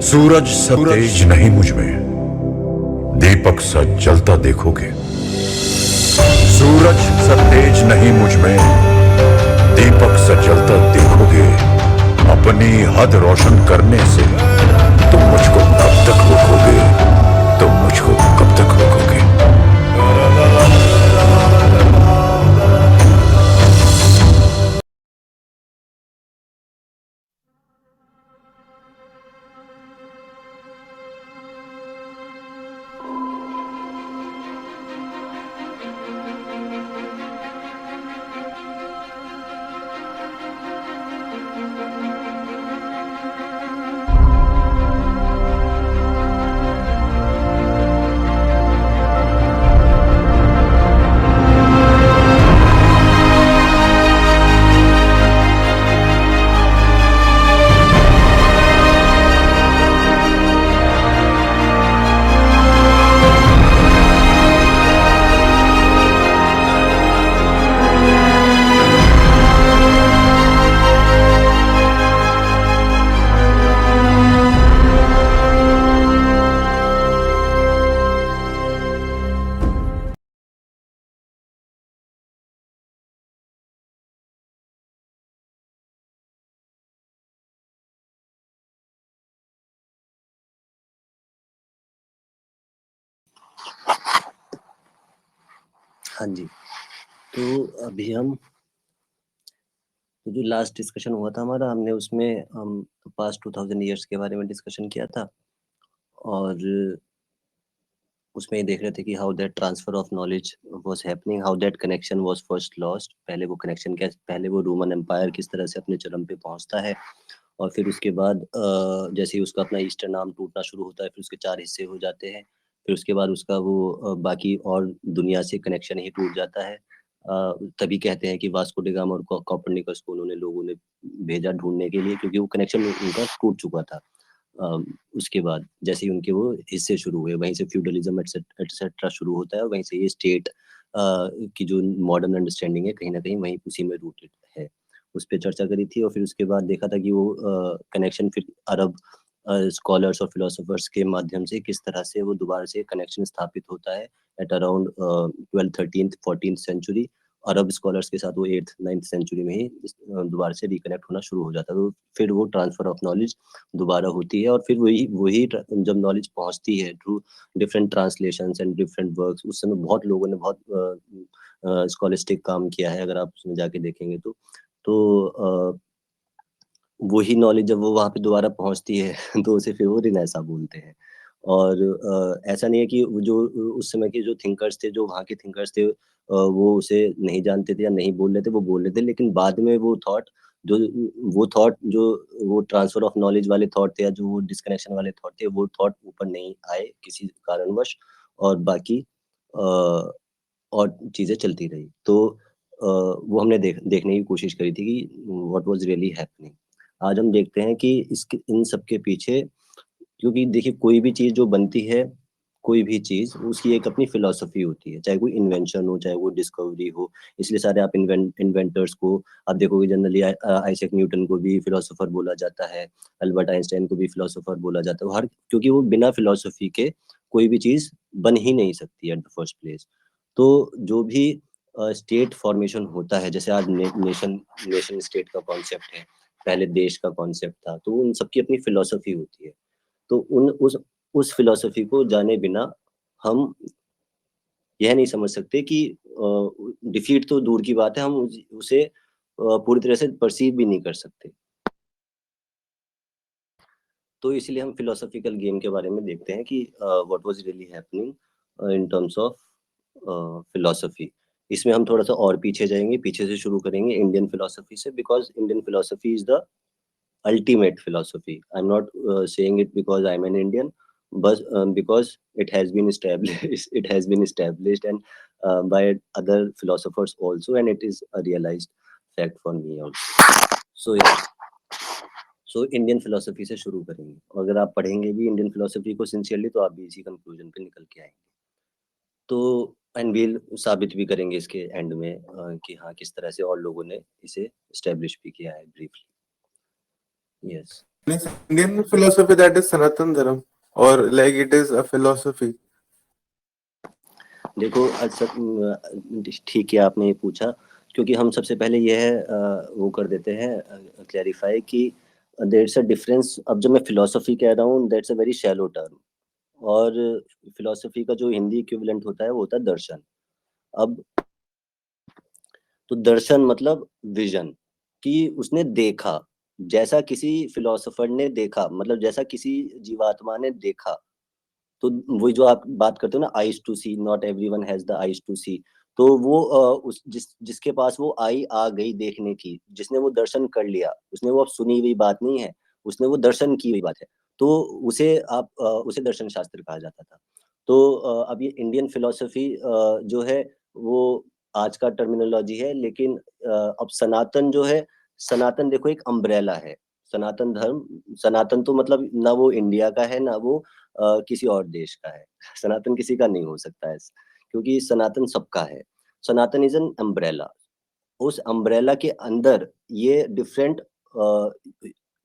सूरज सा तेज नहीं मुझ में, दीपक सा जलता देखोगे। सूरज सा तेज नहीं मुझ में, दीपक सा जलता देखोगे। अपनी हद रोशन करने से तुम मुझको कब तक रोकोगे? तुम मुझको कब तक रोकोगे? हाँ जी, तो अभी हम जो लास्ट डिस्कशन हुआ था हमारा, हमने उसमें हम पास्ट 2000 ईयर्स के बारे में डिस्कशन किया था और उसमें ये देख रहे थे कि how that transfer of knowledge was happening, how that connection was first lost. पहले वो कनेक्शन कैसे, पहले वो रोमन एम्पायर किस तरह से अपने चरम पे पहुंचता है और फिर उसके बाद जैसे ही उसका अपना ईस्टर्न आर्म टूटना शुरू होता है, फिर उसके 4 हिस्से हो जाते हैं। फिर उसके बाद उसका वो बाकी और दुनिया से कनेक्शन ही टूट जाता है। तभी कहते हैं कि वास्को डी गामा और कोपरनिकस को उन्होंने लोगों ने भेजा ढूँढने के लिए, क्योंकि वो कनेक्शन उनका टूट चुका था। उसके बाद जैसे ही उनके वो हिस्से शुरू हुए, वहीं से फ्यूडलिज्म एटसेट्रा शुरू होता है और वहीं से ये स्टेट की जो मॉडर्न अंडरस्टैंडिंग है, कहीं न कहीं वहीं उसी में रूटेड है। उस पे चर्चा करी थी और फिर उसके बाद देखा था कि वो कनेक्शन फिर अरब स्कॉलर्स और फिलोसोफर्स के माध्यम से किस तरह से वो दोबारा से कनेक्शन स्थापित होता है at around 12th 13th 14th century. अरब स्कॉलर्स के साथ वो 8th 9th सेंचुरी में ही दोबारा से रिकनेक्ट होना शुरू हो जाता है। तो फिर वो ट्रांसफर ऑफ नॉलेज दोबारा होती है और फिर वही वही जब नॉलेज पहुंचती है through different translations and different works, उस समय बहुत लोगों ने बहुत स्कॉलिस्टिक काम किया है, अगर आप उसमें जाके देखेंगे तो वही नॉलेज जब वो वहाँ पे दोबारा पहुँचती है तो उसे फिर वो रिनेसा बोलते हैं। और ऐसा नहीं है कि वो जो उस समय के जो थिंकर्स थे, जो वहाँ के थिंकर्स थे, वो उसे नहीं जानते थे या नहीं बोल रहे थे, वो बोल रहे थे, लेकिन बाद में वो थॉट जो वो थॉट जो वो ट्रांसफर ऑफ नॉलेज वाले थॉट थे या जो वो डिस्कनेक्शन वाले थॉट थे, वो थॉट ऊपर नहीं आए किसी कारणवश और बाकी और चीज़ें चलती रही। तो वो हमने देखने की कोशिश करी थी कि व्हाट वाज़ रियली हैपनिंग। आज हम देखते हैं कि इसके इन सब के पीछे, क्योंकि देखिए कोई भी चीज़ जो बनती है, कोई भी चीज़ उसकी एक अपनी फ़िलॉसफ़ी होती है, चाहे कोई इन्वेंशन हो, चाहे वो डिस्कवरी हो। इसलिए सारे आप इन्वेंटर्स को आप देखोगे जनरली आइज़ैक न्यूटन को भी फ़िलॉसोफर बोला जाता है, अल्बर्ट आइंस्टाइन को भी फ़िलॉसोफर बोला जाता है। हर क्योंकि वो बिना फ़िलॉसफ़ी के कोई भी चीज़ बन ही नहीं सकती एट द फर्स्ट प्लेस। तो जो भी स्टेट फॉर्मेशन होता है, जैसे आज नेशन नेशन स्टेट का कॉन्सेप्ट है, पहले देश का कॉन्सेप्ट था, तो उन सबकी अपनी फ़िलॉसफ़ी होती है। तो उस फ़िलॉसफ़ी को जाने बिना हम यह नहीं समझ सकते कि डिफीट तो दूर की बात है, हम उसे पूरी तरह से पर्सीव भी नहीं कर सकते। तो इसलिए हम फिलोसॉफिकल गेम के बारे में देखते हैं कि what was really happening in terms of philosophy. इसमें हम थोड़ा-सा और पीछे जाएँगे, पीछे से शुरू करेंगे इंडियन फिलॉसफी से, because Indian philosophy is the ultimate philosophy. I'm not saying it because I'm an Indian, but because it has been established, it has been established and by other philosophers also, and it is a realized fact for me also. So yeah, so Indian philosophy से शुरू करेंगे और अगर आप पढ़ेंगे भी Indian philosophy को sincerely तो आप भी इसी कंक्लूजन पे निकल के आएँगे। तो एंड वील साबित भी करेंगे इसके एंड में कि हाँ, किस तरह से और लोगों ने इसे एस्टेब्लिश भी किया है briefly. Yes. Indian philosophy, that is Sanatan Dharma, or like it is a philosophy. देखो ठीक है आपने ये पूछा, क्योंकि हम सबसे पहले यह वो कर देते हैं क्लैरिफाई कि देयर्स अ डिफरेंस। अब जब मैं फिलोसफी कह रहा हूँ that's a very shallow term, और फिलोसफी का जो हिंदी इक्विवेलेंट होता है वो होता है दर्शन। अब तो दर्शन मतलब विजन, कि उसने देखा, जैसा किसी फिलोसोफर ने देखा, मतलब जैसा किसी जीवात्मा ने देखा। तो वही जो आप बात करते हो ना, eyes to see, not everyone has the eyes to see. तो वो उस जिसके पास वो आई आ गई देखने की, जिसने वो दर्शन कर लिया, उसने वो अब सुनी हुई बात नहीं है, उसने वो दर्शन की हुई बात है। तो उसे उसे दर्शन शास्त्र कहा जाता था। तो अब ये इंडियन फिलोसफी जो है वो आज का टर्मिनोलॉजी है, लेकिन अब सनातन जो है, सनातन देखो एक अम्ब्रेला है। सनातन धर्म, सनातन तो मतलब ना वो इंडिया का है ना वो किसी और देश का है। सनातन किसी का नहीं हो सकता है, क्योंकि सनातन सबका है। सनातन इज एन अम्ब्रेला। उस अम्ब्रेला के अंदर ये डिफरेंट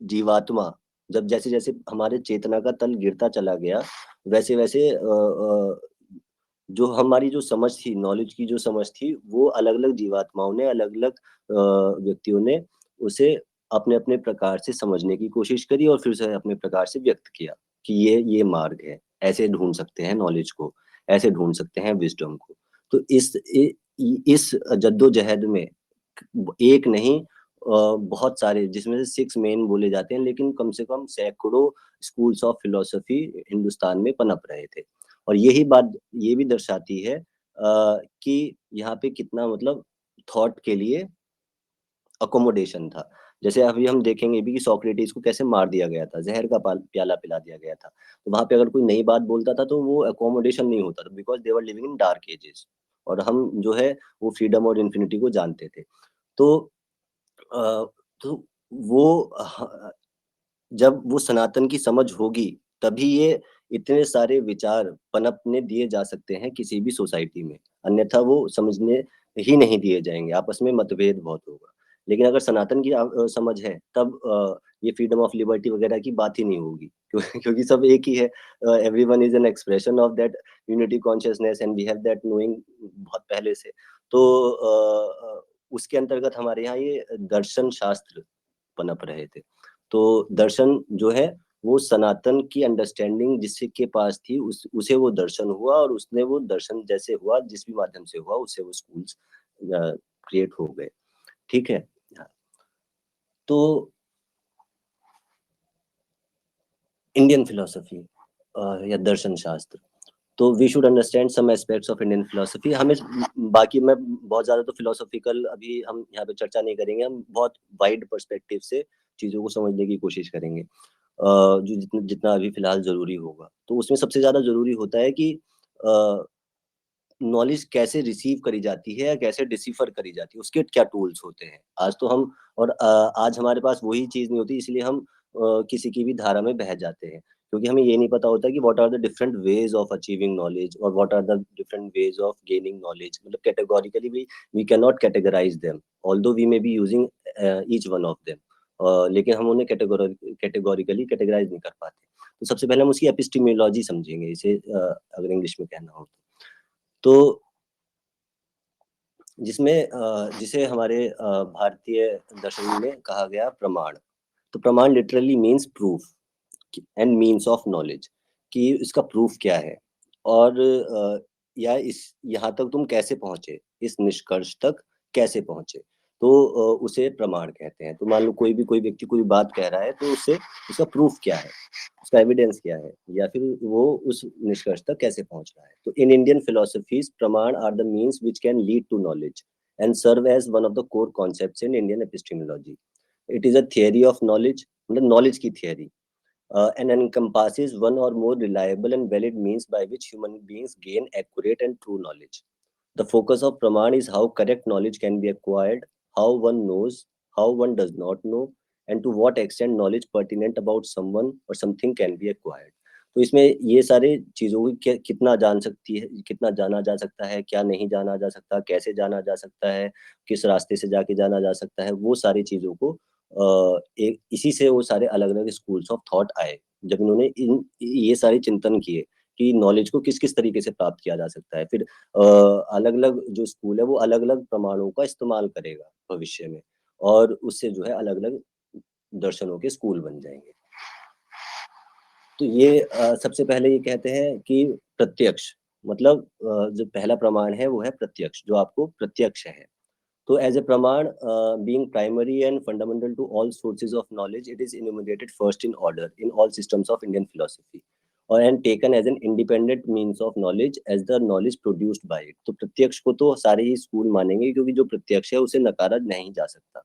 जीवात्मा, जब जैसे जैसे हमारे चेतना का तल गिरता चला गया, वैसे वैसे जो हमारी जो समझ थी, नॉलेज की जो समझ थी, वो अलग अलग जीवात्माओं ने, अलग अलग व्यक्तियों ने उसे अपने अपने प्रकार से समझने की कोशिश करी, और फिर उसे अपने प्रकार से व्यक्त किया कि ये मार्ग है, ऐसे ढूंढ सकते हैं नॉलेज को, ऐसे ढूंढ सकते हैं विजडम को। तो इस जद्दोजहद में एक नहीं, बहुत सारे, जिसमें से 6 मेन बोले जाते हैं, लेकिन कम से कम सैकड़ों स्कूल्स ऑफ फिलोसफी हिंदुस्तान में पनप रहे थे। और यही बात ये भी दर्शाती है कि यहाँ पे कितना मतलब थॉट के लिए अकोमोडेशन था। जैसे अभी हम देखेंगे भी कि सोक्रेटिस को कैसे मार दिया गया था, जहर का प्याला पिला दिया गया था। तो वहां पे अगर कोई नई बात बोलता था तो वो अकोमोडेशन नहीं होता था, because they were living in dark ages, और हम जो है वो फ्रीडम और इन्फिनिटी को जानते थे। तो अ, तो वो जब वो सनातन की समझ होगी, तभी ये इतने सारे विचार पनपने दिए जा सकते हैं किसी भी सोसाइटी में, अन्यथा वो समझने ही नहीं दिए जाएंगे, आपस में मतभेद बहुत होगा। लेकिन अगर सनातन की समझ है, तब ये फ्रीडम ऑफ लिबर्टी वगैरह की बात ही नहीं होगी। क्योंकि सब एक ही है, everyone is an expression of that unity consciousness, and we have that knowing बहुत पहले से। तो उसके अंतर्गत हमारे यहाँ ये दर्शन शास्त्र पनप रहे थे। तो दर्शन जो है वो सनातन की अंडरस्टैंडिंग जिसके पास थी, उसे वो दर्शन हुआ, और उसने वो दर्शन जैसे हुआ, जिस भी माध्यम से हुआ, उससे वो स्कूल्स क्रिएट हो गए। ठीक है। तो इंडियन फिलोसफी या दर्शन शास्त्र, तो we should understand some aspects of Indian philosophy. हमें बाकी मैं बहुत ज्यादा तो फिलोसॉफिकल अभी हम यहाँ पे चर्चा नहीं करेंगे, हम बहुत वाइड पर्सपेक्टिव से चीजों को समझने की कोशिश करेंगे, जो जितना जितना अभी फिलहाल जरूरी होगा। तो उसमें सबसे ज्यादा जरूरी होता है कि नॉलेज कैसे रिसीव करी जाती है या कैसे डिसिफर करी जाती है, उसके क्या टूल्स होते हैं। आज तो हम, और आज हमारे पास वही चीज नहीं होती, इसलिए हम किसी की भी धारा में बह जाते हैं, क्योंकि हमें ये नहीं पता होता कि what are the different ways of achieving knowledge, और what are the different ways of gaining knowledge. मतलब categorically we can not categorize them, although we may be using each one of them, लेकिन हम उन्हें categorically categorise नहीं कर पाते। तो सबसे पहले हम उसकी एपिस्टीमियोलॉजी समझेंगे, इसे अगर इंग्लिश में कहना हो तो जिसमें जिसे हमारे भारतीय दर्शन में कहा गया प्रमाण। तो प्रमाण literally means proof and means of knowledge, कि इसका प्रूफ क्या है, और या इस यहाँ तक तुम कैसे पहुंचे, इस निष्कर्ष तक कैसे पहुंचे। तो उसे प्रमाण कहते हैं। तो मान लो कोई व्यक्ति कोई बात कह रहा है, तो उससे उसका प्रूफ क्या है, उसका एविडेंस क्या है, या फिर वो उस निष्कर्ष तक कैसे पहुंच रहा है। तो in Indian philosophies pramana are the means which can lead to knowledge and serve as one of the core concepts in Indian epistemology. It is a theory of knowledge, मतलब नॉलेज की theory, and encompasses one or more reliable and valid means by which human beings gain accurate and true knowledge. The focus of Praman is how correct knowledge can be acquired, how one knows, how one does not know, and to what extent knowledge pertinent about someone or something can be acquired. तो इसमें ये सारे चीजों की कितना जान सकती है, कितना जाना जा सकता है, क्या नहीं जाना जा सकता, कैसे जाना जा सकता है, किस रास्ते से जाके जाना जा सकता है, वो सारी चीजों को एक इसी से वो सारे अलग-अलग स्कूल्स ऑफ थॉट आए। जब इन्होंने ये सारे चिंतन किए कि नॉलेज को किस-किस तरीके से प्राप्त किया जा सकता है। फिर अलग-अलग जो स्कूल है वो अलग-अलग प्रमाणों का इस्तेमाल करेगा भविष्य में और उससे जो है अलग-अलग दर्शनों के स्कूल बन जाएँगे। तो ये सबसे पहले ये कहते हैं कि प्रत्यक्ष मतलब जो पहला प्रमाण है वो है प्रत्यक्ष, जो आपको प्रत्यक्ष है। So as a praman, being primary and fundamental to all sources of knowledge, it is enumerated first in order in all systems of Indian philosophy, or and taken as an independent means of knowledge as the knowledge produced by it. तो प्रत्यक्ष को तो सारे ही school मानेंगे क्योंकि जो प्रत्यक्ष है उसे नकारा नहीं जा सकता।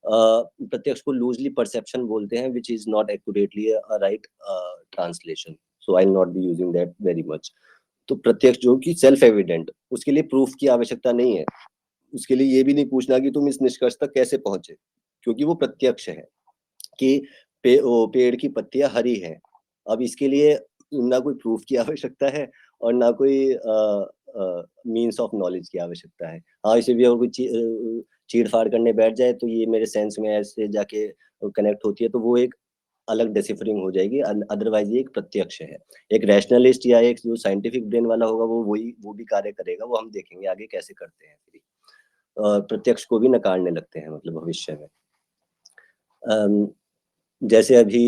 प्रत्यक्ष को लूजली परसेप्शन बोलते हैं, which is not accurately a right translation. So I'll not be using that very much. तो प्रत्यक्ष जो कि सेल्फ एविडेंट, उसके लिए प्रूफ की आवश्यकता नहीं है। उसके लिए ये भी नहीं पूछना कि तुम इस निष्कर्ष तक कैसे पहुंचे, क्योंकि वो प्रत्यक्ष है कि पेड़ की पत्तियां हरी हैं। अब इसके लिए ना कोई प्रूफ की आवश्यकता है और ना कोई मीन्स ऑफ नॉलेज की आवश्यकता है। हाँ, इसे भी अगर कोई चीड़-फाड़ करने बैठ जाए तो ये मेरे सेंस में ऐसे जाके कनेक्ट होती है, तो वो एक अलग डिसिफरिंग हो जाएगी। अदरवाइज ये एक प्रत्यक्ष है। एक रैशनलिस्ट या एक जो साइंटिफिक ब्रेन वाला होगा वो भी कार्य करेगा, वो हम देखेंगे आगे कैसे करते हैं फिर। प्रत्यक्ष को भी नकारने लगते हैं मतलब भविष्य में। जैसे अभी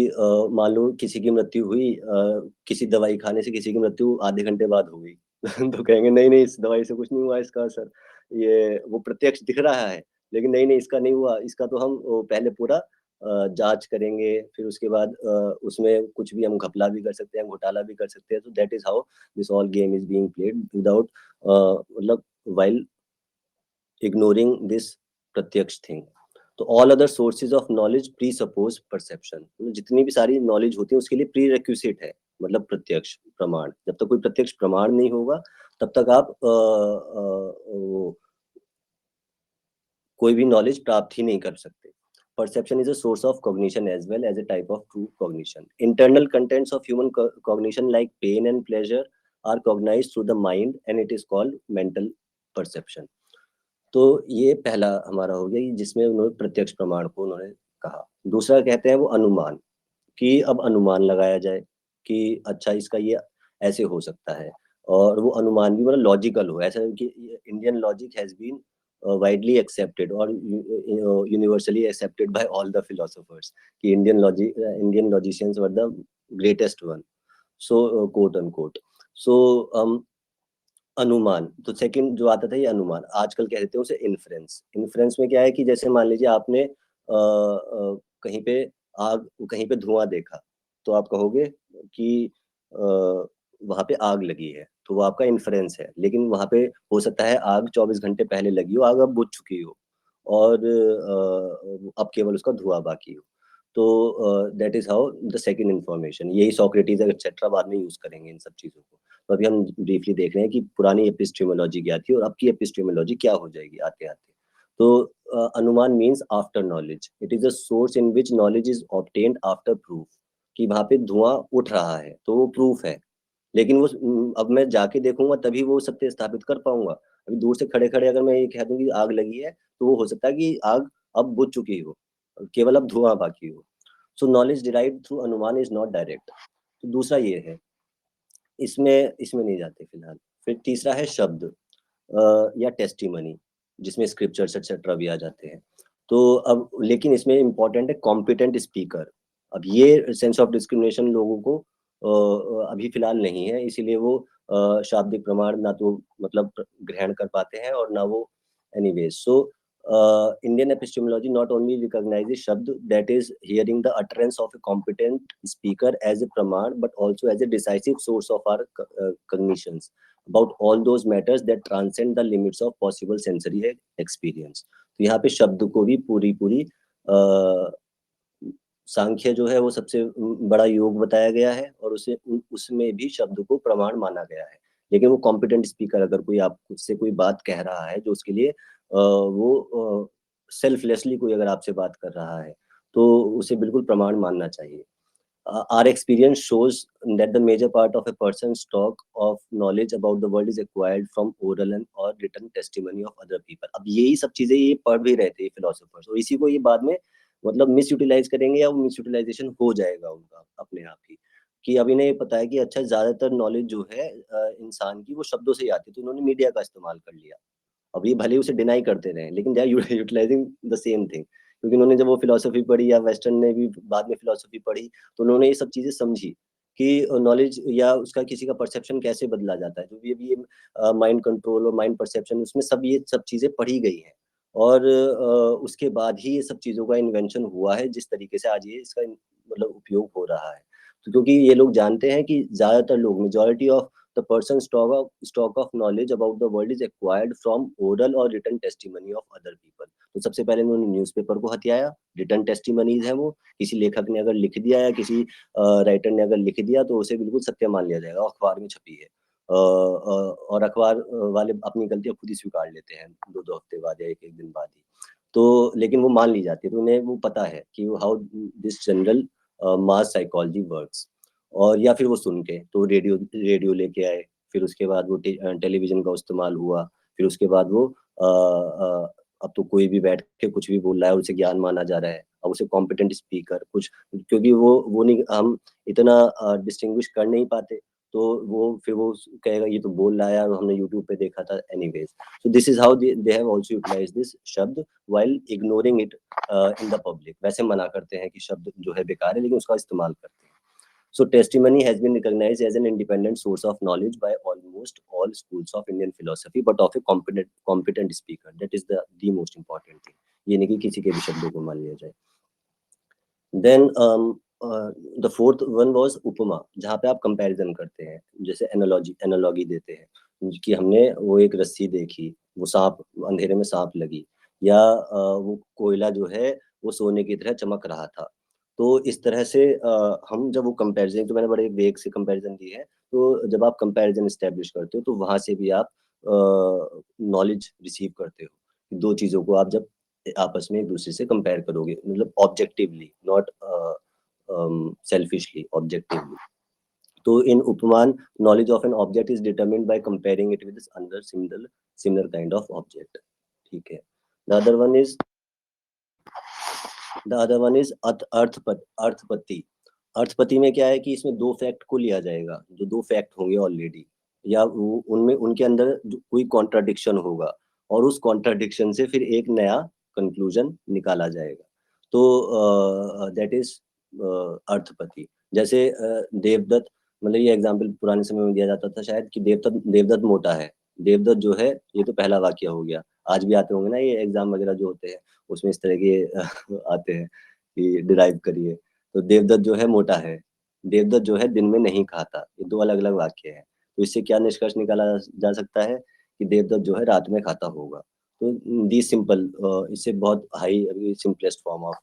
मान लो किसी की मृत्यु हुई, किसी दवाई खाने से किसी की मृत्यु आधे घंटे बाद हो गई तो कहेंगे नहीं इस दवाई से कुछ नहीं हुआ, इसका असर ये वो प्रत्यक्ष दिख रहा है, लेकिन नहीं इसका नहीं हुआ, इसका तो हम पहले पूरा जांच करेंगे, फिर उसके बाद उसमें कुछ भी हम घपला भी कर सकते हैं, घोटाला भी कर सकते हैं। तो that is how this all game is being played without मतलब while ignoring this प्रत्यक्ष थिंग। तो all other sources of knowledge pre suppose perception, जितनी भी सारी नॉलेज होती है उसके लिए प्री रिक्विजिट है मतलब प्रत्यक्ष प्रमाण। जब तक कोई प्रत्यक्ष प्रमाण नहीं होगा तब तक आप कोई भी नॉलेज प्राप्त ही नहीं कर सकते। Perception is a source of cognition as well as a type of true cognition. Internal contents of human cognition like pain and pleasure are cognized through the mind and it is called mental perception. तो ये पहला हमारा हो गया जिसमें उन्होंने प्रत्यक्ष प्रमाण को उन्होंने कहा। दूसरा कहते हैं वो अनुमान, कि अब अनुमान लगाया जाए कि अच्छा इसका ये ऐसे हो सकता है, और वो अनुमान भी मतलब लॉजिकल हो, ऐसा कि Indian logic has been widely accepted or universally accepted by all the philosophers कि Indian logicians were the greatest one, so quote unquote. So अनुमान, तो सेकंड जो आता था ये अनुमान, आजकल कह देते हैं उसे इन्फ्रेंस। इन्फ्रेंस में क्या है कि जैसे मान लीजिए आपने कहीं पे आग, कहीं पे धुआं देखा, तो आप कहोगे कि वहाँ पे आग लगी है, तो वो आपका इन्फ्रेंस है। लेकिन वहाँ पे हो सकता है आग 24 घंटे पहले लगी हो, आग अब बुझ चुकी हो और अब केवल उसका धुआं बाकी हो। तो that is how the second information. यही सोक्रेटिस एक्सेट्रा बाद में यूज करेंगे इन सब चीजों को। तो अभी हम ब्रीफली देख रहे हैं कि पुरानी एपिस्टेमोलॉजी क्या थी और अब की एपिस्टेमोलॉजी क्या हो जाएगी आते आते। तो अनुमान means after knowledge, it is a source in which knowledge is obtained after proof, कि वहां पे धुआं उठ रहा है तो वो प्रूफ है, लेकिन वो अब मैं जाके देखूंगा तभी वो सत्य स्थापित कर पाऊंगा। अभी दूर से खड़े खड़े अगर मैं ये कह दूं कि आग लगी है, तो वो हो सकता है कि आग अब बुझ चुकी हो, केवल अब धुआं बाकी हो। सो नॉलेज डिराइव्ड थ्रू अनुमान इज नॉट डायरेक्ट। तो दूसरा ये है, इसमें नहीं जाते फिलहाल। फिर तीसरा है शब्द या टेस्टिमनी, जिसमें स्क्रिप्चर्स एक्सेट्रा भी आ जाते हैं। तो अब लेकिन इसमें इम्पोर्टेंट है कॉम्पिटेंट स्पीकर। अब ये सेंस ऑफ डिस्क्रिमिनेशन लोगों को अभी फिलहाल नहीं है, इसीलिए वो शाब्दिक प्रमाण ना तो मतलब ग्रहण कर पाते हैं और ना वो anyways. So Indian epistemology not only recognizes shabd, that is hearing the utterance of a competent speaker as a praman, but also as a decisive source of our cognitions about all those matters that transcend the limits of possible sensory experience. तो यहाँ पे शब्द को भी पूरी सांख्य जो है वो सबसे बड़ा योग बताया गया है और उसमें भी शब्द को प्रमाण माना गया है। लेकिन वो कॉम्पिटेंट स्पीकर अगर कोई आपसे कोई बात कह रहा है जो उसके लिए वो सेल्फलेसली कोई अगर आपसे बात कर रहा है, तो उसे बिल्कुल प्रमाण मानना चाहिए। Our experience shows that the major part of a person's talk of knowledge about the world is acquired from oral and or written testimony of other people. अब यही सब चीजें ये पढ़ भी रहे थे फिलोसोफर्स, और इसी को ये बाद में मतलब मिस यूटिलाइज करेंगे या वो मिस यूटिलाइजेशन हो जाएगा उनका अपने आप ही। कि अब इन्हें ये पता है कि अच्छा ज़्यादातर नॉलेज जो है इंसान की वो शब्दों से ही आती है, तो उन्होंने मीडिया का इस्तेमाल कर लिया। अब ये भले ही उसे डिनाई करते रहे, लेकिन they are utilising the same thing, क्योंकि उन्होंने जब वो फिलॉसफी पढ़ी या वेस्टर्न ने भी बाद में फिलॉसफी पढ़ी, तो उन्होंने ये सब चीज़ें समझी कि नॉलेज या उसका किसी का परसेप्शन कैसे बदला जाता है। जो भी अभी माइंड कंट्रोल और माइंड परसेप्शन, उसमें सब ये सब चीज़ें पढ़ी गई हैं। और उसके बाद ही ये सब चीज़ों का इन्वेंशन हुआ है, जिस तरीके से आज ये इसका मतलब उपयोग हो रहा है। तो क्योंकि ये लोग जानते हैं कि ज़्यादातर लोग, majority of the person's stock of knowledge about the world is acquired from oral or written testimony of other people। तो सबसे पहले उन्होंने न्यूज़पेपर को हथियाया, रिटन टेस्टिमनीज है वो, किसी लेखक ने अगर लिख दिया या किसी राइटर ने अगर लिख दिया तो उसे बिल्कुल सत्य मान लिया जाएगा, अखबार में छपी है। और अखबार वाले अपनी गलतियां खुद ही स्वीकार लेते हैं 2-2 हफ्ते बाद या 1-1 दिन बाद ही। तो लेकिन वो मान ली जाती है, तो उन्हें वो पता है कि how this general mass psychology works. और या फिर वो सुन के, तो रेडियो रेडियो लेके आए, फिर उसके बाद वो टेलीविज़न का इस्तेमाल हुआ, फिर उसके बाद वो अब तो कोई भी बैठ के कुछ भी बोल रहा है और उसे ज्ञान माना जा रहा है। अब उसे कॉम्पिटेंट स्पीकर कुछ, क्योंकि वो नहीं, हम इतना डिस्टिंग्विश कर नहीं पाते, तो वो फिर वो कहेगा ये तो बोल रहा है और हमने यूट्यूब पे देखा था anyways. So this is how they have also utilized this शब्द while ignoring it in the public. वैसे मना करते हैं कि शब्द जो है बेकार है, लेकिन उसका इस्तेमाल करते हैं। So testimony has been recognized as an independent source of knowledge by almost all schools of Indian philosophy, but of a competent speaker. That is the most important thing. ये नहीं कि किसी के भी शब्दों को मान लिया जाए। Then the fourth one was उपमा, जहाँ पे आप कंपैरिजन करते हैं, जैसे एनालॉजी देते हैं कि हमने वो एक रस्सी देखी, वो सांप, अंधेरे में सांप लगी, या वो कोयला जो है वो सोने की तरह चमक रहा था। तो इस तरह से हम जब वो कंपैरिजन, तो मैंने बड़े वेग से कंपैरिजन दी है, तो जब आप कंपैरिजन एस्टेब्लिश करते हो तो वहाँ से भी आप नॉलेज रिसीव करते हो। दो चीज़ों को आप जब आपस में एक दूसरे से कंपेयर करोगे, मतलब ऑब्जेक्टिवली, नॉट सेल्फिशली, ऑब्जेक्टिवली। तो इन उपमान, knowledge of an object is determined by comparing it with another similar kind of object. ठीक है। द अदर वन इज अर्थपत्ति। अर्थपत्ति में क्या है कि इसमें दो फैक्ट को लिया जाएगा, जो दो फैक्ट होंगे ऑलरेडी, या वो उनमें उनके अंदर कोई कॉन्ट्राडिक्शन होगा, और उस कॉन्ट्राडिक्शन से फिर एक नया कंक्लूजन निकाला जाएगा। तो दैट इज अर्थपत्ति। जैसे देवदत्त, मतलब ये एग्जाम्पल पुराने समय में दिया जाता था शायद, कि देवदत्त मोटा है। देवदत्त जो है, ये तो पहला वाक्य हो गया। आज भी आते होंगे ना ये एग्जाम वगैरह जो होते हैं, उसमें इस तरह के आते हैं कि डिराइव करिए। तो देवदत्त जो है मोटा है, देवदत्त जो है दिन में नहीं खाता। ये दो अलग-अलग वाक्य हैं। तो इससे क्या निष्कर्ष निकाला जा सकता है कि देवदत्त जो है रात में खाता होगा। तो दी सिंपल, इससे बहुत हाई अभी सिंपलेस्ट फॉर्म ऑफ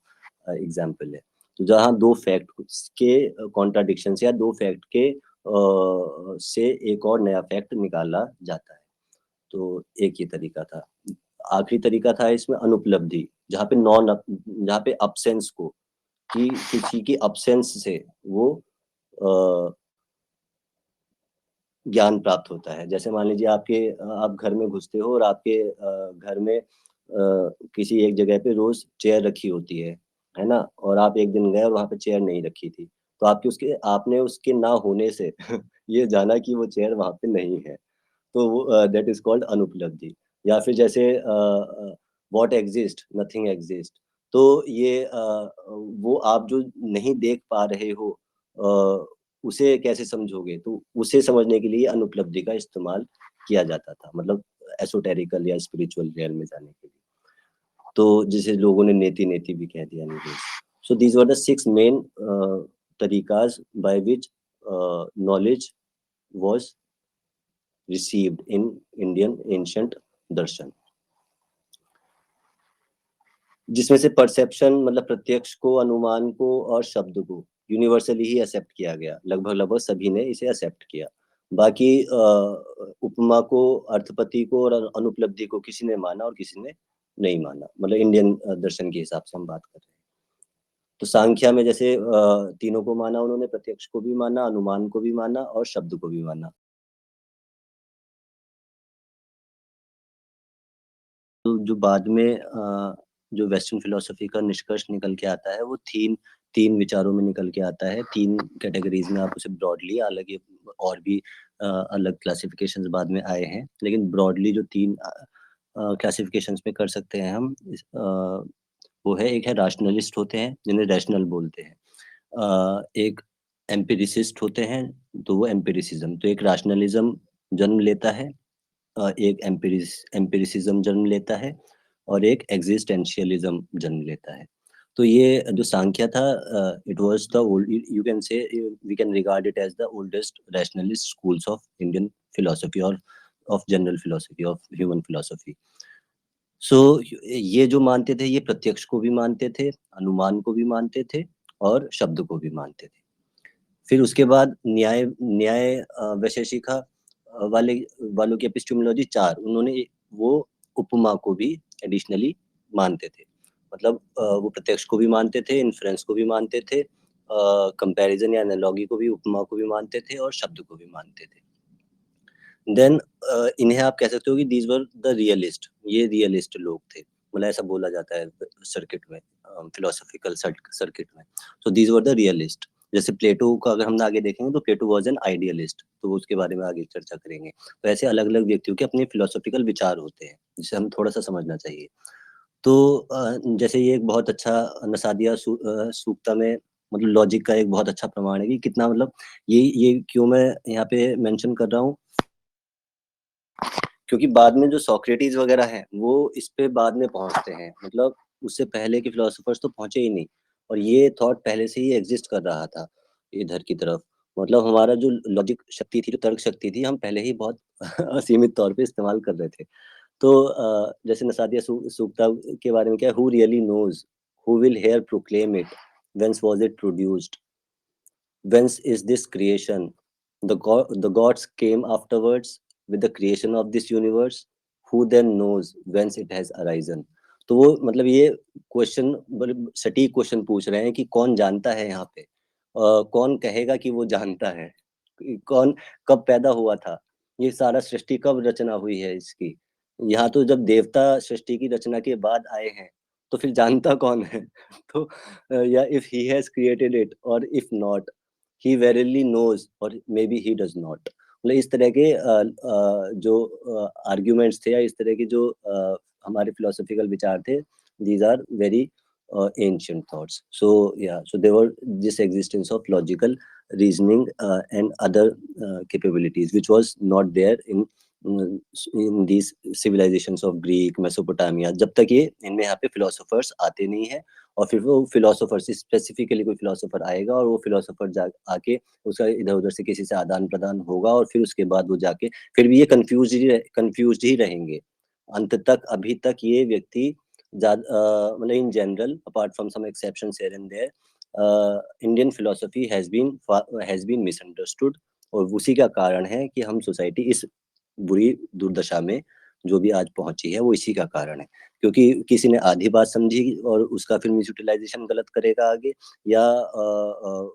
एग्जाम्पल है। तो जहाँ दो फैक्ट के कॉन्ट्राडिक्शन से या दो फैक्ट के से एक और नया फैक्ट निकाला जाता है। तो एक ये तरीका था। आखिरी तरीका था इसमें अनुपलब्धि, जहाँ पे अब्सेंस को, कि किसी की अब्सेंस से वो अ, ज्ञान प्राप्त होता है। जैसे मान लीजिए आप घर में घुसते हो और आपके घर में किसी एक जगह पे रोज़ चेयर रखी होती है ना? और आप एक दिन गए और वहाँ पे चेयर नहीं रखी थी। तो आपने उसके ना होने से ये जाना कि वो चेयर वहाँ पे नहीं है। तो वो दैट इज़ कॉल्ड अनुपलब्धि। या फिर जैसे व्हाट एक्सिस्ट नथिंग एक्सिस्ट। तो ये वो आप जो नहीं देख पा रहे हो, उसे कैसे समझोगे? तो उसे समझने के लिए अनुपलब्धि का इस्तेमाल किया जाता था, मतलब एसोटेरिकल या स्पिरिचुअल रियल में जाने के लिए। तो जिसे लोगों ने नेति-नेति भी कह दिया anyways. So these were the 6 main तरीकाज़ by which knowledge was received in Indian ancient दर्शन। जिसमें से परसेप्शन, मतलब प्रत्यक्ष को, अनुमान को और शब्द को यूनिवर्सली ही एक्सेप्ट किया गया। लगभग-लगभग सभी ने इसे एक्सेप्ट किया। बाकी उपमा को, अर्थपति को और अनुपलब्धि को किसी ने माना और किसी ने नहीं माना। मतलब इंडियन दर्शन के हिसाब से हम बात कर रहे हैं। तो सांख्या में जैसे तीनों को माना उन्होंने, प्रत्यक्ष को भी माना, अनुमान को भी माना और शब्द को भी माना। तो जो बाद में जो वेस्टर्न फिलोसफी का निष्कर्ष निकल के आता है वो तीन विचारों में निकल के आता है, तीन कैटेगरीज में आप उसे ब्रॉडली, हालांकि और भी अलग क्लासिफिकेशंस बाद में आए हैं, लेकिन ब्रॉडली जो तीन क्लासिफिकेशंस में कर सकते हैं हम वो है, एक है राशनलिस्ट होते हैं जिन्हें रैशनल बोलते हैं, एक एम्पिरिसिस्ट होते हैं तो वो एम्पिरिसिज्म, तो एक राशनलिज्म जन्म लेता है, एक एम्पिरिसिज्म जन्म लेता है, और एक एग्जिस्टेंशियलिज्म जन्म लेता है। तो ये जो सांख्य था, it was the old, you can say we can regard it as the oldest rationalist schools of Indian philosophy और of general philosophy of human philosophy. So ये जो मानते थे ये प्रत्यक्ष को भी मानते थे, अनुमान को भी मानते थे, और शब्द को भी मानते थे। फिर उसके बाद न्याय न्याय वैशेषिका वालों की एपिस्टेमोलॉजी 4, उन्होंने वो उपमा को भी एडिशनली मानते थे, मतलब वो प्रत्यक्ष को भी मानते थे, इन्फ्रेंस को भी मानते थे, कंपैरिजन या एनालॉगी को भी, उपमा को भी मानते थे, और शब्द को भी मानते थे। देन इन्हें आप कह सकते हो कि दीज वर द रियलिस्ट, ये रियलिस्ट लोग थे, मतलब ऐसा बोला जाता है सर्किट में, फिलोसॉफिकल सर्किट में। So these were the realist. जैसे प्लेटो का अगर हम आगे देखेंगे तो प्लेटो वाज एन आइडियलिस्ट, तो उसके बारे में आगे चर्चा करेंगे। तो ऐसे अलग अलग व्यक्तियों के अपने फिलोसॉफिकल विचार होते हैं जिसे हम थोड़ा सा समझना चाहिए। तो जैसे ये एक बहुत अच्छा नसादिया सूक्ता में, मतलब लॉजिक का एक बहुत अच्छा प्रमाण है कि कितना, मतलब ये क्यों मैं यहाँ पे मेंशन कर रहा हूँ, क्योंकि बाद में जो सोक्रेटिस वगैरह हैं वो इस पे बाद में पहुंचते हैं, मतलब उससे पहले के फिलोसोफर्स तो पहुंचे ही नहीं, और ये थॉट पहले से ही एग्जिस्ट कर रहा था इधर की तरफ। मतलब हमारा जो लॉजिक शक्ति थी, जो तर्क शक्ति थी, हम पहले ही बहुत असीमित तौर पे इस्तेमाल कर रहे थे। तो जैसे नसादिया सूक्ता के बारे में क्या, who really knows, who will here proclaim it, whence was it produced, whence is this creation, the gods came afterwards with the creation of this universe, who then knows whence it has arisen। तो वो मतलब ये question, मतलब सटीक question पूछ रहे हैं कि कौन जानता है यहाँ पे, कौन कहेगा कि वो जानता है, कौन कब पैदा हुआ था, ये सारा सृष्टि कब रचना हुई है इसकी। यहाँ तो जब देवता सृष्टि की रचना के बाद आए हैं, तो फिर जानता कौन है? तो या if he has created it और if not, he verily knows or maybe he does not। मतलब इस तरह के जो आर्ग्यूमेंट्स थे, या इस तरह के जो हमारे फिलोसॉफिकल विचार थे, these are very ancient thoughts। So yeah, so there were this existence of logical reasoning and other capabilities which was not there in these civilizations of Greek, Mesopotamia, जब तक ये इनमें यहाँ पे philosophers आते नहीं है, और फिर वो फिलोसोफर से स्पेसिफिकली कोई फिलोसोफर आएगा और वो फिलोसोफर जा आके उसका इधर उधर से किसी से आदान प्रदान होगा, और फिर उसके बाद वो जाके फिर भी ये कंफ्यूज ही रहेंगे अंत तक। अभी तक ये व्यक्ति मतलब in general, apart from some exceptions here and there, Indian philosophy has been misunderstood, और उसी का कारण है कि हम सोसाइटी इस बुरी दुर्दशा में जो भी आज पहुंची है वो इसी का कारण है, क्योंकि किसी ने आधी बात समझी और उसका फिर मिस यूटिलाइजेशन गलत करेगा आगे, या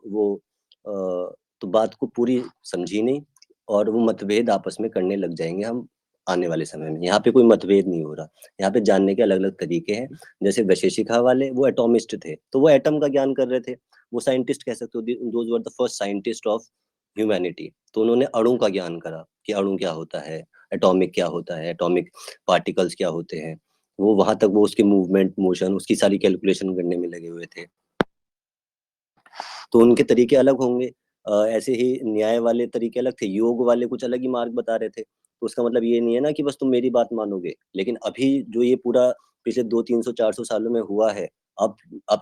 वो तो बात को पूरी समझी नहीं, और वो मतभेद आपस में करने लग जाएंगे हम आने वाले समय में। यहाँ पे कोई मतभेद नहीं हो रहा, यहाँ पे जानने के अलग अलग तरीके हैं। जैसे वैशेषिका वाले वो एटॉमिस्ट थे, तो वो एटम का ज्ञान कर रहे थे, वो साइंटिस्ट कह सकते हो, those were the first scientist of humanity. तो उन्होंने अणु का ज्ञान करा कि अणु क्या होता है, एटॉमिक क्या होता है, एटॉमिक पार्टिकल्स क्या होते हैं, वो वहां तक वो उसके मूवमेंट, मोशन, उसकी सारी कैलकुलेशन करने में लगे हुए थे। तो उनके तरीके अलग होंगे। ऐसे ही न्याय वाले तरीके अलग थे, योग वाले कुछ अलग ही मार्ग बता रहे थे। तो उसका मतलब ये नहीं है ना कि बस तुम मेरी बात मानोगे, लेकिन अभी जो ये पूरा पिछले 200-300-400 सालों में हुआ है, अब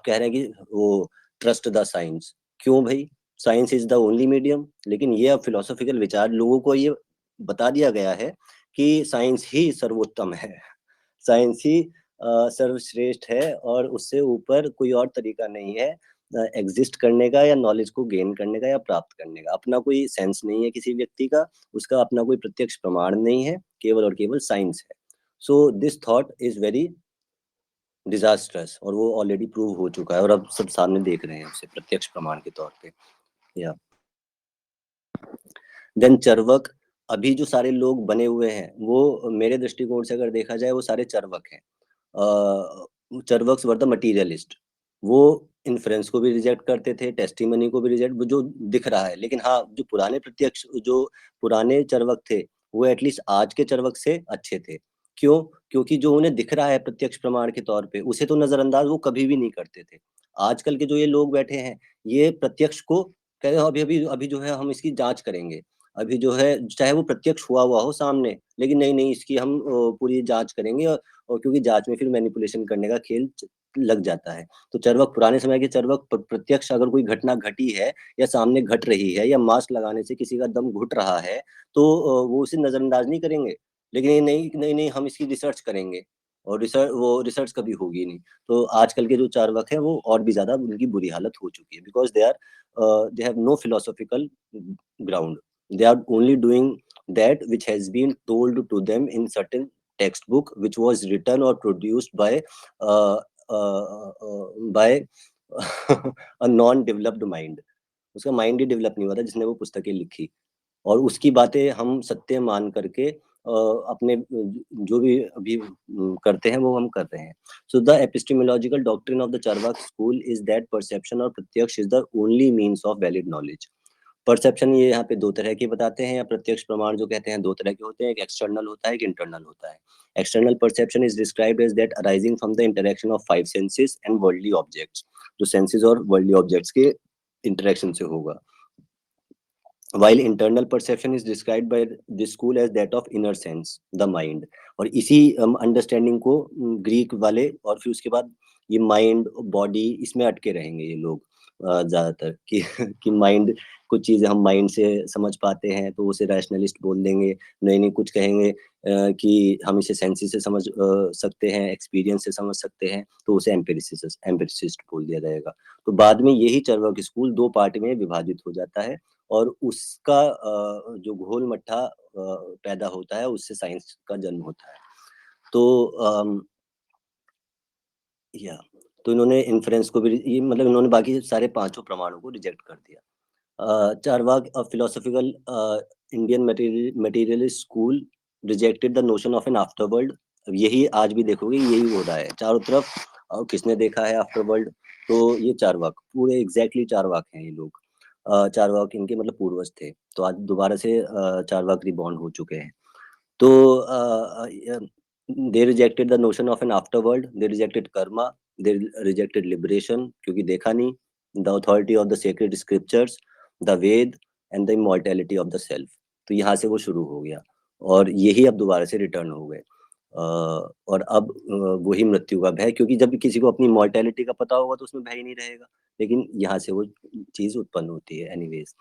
कह रहे हैं कि वो ट्रस्ट द साइंस। क्यों भाई? Science is the only medium. लेकिन ये अब फिलोसॉफिकल विचार लोगों को ये बता दिया गया है कि साइंस ही सर्वोत्तम है, साइंस ही सर्वश्रेष्ठ है, और उससे ऊपर कोई और तरीका नहीं है एग्जिस्ट करने का, या नॉलेज को गेन करने का, या प्राप्त करने का। अपना कोई सेंस नहीं है किसी व्यक्ति का, उसका अपना कोई प्रत्यक्ष प्रमाण नहीं है, केवल और केवल साइंस है। So this thought is very disastrous, और वो ऑलरेडी प्रूव हो चुका है, और अब सब सामने देख रहे हैं उसे प्रत्यक्ष प्रमाण के तौर पे। या देन चर्वक, अभी जो सारे लोग बने हुए हैं वो मेरे दृष्टिकोण से अगर देखा जाए वो सारे चर्वक हैं। चरवक्स वर द मटीरियलिस्ट, वो इन्फ्रेंस को भी रिजेक्ट करते थे, टेस्टिमनी को भी रिजेक्ट, जो दिख रहा है। लेकिन हाँ, जो पुराने प्रत्यक्ष, जो पुराने चरवक थे, वो एटलीस्ट आज के चरवक से अच्छे थे। क्यों? क्योंकि जो उन्हें दिख रहा है प्रत्यक्ष प्रमाण के तौर पे, उसे तो नजरअंदाज वो कभी भी नहीं करते थे। आजकल के जो ये लोग बैठे हैं, ये प्रत्यक्ष को कह रहे हो अभी अभी अभी जो है हम इसकी जांच करेंगे, अभी जो है चाहे वो प्रत्यक्ष हुआ हो सामने, लेकिन नहीं नहीं इसकी हम पूरी जांच करेंगे, और क्योंकि जांच में फिर मैनिपुलेशन करने का खेल लग जाता है। तो चरवक, पुराने समय के चरवक, प्रत्यक्ष अगर कोई घटना घटी है या सामने घट रही है या मास्क लगाने से किसी का दम घुट रहा है, तो वो उसे नजरअंदाज नहीं करेंगे। लेकिन ये नहीं नहीं नहीं हम इसकी रिसर्च करेंगे, और रिसर्च कभी होगी नहीं। तो आजकल के जो चार्वाक है वो और भी ज्यादा उनकी बुरी हालत हो चुकी है, because they have no philosophical ground, they are only doing that which has been told to them in certain textbook which was written or produced uh, by a non developed mind। उसका mind ही develop नहीं हुआ था जिसने वो पुस्तकें लिखी, और उसकी बातें हम सत्य मान करके अपने जो भी अभी करते हैं वो हम कर रहे हैं। So the epistemological doctrine of the Charvaka school is that perception और प्रत्यक्ष is the only means of valid knowledge. Perception ये यहाँ पे दो तरह के बताते हैं, या प्रत्यक्ष प्रमाण जो कहते हैं दो तरह के होते हैं, एक एक्सटर्नल होता है, एक इंटरनल होता है। External perception is described as that arising from the interaction of five senses and worldly objects, जो सेंसेस और वर्ल्डली ऑब्जेक्ट्स के इंटरेक्शन से होगा। while internal perception is described by this school as that of inner sense, the mind। और इसी understanding को Greek वाले, और फिर उसके बाद ये माइंड बॉडी इसमें अटके रहेंगे ये लोग ज्यादातर, कि माइंड, कुछ चीजें हम माइंड से समझ पाते हैं तो उसे रैशनलिस्ट बोल देंगे, नहीं नहीं कुछ कहेंगे कि हम इसे सेंसेस से समझ सकते हैं, एक्सपीरियंस से समझ सकते हैं, तो उसे एम्पिरिसिस्ट बोल दिया जाएगा। तो बाद में यही चार्वाक स्कूल दो पार्ट में विभाजित हो जाता है, और उसका जो घोल मट्ठा पैदा होता है, उससे साइंस का जन्म होता है। तो या तो इन्होंने इन्फ्रेंस को भी, ये मतलब इन्होंने बाकी सारे पांचों प्रमाणों को रिजेक्ट कर दिया। Charvaka philosophical Indian materialist school rejected the notion of an afterworld. यही आज भी देखोगे यही हो रहा है चारों तरफ। किसने देखा है आफ्टरवर्ल्ड? तो ये चारवाक, पूरे एग्जैक्टली चारवाक हैं ये लोग। चारवाक इनके मतलब पूर्वज थे, तो आज दोबारा से चारवाक रिबॉर्न हो चुके हैं। तो they rejected the notion of an afterworld, they rejected karma, they rejected liberation, क्योंकि देखा नहीं, the authority of the sacred scriptures, the Veda, and the immortality of the self. तो यहाँ से वो शुरू हो गया, और यही अब दोबारा से रिटर्न हो गए। और अब वही मृत्यु का भय, क्योंकि जब भी किसी को अपनी मॉर्टैलिटी का पता होगा तो उसमें भय ही नहीं रहेगा, लेकिन यहाँ से वो चीज उत्पन्न होती है। Anyways,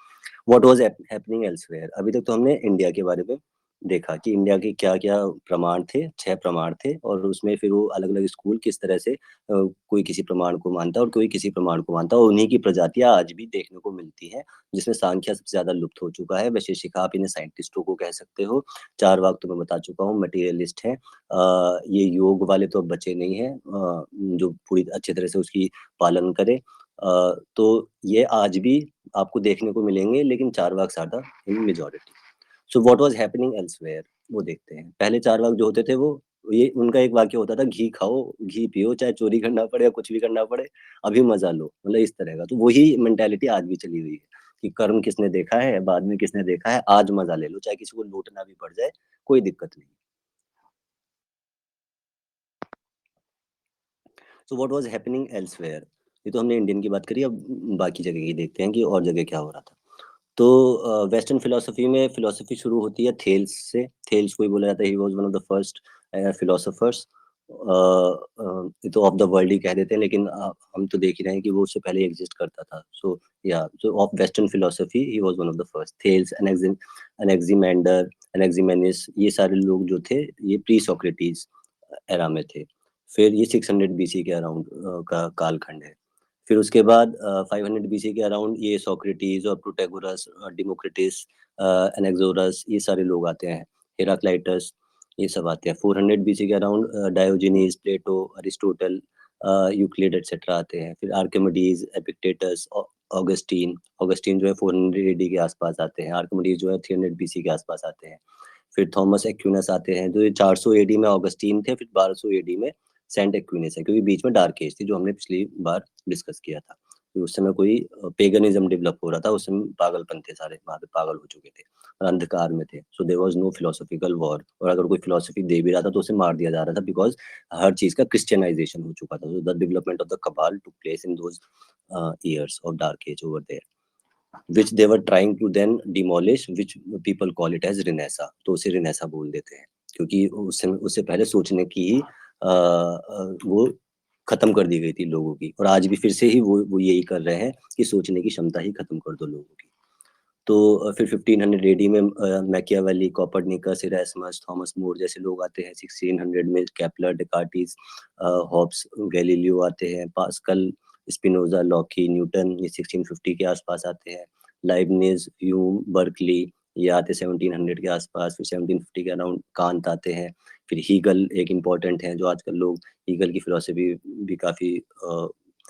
what was happening elsewhere. अभी तक तो हमने इंडिया के बारे में देखा कि इंडिया के क्या क्या प्रमाण थे, 6 प्रमाण थे, और उसमें फिर वो अलग अलग स्कूल किस तरह से कोई किसी प्रमाण को मानता है और कोई किसी प्रमाण को मानता है, और उन्हीं की प्रजातियां आज भी देखने को मिलती हैं, जिसमें सांख्या सबसे ज्यादा लुप्त हो चुका है। वैशेषिका आप इन्हें साइंटिस्टों को कह सकते हो। चारवाक तो मैं बता चुका हूँ मटेरियलिस्ट है। ये योग वाले तो अब बचे नहीं है, जो पूरी अच्छी तरह से उसकी पालन करे। तो ये आज भी आपको देखने को मिलेंगे, लेकिन चारवाक ज्यादा in majority. So what was happening elsewhere, वो देखते हैं। पहले चारवाक जो होते थे, वो ये उनका एक वाक्य होता था, घी खाओ घी पियो, चाहे चोरी करना पड़े या कुछ भी करना पड़े, अभी मजा लो, मतलब इस तरह का। तो वही मेंटेलिटी आज भी चली हुई है कि कर्म किसने देखा है, बाद में किसने देखा है, आज मजा ले लो, चाहे किसी को लूटना भी पड़ जाए, कोई दिक्कत नहीं। So what was happening elsewhere, ये तो हमने इंडियन की बात करी, अब बाकी जगह की देखते हैं कि और जगह क्या हो रहा था। तो वेस्टर्न फिलोसफी में फिलोसफी शुरू होती है थेल्स से। थेल्स को ही बोला जाता है, he was one of the first philosophers. ये तो ऑफ द वर्ल्ड ही कह देते हैं, लेकिन हम तो देख ही रहे हैं कि वो उससे पहले एग्जिस्ट करता था। So yeah so of western philosophy he was one of the first. Thales, Anaximander, Anaximenes, ये सारे लोग जो थे ये प्री सोक्रेटिस एरा में थे। फिर ये 600 बीसी के अराउंड का कालखंड है। फिर उसके बाद 500 बीसी के अराउंड ये सोक्रेटिस और प्रोटैगोरस, डेमोक्रिटस, एनेक्सोरस, ये सारे लोग आते हैं। हेराक्लाइटस, ये सब आते हैं। 400 बीसी के अराउंड डायोजेनीस, प्लेटो, अरिस्टोटल, यूक्लिड एटसेट्रा आते हैं। फिर आर्किमिडीज, एपिक्टेटस, ऑगस्टीन। ऑगस्टीन जो है 400 एडी के आसपास आते हैं। आर्किमिडीज जो है 300 बीसी के आसपास आते हैं। फिर थॉमस एक्विनस आते हैं, जो 400 एडी में ऑगस्टीन थे, फिर 1200 एडी में सेंट एक्विनेस है, क्योंकि बीच में डार्क एज थी जो हमने पिछली बार डिस्कस किया था। तो उस समय कोई पेगनिज्म डेवलप हो रहा था, उस समय पागलपन थे, सारे वहाँ पे पागल हो चुके थे और अंधकार में थे। So there was no philosophical war, और अगर कोई फिलोसफी दे भी रहा था तो उसे मार दिया जा रहा था, बिकॉज हर चीज का क्रिश्चियनाइजेशन हो चुका था। So the development of the Kabbalah took place in those years of dark age over there, which they were trying to then demolish, which people call it as Renaissance। तो उसे Renaissance बोल देते हैं, क्योंकि उससे पहले सोचने की वो खत्म कर दी गई थी लोगों की, और आज भी फिर से ही वो यही कर रहे हैं कि सोचने की क्षमता ही खत्म कर दो लोगों की। तो फिर 1500 एडी में Machiavelli, Copernicus, Erasmus, Thomas More जैसे लोग आते हैं। 1600 में केपलर, डेकार्टिस, हॉब्स, गैलीलियो आते हैं। पास्कल, स्पिनोजा, लॉकी, न्यूटन ये 1650 के आसपास आते हैं। लाइबनिज, ह्यूम, बर्कली ये आते 1700 के आसपास। फिर 1750 के अराउंड कांत आते हैं। फिर हीगल एक इम्पॉर्टेंट है, जो आजकल लोग हीगल की फिलोसफी भी काफ़ी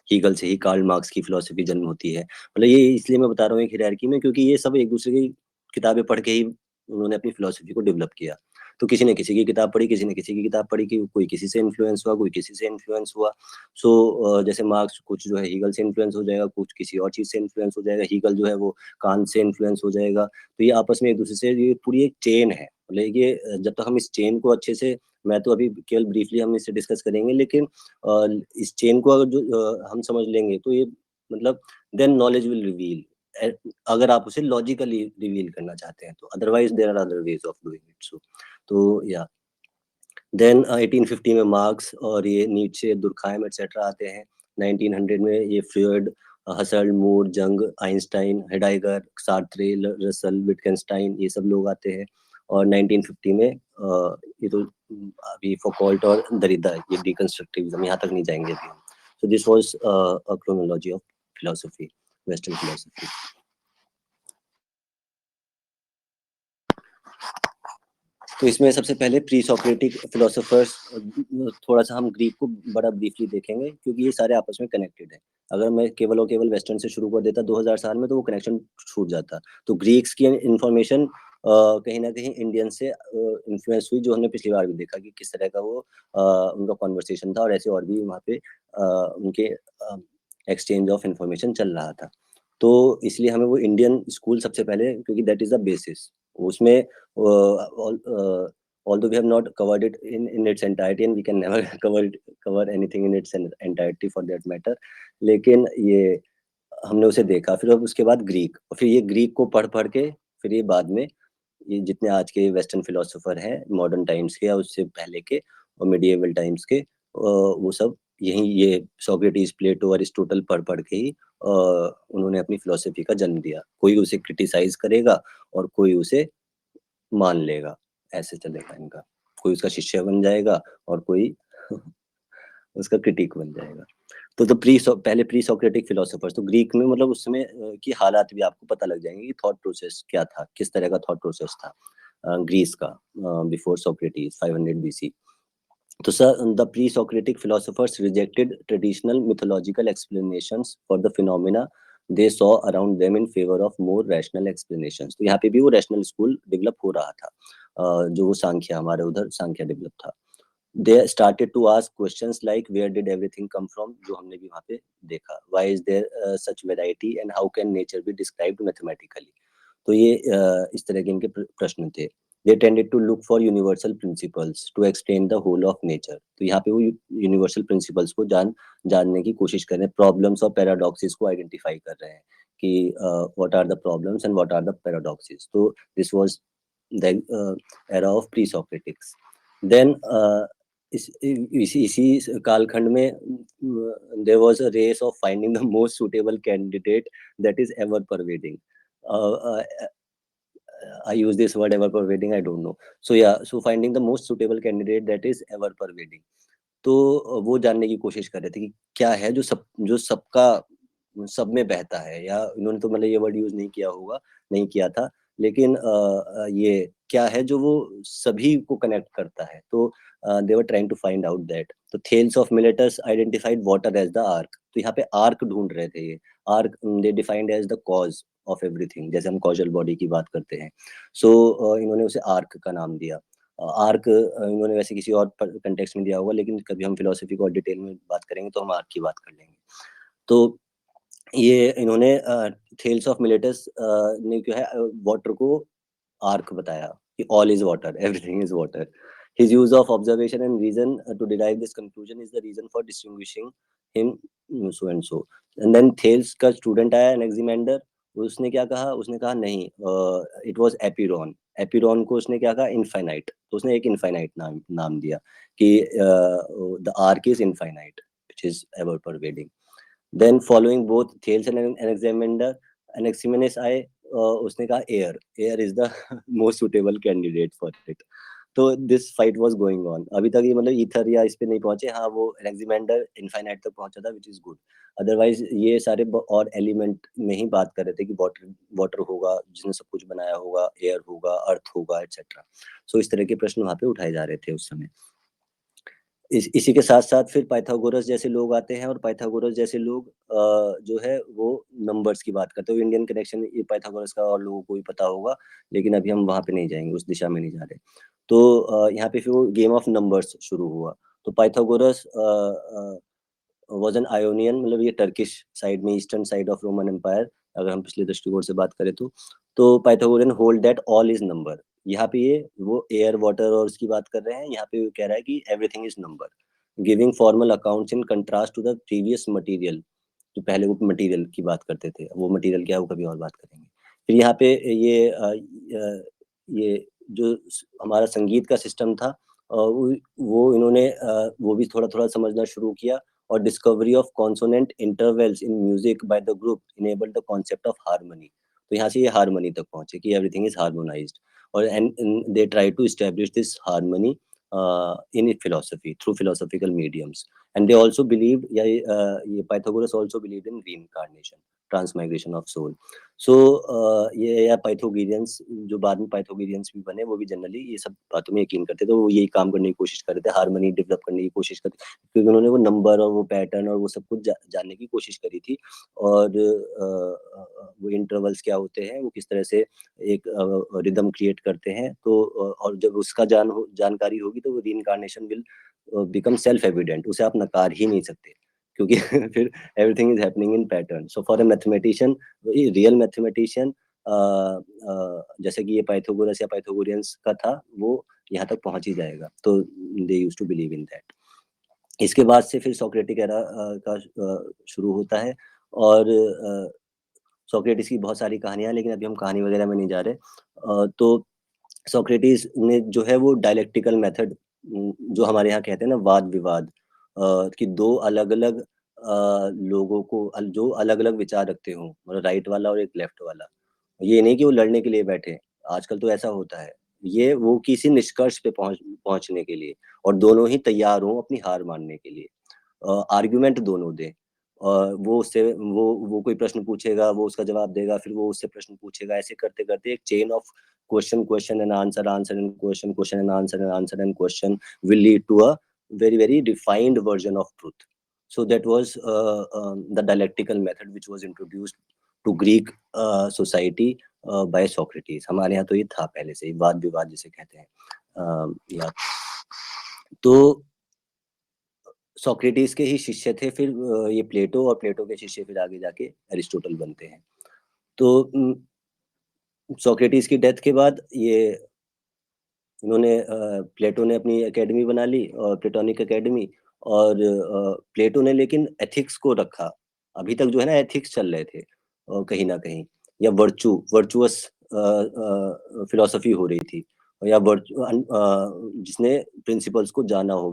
हीगल से ही कार्ल मार्क्स की फिलोसफी जन्म होती है। मतलब ये इसलिए मैं बता रहा हूँ एक हायरार्की में, क्योंकि ये सब एक दूसरे की किताबें पढ़ के ही उन्होंने अपनी फिलोसफी को डेवलप किया। तो किसी ने किसी की किताब पढ़ी, किसी ने किसी की किताब पढ़ी, कि कोई किसी से इन्फ्लुएंस हुआ, कोई किसी से इन्फ्लुएंस हुआ। सो जैसे मार्क्स कुछ जो है हीगल से इन्फ्लुएंस हो जाएगा, कुछ किसी और चीज़ से इन्फ्लुएंस हो जाएगा। हीगल जो है वो कांत से इन्फ्लुएंस हो जाएगा। तो ये आपस में एक दूसरे से, ये पूरी एक चेन है। मतलब ये जब तक हम इस चेन को अच्छे से, मैं तो अभी केवल ब्रीफली हम इसे डिस्कस करेंगे, लेकिन इस चेन को अगर जो हम समझ लेंगे तो ये मतलब देन नॉलेज विल रिवील, अगर आप उसे लॉजिकली रिवील करना चाहते हैं तो। Otherwise there are other ways of doing it. So तो या देन 1850 में मार्क्स और ये नीचे, दुर्खाइम एटसेट्रा आते हैं। 1900 में ये फ्रॉयड, हसल, मूर, जंग, आइंस्टाइन, हेडाइगर, सार्त्रे, रसल, विटकेंस्टाइन ये सब लोग आते हैं। और 1950 में ये तो अभी फौकॉल्ट और दरिदा, ये डिकंस्ट्रक्टिविज्म, यहाँ तक नहीं जाएंगे अभी हम। So this was a chronology of philosophy, western philosophy. तो इसमें सबसे पहले प्री सोक्रेटिक फिलोसोफर्स, थोड़ा सा हम ग्रीक को बड़ा ब्रीफली देखेंगे, क्योंकि ये सारे आपस में कनेक्टेड है। अगर मैं केवल और केवल वेस्टर्न से शुरू कर देता 2000 साल में, तो वो कनेक्शन छूट जाता। तो ग्रीक्स की इंफॉर्मेशन कहीं ना कहीं इंडियन से इन्फ्लुएंस हुई, जो हमने पिछली बार भी देखा कि किस तरह का वो उनका कॉन्वर्सेशन था, और ऐसे और भी वहाँ पे उनके एक्सचेंज ऑफ इंफॉर्मेशन चल रहा था। तो इसलिए हमें वो इंडियन स्कूल सबसे पहले, क्योंकि दैट इज द बेसिस। उसमें although we have not covered it in its entirety, and we can never cover anything in its entirety for that matter, लेकिन ये हमने उसे देखा। फिर अब उसके बाद ग्रीक, और फिर ये ग्रीक को पढ़ पढ़ के फिर ये बाद में ये जितने आज के वेस्टर्न फिलोसोफर हैं, मॉडर्न टाइम्स के या उससे पहले के और मिडिएवल टाइम्स के, वो सब यही ये सोक्रेटिस, प्लेटो, अरिस्टोटल पढ़ पढ़ के ही उन्होंने अपनी फिलोसफी का जन्म दिया। कोई उसे क्रिटिसाइज करेगा और कोई उसे मान लेगा, ऐसे चलेगा इनका। कोई उसका शिष्य बन जाएगा और कोई उसका क्रिटिक बन जाएगा। तो पहले प्री सोक्रेटिक फिलोसोफर्स, तो ग्रीक में मतलब उस समय की हालात भी आपको पता लग जाएंगे कि थॉट प्रोसेस क्या था, किस तरह का थॉट प्रोसेस था ग्रीस का बिफोर सोक्रेटिस 500 बीसी। तो sir, the pre Socratic philosophers rejected traditional mythological explanations for the phenomena they saw around them in favour of more rational explanations. तो यहाँ पे भी वो रैशनल स्कूल डेवलप हो रहा था, जो वो सांख्य, हमारे उधर सांख्य डेवलप था। They started to ask questions like where did everything come from, जो हमने भी वहाँ पे देखा। Why is there such variety and how can nature be described mathematically। तो ये इस तरह के इनके प्रश्न थे। They tended to look for universal principles to explain the whole of nature। तो यहाँ पे वो universal principles को जानने की कोशिश कर रहे हैं। Problems और paradoxes को identify कर रहे हैं कि what are the problems and what are the paradoxes। तो this was the era of pre-Socratics। Then इसी कालखंड में there was a race of finding the most suitable candidate that is ever pervading। I use this word ever pervading, I don't know। So yeah, so finding the most suitable candidate that is ever pervading। तो वो जानने की कोशिश कर रहे थे कि क्या है जो सबका सब में बहता है, या इन्होंने तो मतलब ये वर्ड यूज नहीं किया होगा, नहीं किया था, लेकिन ये क्या है जो वो सभी को कनेक्ट करता है। तो they were trying to find out that। तो Thales of Miletus identified water as the arche. तो यहाँ पे आर्क ढूंढ रहे थे ये। Arche they defined as the cause of everything, जैसे हम कॉजल बॉडी की बात करते हैं। सो इन्होंने उसे आर्क का नाम दिया। आर्क इन्होंने वैसे किसी और कंटेक्स्ट में दिया होगा, लेकिन कभी हम फिलोसफी को और डिटेल में बात करेंगे तो हम आर्क की बात कर लेंगे। तो ये इन्होंने थेल्स ऑफ मिलेटस ने क्या है वाटर को आर्क बताया कि all is water, everything is water. His use of observation and reason to derive this conclusion is the reason for distinguishing him so and so. And then Thales का student आया Anaximander, उसने क्या कहा, उसने कहा नहीं, इट वाज एपिरॉन. एपिरॉन को उसने क्या कहा, इनफाइनाइट. तो उसने एक इनफाइनाइट नाम दिया कि the arche is infinite which is ever pervading. Then following both Thales and Anaximander, Anaximenes आए, उसने कहा air, air is the most suitable candidate for it. तो this fight was going on. अभी तक ये मतलब ईथर या इस पे नहीं पहुंचे. हाँ, वो एनेक्सिमेंडर इनफाइनाइट तक पहुंचा था, विच इज गुड. अदरवाइज ये सारे और एलिमेंट में ही बात कर रहे थे कि वाटर वाटर होगा जिसने सब कुछ बनाया होगा, एयर होगा, अर्थ होगा, एटसेट्रा. सो इस तरह के प्रश्न वहां पे उठाए जा रहे थे उस समय. इसी के साथ साथ फिर पाइथागोरस जैसे लोग आते हैं, और पाइथागोरस जैसे लोग जो है वो नंबर्स की बात करते हैं. इंडियन कनेक्शन ये पाइथागोरस का और लोगों को भी पता होगा, लेकिन अभी हम वहां पे नहीं जाएंगे, उस दिशा में नहीं जा रहे. तो यहाँ पे फिर वो गेम ऑफ नंबर्स शुरू हुआ. तो पाइथागोरस वॉज एन आयोनियन, मतलब ये टर्किश साइड में, eastern side of Roman Empire, अगर हम पिछले दृष्टिकोण से बात करें तो Pythagorean hold that all is number. यहाँ पे ये वो एयर वाटर और उसकी बात कर रहे हैं, यहाँ पे वो कह रहा है कि everything is number, giving formal accounts in contrast to the previous material. जो पहले वो मटेरियल की बात करते थे, वो मटेरियल क्या है वो कभी और बात करेंगे. फिर यहाँ पे ये जो हमारा संगीत का सिस्टम था, वो इन्होंने वो भी थोड़ा थोड़ा समझना शुरू किया. और discovery of consonant intervals in music by the group enabled the concept of harmony. तो यहाँ से ये हार्मनी तक पहुंचे कि एवरीथिंग इज हार्मोनाइज्ड. और and they try to establish this harmony in philosophy through philosophical mediums. And they also believed, ये Pythagoras also believed in reincarnation, transmigration of soul. So ये या पाइथागोरियंस जो बाद में पाइथागोरियंस भी बने, वो भी जनरली ये सब बातों में यकीन करते थे. वो यही काम करने की कोशिश कर रहे थे, हार्मनी डेवलप करने की कोशिश करते, क्योंकि उन्होंने वो नंबर और वो पैटर्न और वो सब कुछ जानने की कोशिश करी थी. और वो इंटरवल्स क्या होते हैं, वो किस तरह से एक रिदम क्रिएट करते हैं. तो और जब उसका जानकारी होगी तो reincarnation will become self evident. उसे आप नकार ही नहीं सकते, क्योंकि फिर everything is happening in pattern. So for a mathematician, real mathematician, जैसे कि ये पाइथागोरस या पाइथागोरियंस का था, वो यहाँ तक पहुंच ही जाएगा. तो they used to believe in that. इसके बाद से फिर सोक्रेटिक एरा का शुरू होता है. और सोक्रेटिस की बहुत सारी कहानियां, लेकिन अभी हम कहानी वगैरह में नहीं जा रहे. तो सोक्रेटिस ने जो है वो डायलेक्टिकल मेथड, जो हमारे यहाँ कहते हैं ना वाद विवाद, कि दो अलग अलग लोगों को जो अलग अलग विचार रखते हों, मतलब राइट वाला और एक लेफ्ट वाला. ये नहीं कि वो लड़ने के लिए बैठे, आजकल तो ऐसा होता है. ये वो किसी निष्कर्ष पे पहुंचने के लिए, और दोनों ही तैयार हों अपनी हार मानने के लिए, आर्ग्यूमेंट दोनों दे. और वो उससे वो कोई प्रश्न पूछेगा, वो उसका जवाब देगा, फिर वो उससे प्रश्न पूछेगा. ऐसे करते करते एक chain of question and answer, answer and question and answer and question will lead to a very defined version of truth. So that was the dialectical method which was introduced to Greek society by Socrates. हमारे यहाँ तो ये था पहले से ही, वाद विवाद जिसे कहते हैं. या तो सोक्रेटिस के ही शिष्य थे फिर ये प्लेटो, और प्लेटो के शिष्य फिर आगे जाके अरिस्टोटल बनते हैं. तो सोक्रेटिस की डेथ के बाद ये इन्होंने प्लेटो ने अपनी एकेडमी बना ली, और प्लेटोनिक एकेडमी. और प्लेटो ने लेकिन एथिक्स को रखा. अभी तक जो है ना एथिक्स चल रहे थे कहीं ना कहीं, या वर्चुअस फिलोसफी हो रही थी, या जिसने प्रिंसिपल्स को जाना हो,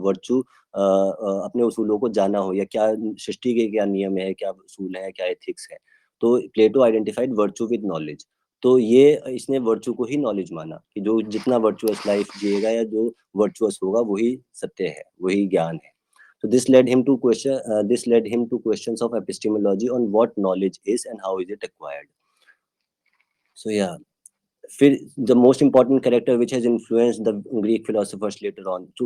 अपने उसूलों को जाना हो, या क्या सृष्टि के क्या नियम है, क्या उसूल है, क्या एथिक्स है. तो प्लेटो आइडेंटिफाइड वर्चू विद नॉलेज. तो ये इसने वर्चू को ही नॉलेज माना कि जो जितना वर्चुअस लाइफ जिएगा या जो वर्चुअस होगा वही सत्य है, वही ज्ञान है. So this led him to questions of epistemology on what knowledge is and how is it acquired. So yeah, फिर the most important character which has influenced the Greek philosophers later on, तो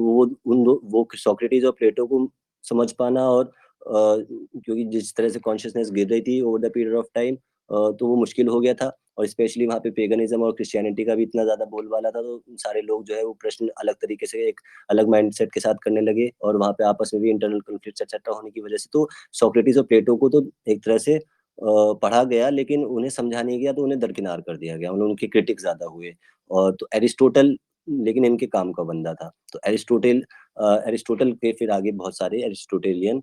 वो Socrates और प्लेटो को समझ पाना, और क्योंकि जिस तरह से कॉन्शियसनेस गिर रही थी over the period of time, तो वो मुश्किल हो गया था. और स्पेशली वहाँ पे पेगनिज्म और क्रिश्चियनिटी का भी इतना ज्यादा बोलबाला था, तो सारे लोग जो है वो प्रश्न अलग तरीके से एक अलग माइंडसेट के साथ करने लगे, और वहाँ पे आपस में भी इंटरनल कॉन्फ्लिक्ट एक्सेट्रा होने की वजह से तो सोक्रेटिस और प्लेटो को तो एक तरह से पढ़ा गया, लेकिन उन्हें समझा नहीं गया, तो उन्हें दरकिनार कर दिया गया, उनके क्रिटिक ज्यादा हुए। और तो एरिस्टोटल लेकिन इनके काम का बंदा था, तो एरिस्टोटल के फिर आगे बहुत सारे एरिस्टोटेलियन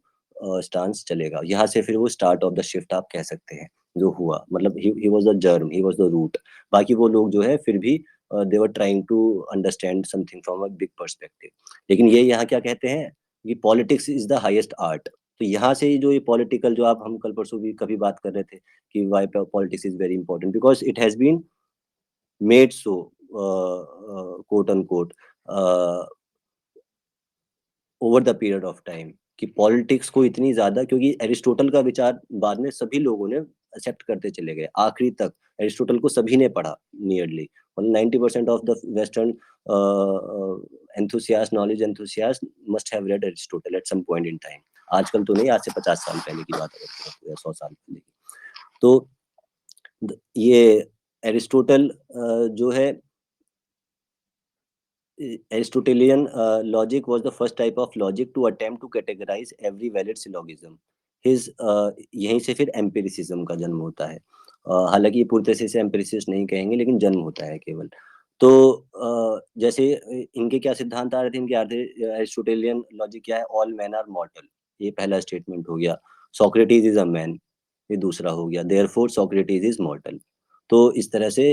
स्टांस चलेगा, यहाँ से फिर वो स्टार्ट ऑफ द शिफ्ट आप कह सकते हैं जो हुआ, मतलब he was the germ, he was the root. बाकी वो लोग जो है फिर भी they were trying to understand something from a big perspective. लेकिन ये यहाँ क्या कहते हैं कि politics is the highest art. तो यहाँ से जो ये पॉलिटिकल जो आप हम कल परसों भी कभी बात कर रहे थे कि why politics is very important because it has been made so quote unquote over the period of time, कि पॉलिटिक्स को इतनी ज्यादा, क्योंकि एरिस्टोटल का विचार बाद में सभी लोगों ने एक्सेप्ट करते चले गए, आखिरी तक एरिस्टोटल को सभी ने पढ़ा नियरली, मतलब 90% of the western enthusiast knowledge enthusiast must have read Aristotle at some point in time। आजकल तो नहीं, आज से 50 साल पहले की बात है या 100 साल पहले की। तो ये एरिस्टोटल जो है, Aristotelian logic was the first type of logic to attempt to categorize every valid syllogism। His यहीं से फिर empiricism का जन्म होता है। हालांकि ये पूरी तरह से empiricist नहीं कहेंगे, लेकिन जन्म होता है केवल। तो जैसे इनके क्या सिद्धांत आ रहे थे, इनके आधे एरिस्टोटेलियन लॉजिक क्या है, ऑल मैन आर मॉर्टल, ये पहला स्टेटमेंट हो गया। सोक्रेटिस इज अ मैन, ये दूसरा हो गया। Therefore Socrates is मॉर्टल। तो इस तरह से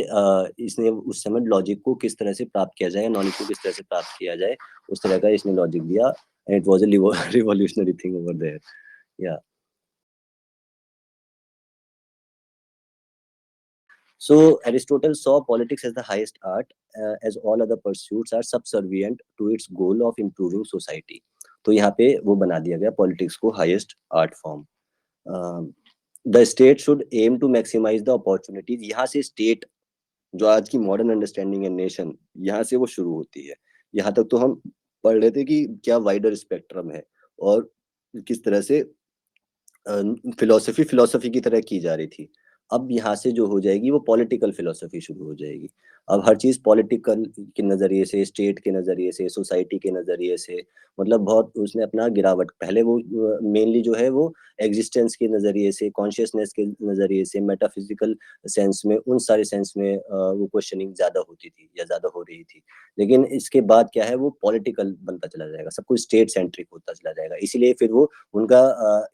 इसने उस समय लॉजिक को किस तरह से प्राप्त किया जाए, नॉलेज को किस तरह से प्राप्त किया जाए, उस तरह का इसने लॉजिक दिया। And it was a revolutionary thing over there. या so Aristotle saw politics as the highest art, as all other pursuits are subservient to its goal of improving society। तो यहाँ पे वो बना दिया गया पॉलिटिक्स को highest art form. The state should aim to maximise the opportunities. यहाँ से स्टेट जो आज की मॉडर्न अंडरस्टैंडिंग है नेशन, यहाँ से वो शुरू होती है। यहाँ तक तो हम पढ़ रहे थे कि क्या वाइडर स्पेक्ट्रम है और किस तरह से फिलोसफी की तरह की जा रही थी। अब यहाँ से जो हो जाएगी वो पॉलिटिकल फिलोसफी शुरू हो जाएगी। अब हर चीज पॉलिटिकल के नजरिए से, स्टेट के नजरिए से, सोसाइटी के नजरिए से, मतलब बहुत उसने अपना गिरावट, पहले वो मेनली जो है वो एग्जिस्टेंस के नजरिए से, कॉन्शियसनेस के नजरिए से, मेटाफिजिकल सेंस में, उन सारे सेंस में वो क्वेश्चनिंग ज्यादा होती थी या ज्यादा हो रही थी। लेकिन इसके बाद क्या है, वो पॉलिटिकल बनता चला जाएगा, सब कुछ स्टेट सेंट्रिक होता चला जाएगा। इसीलिए फिर वो उनका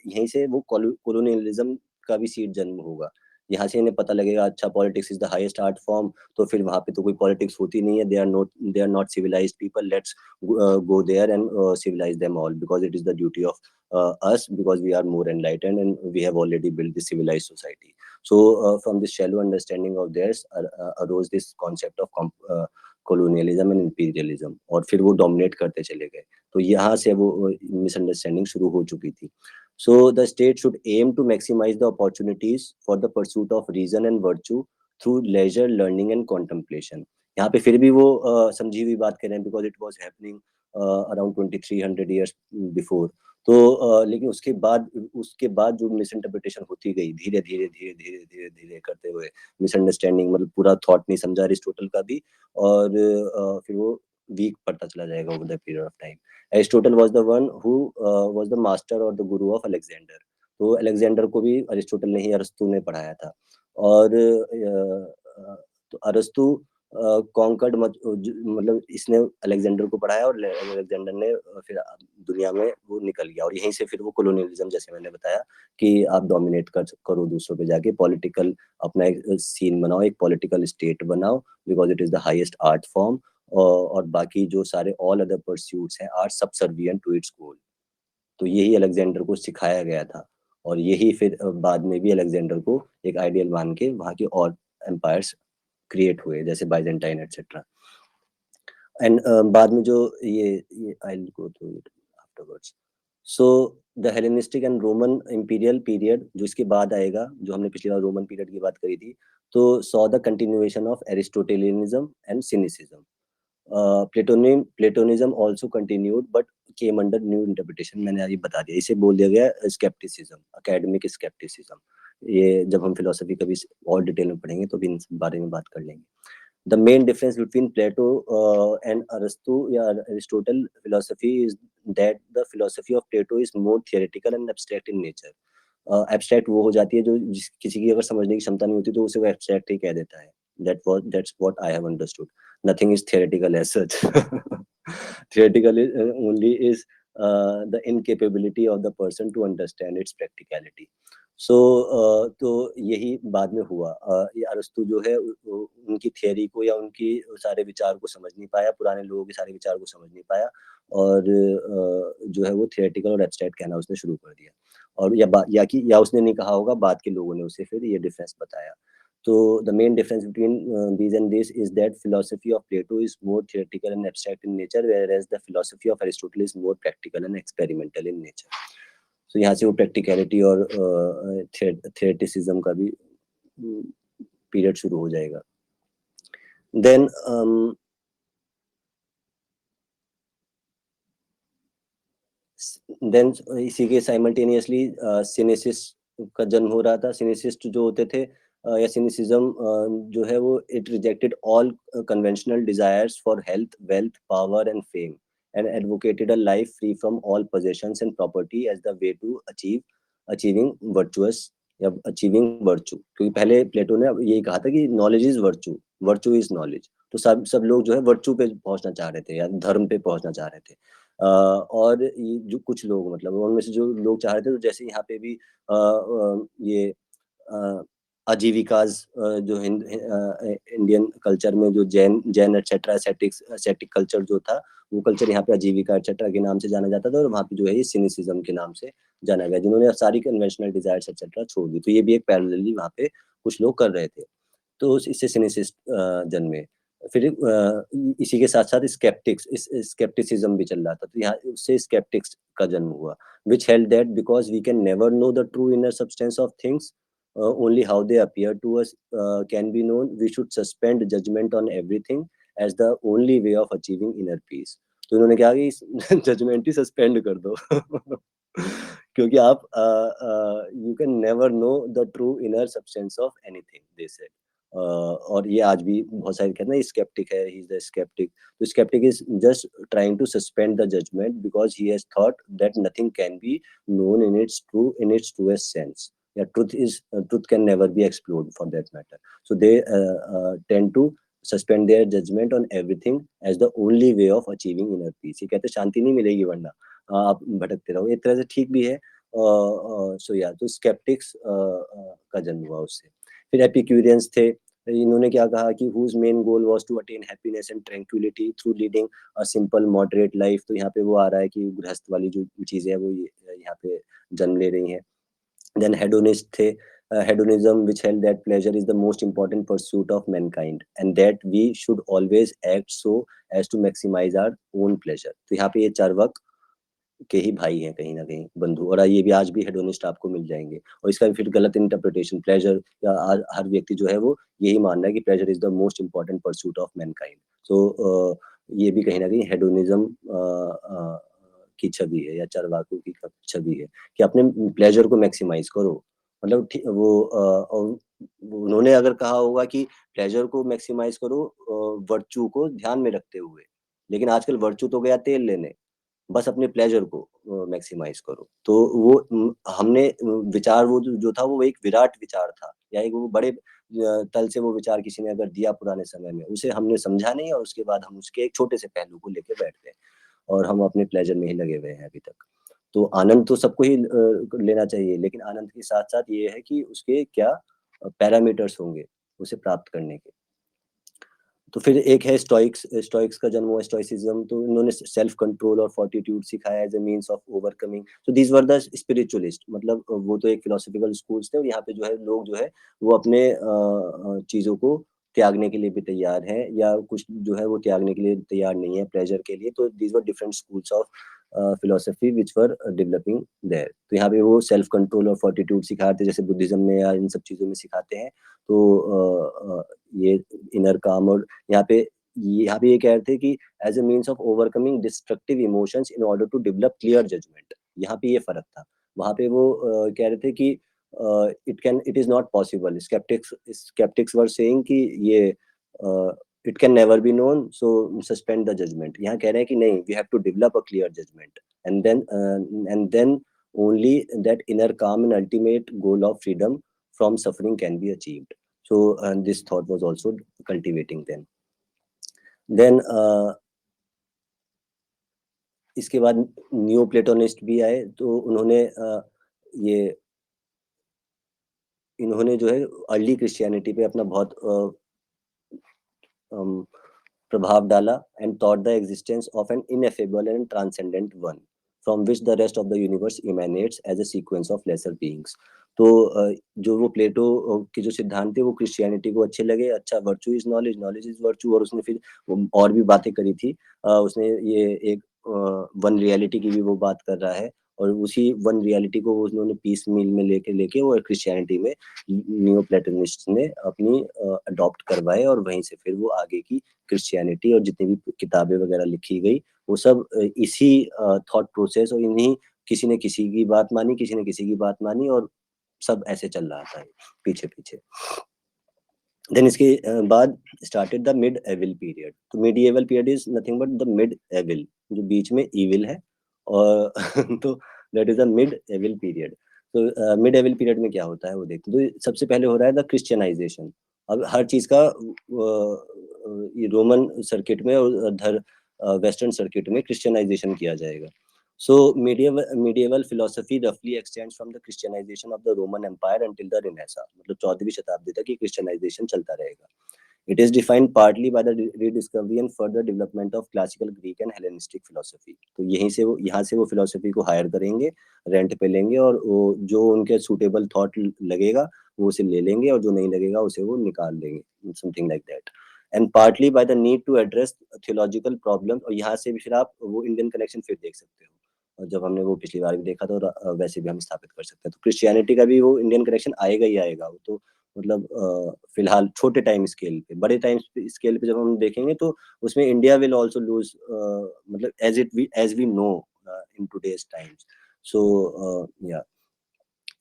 यहीं से वो कॉलोनियलिज्म का भी सीड जन्म होगा। यहाँ से इन्हें पता लगेगा अच्छा politics is the highest art form, तो फिर वहां पे तो कोई पॉलिटिक्स होती नहीं है। They are not civilised people, let's go there and civilize them all because it is the duty of us, because we are more enlightened and we have already built this civilized society। So from this shallow understanding of theirs arose this concept of colonialism and imperialism, और फिर वो dominate करते चले गए। तो यहाँ से वो मिसअंडरस्टैंडिंग शुरू हो चुकी थी। So the state should aim to maximize the opportunities for the pursuit of reason and virtue through leisure, learning and contemplation। यहाँ पे फिर भी वो समझी हुई बात कर रहे हैं, because it was happening around 2300 years before। तो लेकिन उसके बाद जो मिसइंटरप्रिटेशन होती गई, धीरे धीरे धीरे धीरे धीरे धीरे करते हुए मिसअंडरस्टैंडिंग, मतलब पूरा थॉट नहीं समझा अरिस्टोटल का भी, और फिर वो वीक पड़ता चला जाएगा over the period of time. Aristotle was the one who was the master और द गुरु ऑफ अलेक्जेंडर। तो अलेक्जेंडर को भी अरिस्टोटल ने ही, अरस्तु ने पढ़ाया था। और तो अरस्तु कॉन्कर्ड, मतलब इसने अलेक्जेंडर को पढ़ाया, और अलेक्जेंडर ने फिर दुनिया में वो निकल गया, और यहीं से फिर वो कॉलोनियलिज्म, जैसे मैंने बताया कि आप डोमिनेट करो दूसरों पे जाके, पॉलिटिकल अपना एक सीन बनाओ, एक पॉलिटिकल स्टेट बनाओ, because it is the highest art form, और बाकी जो सारे ऑल अदर परस्यूट्स हैं आर सबसर्विएंट टू इट्स गोल। तो यही अलेक्जेंडर को सिखाया गया था, और यही फिर बाद में भी अलेक्जेंडर को एक आइडियल मान के वहां के और एम्पायर्स क्रिएट हुए, जैसे बाइजेंटाइन एटसेट्रा। एंड बाद में जो ये I will go through it afterwards. So the Hellenistic and Roman imperial period, जो इसके बाद आएगा, जो हमने पिछली बार रोमन पीरियड की बात करी थी, तो saw the continuation of Aristotelianism and cynicism. Platonism also continued but came under new interpretation. मैंने अभी बता दिया, इसे बोल दिया गया स्केप्टिसिज्म, एकेडमिक स्केप्टिसिज्म। ये जब हम फिलोसफी कभी और डिटेल में पढ़ेंगे तो भी इन सब बारे में बात कर लेंगे। The main difference between Plato and Aristotle या Aristotle philosophy is that the philosophy of Plato is more theoretical and abstract in nature. Abstract वो हो जाती है जो किसी की अगर समझने की क्षमता नहीं होती तो उसे वो abstract ही कह देता है. That's what I have understood. Nothing is theoretical as such. Theoretical only is the incapability of the person to understand its practicality. सो तो यही बाद में हुआ। ये अरस्तु जो है उनकी थियरी को या उनकी सारे विचार को समझ नहीं पाया, पुराने लोगों के सारे विचार को समझ नहीं पाया और जो है वो थियोरेटिकल और एब्स्ट्रैक्ट कहना उसने शुरू कर दिया और या उसने नहीं कहा होगा, बाद के लोगों ने उसे फिर ये डिफरेंस बताया। तो the main difference between these and this is that philosophy of Plato is more theoretical and abstract in nature, whereas the philosophy of Aristotle is more practical and experimental in nature. तो यहाँ से वो practicality और थियोरेटिसिज्म का भी period शुरू हो जाएगा। देन इसी के साइमल्टेनियसली सिनेसिस का जन्म हो रहा था। सिनेसिस्ट जो होते थे या सिनिसिज्म जो है वो it rejected all conventional desires for health, wealth, power and fame and advocated a life free from all possessions and property as the way to achieving virtuous या achieving virtue। क्योंकि पहले प्लेटो ने यही कहा था कि knowledge is virtue, virtue is knowledge। तो सब लोग जो है virtue पे पहुंचना चाह रहे थे या धर्म पे पहुंचना चाह रहे थे। और ये जो कुछ लोग मतलब उनमें से जो लोग चाह रहे थे, तो जैसे यहाँ पे भी ये आजीविकाज जो इंडियन कल्चर में जो जैन एटसेट्रा एसेटिक कल्चर जो था, वो कल्चर यहाँ पे आजीविका एटसेट्रा के नाम से जाना जाता था और वहाँ पे जो है ये सिनिसिज्म के नाम से जाना गया, जिन्होंने सारी कन्वेंशनल डिजायर्स एटसेट्रा छोड़ दी। तो ये भी एक पैरेलली वहाँ पे कुछ लोग कर रहे थे, तो इससे सिनिसिस्ट जन्मे। फिर इसी के साथ साथ स्केप्टिसिज्म भी चल रहा था, तो यहाँ उससे स्केप्टिक्स का जन्म हुआ, which held that because we can never know the true inner substance of things, only how they appear to us can be known, we should suspend judgment on everything as the only way of achieving inner peace। तो इन्होंने क्या कि judgement ही suspend कर दो क्योंकि आप you can never know the true inner substance of anything, they said. और ये आज भी बहुत सारे कहते हैं स्केप्टिक है, ही इज द स्केप्टिक। तो sceptic is just trying to suspend the judgement because he has thought that nothing can be known in its truest sense, या truth can never be explored for that matter, so they tend to suspend their judgment on everything as the only way of achieving inner peace। ये कहते शांति नहीं मिलेगी वरना आप भटकते रहो। एक तरह से ठीक भी है। सो या तो स्केप्टिक्स का जन्म हुआ उससे। फिर एपिक्यूरियंस थे, इन्होंने क्या कहा कि whose main goal was to attain happiness and tranquility through leading a simple moderate life। तो यहाँ पे वो आ रहा है कि गृहस्थ वाली जो चीजें है वो यहाँ पे जन्म ले रही हैं। Then hedonist थे, hedonism which held that pleasure is the most important pursuit of mankind and that we should always act so as to maximize our own pleasure। तो यहाँ पे ये चार्वाक के ही भाई हैं कहीं ना कहीं, बंधु, और ये भी आज भी हेडोनिस्ट आपको मिल जाएंगे। और इसका भी फिर गलत इंटरप्रिटेशन, प्लेजर या हर व्यक्ति जो है वो यही मान रहा है कि pleasure is the most important pursuit of mankind. So ये भी कहीं ना कहीं हेडोनिज्म की छवि है या चार्वाकों की छवि है कि अपने प्लेजर को मैक्सिमाइज करो। मतलब वो उन्होंने अगर कहा होगा कि प्लेजर को मैक्सिमाइज करो वर्चू को ध्यान में रखते हुए, लेकिन आजकल वर्चू तो गया तेल लेने, बस अपने प्लेजर को मैक्सिमाइज करो। तो वो हमने विचार वो जो था वो एक विराट विचार था या एक वो बड़े तल से वो विचार किसी ने अगर दिया पुराने समय में, उसे हमने समझा नहीं और उसके बाद हम उसके एक छोटे से पहलू को लेके बैठ गए और हम अपने प्लेजर में ही लगे हुए हैं अभी तक। तो आनंद तो सबको ही लेना चाहिए, लेकिन आनंद के साथ साथ ये है कि उसके क्या पैरामीटर्स होंगे उसे प्राप्त करने के। तो फिर एक है स्टोइक्स का जन्म हुआ, स्टोइसिज्म। तो इन्होंने सेल्फ कंट्रोल और फोर्टिट्यूड सिखाया as a means of overcoming. तो दीज वर द स्पिरिचुअलिस्ट, मतलब वो तो एक फिलोसॉफिकल स्कूल्स थे और यहाँ पे जो है लोग जो है वो अपने चीजों को त्यागने के लिए भी तैयार है या कुछ जो है वो त्यागने के लिए तैयार नहीं है प्लेजर के लिए। तो these were different schools of philosophy which were developing there. तो यहाँ पे वो सेल्फ कंट्रोल और फोर्टिट्यूड सिखाते जैसे बुद्धिज्म में या इन सब चीजों में सिखाते हैं। तो ये इनर काम, और यहाँ पे ये कह रहे थे कि as a means of overcoming destructive emotions in order to develop clear judgement. यहाँ पे ये फर्क था। वहां पे वो कह रहे थे कि it is not possible. Skeptics were saying कि ये it can never be known, so suspend the judgment. यहाँ कह रहे हैं कि नहीं, we have to develop a clear judgment, and then only that inner calm and ultimate goal of freedom from suffering can be achieved. So this thought was also cultivating then इसके बाद new प्लेटोनिस्ट भी आए, तो इन्होंने जो है early Christianity पे अपना बहुत प्रभाव डाला, and thought the existence of an ineffable and transcendent one from which the rest of the universe emanates as a sequence of lesser beings. तो जो वो प्लेटो के जो सिद्धांत थे वो क्रिश्चियनिटी को अच्छे लगे। अच्छा, virtue is knowledge, knowledge is virtue, और उसने फिर और भी बातें करी थी। उसने ये एक वन रियलिटी की भी वो बात कर रहा है, और उसी वन रियलिटी को उन्होंने पीस मील में लेके और क्रिश्चियनिटी में न्यू प्लेटोनिस्ट ने अपनी अडॉप्ट करवाए, और वहीं से फिर वो आगे की क्रिश्चियनिटी और जितनी भी किताबें वगैरह लिखी गई वो सब इसी थॉट प्रोसेस और इन्हीं किसी ने किसी की बात मानी, किसी ने किसी की बात मानी, और सब ऐसे चल रहा था पीछे पीछे। देन इसके बाद started the mid evil period. तो medieval period is nothing but the mid evil, जो बीच में इविल है, और तो that is the mid evil period. तो मिड एविल पीरियड में क्या होता है वो देखते हैं। तो सबसे पहले हो रहा है द क्रिश्चियनाइजेशन। अब हर चीज का रोमन सर्किट में और वेस्टर्न सर्किट में क्रिश्चियनाइजेशन किया जाएगा। So medieval philosophy roughly extends from the Christianization of the Roman Empire until the Renaissance. मतलब 14वीं शताब्दी तक ये क्रिश्चियनाइजेशन चलता रहेगा। It is defined partly by the rediscovery and further development of classical Greek and Hellenistic philosophy. तो यहाँ से वो फिलोसफी को हायर करेंगे, रेंट पे लेंगे, और वो जो उनके सुटेबल थॉट लगेगा वो उसे ले लेंगे, और जो नहीं लगेगा उसे वो निकाल देंगे, something like that. And partly by the need to address theological problem. और यहाँ से भी फिर आप वो इंडियन कनेक्शन फिर देख सकते हो, और जब हमने वो पिछली बार भी देखा तो वैसे भी हम स्थापित कर सकते हैं। तो क्रिश्चियनिटी का भी वो इंडियन कनेक्शन आएगा ही आएगा। वो तो मतलब फिलहाल छोटे टाइम स्केल पे, बड़े टाइम स्केल पे जब हम देखेंगे तो उसमें इंडिया विल आल्सो लूज, मतलब as we know in today's times. So yeah,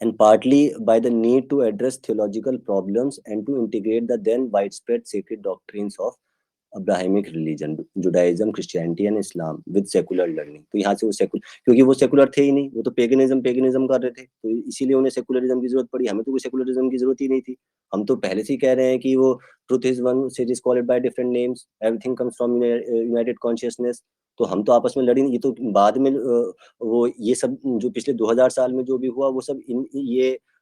and partly by the need to address theological problems and to integrate the then widespread sacred doctrines of Abrahamic religion, Judaism, Christianity and Islam with secular learning. तो यहाँ से वो क्योंकि वो secular थे ही नहीं, वो तो पेगनिज्म कर रहे थे, तो इसीलिए उन्हें सेकुलरिज्म की जरूरत पड़ी। हमें तो कोई सेकुलरिज्म की जरूरत ही नहीं थी। हम तो पहले से ही कह रहे हैं कि वो truth is one, it is called by different names, everything comes from united consciousness. तो हम तो आपस में लड़ी नहीं। ये तो बाद में वो ये सब जो पिछले 2000 साल में जो भी हुआ वो सब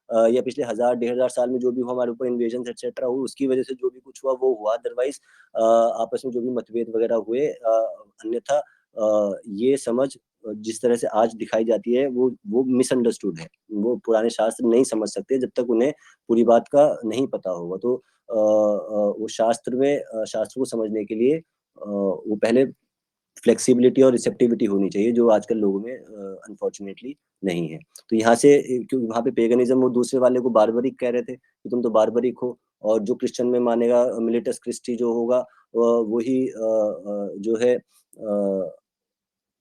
या पिछले 1000-1500 साल में जो भी हुआ हमारे ऊपर इन्वेजन एक्सेट्रा हुआ, उसकी वजह से जो भी कुछ हुआ वो हुआ। अदरवाइज आपस में जो भी मतभेद वगैरह हुए, अन्यथा ये समझ जिस तरह से आज दिखाई जाती है वो मिसअंडरस्टूड है। वो पुराने शास्त्र नहीं समझ सकते जब तक उन्हें पूरी बात का नहीं पता होगा। तो वो शास्त्र को समझने के लिए वो पहले फ्लेक्सिबिलिटी और रिसेप्टिविटी होनी चाहिए, जो आजकल लोगों में अनफॉर्चुनेटली नहीं है। तो यहाँ से क्योंकि वहाँ पे पेगनिज्म, वो दूसरे वाले को बारबरिक कह रहे थे कि तुम तो बारबरिक हो, और जो क्रिश्चियन में मानेगा मिलिटस क्रिस्टी जो होगा वही जो है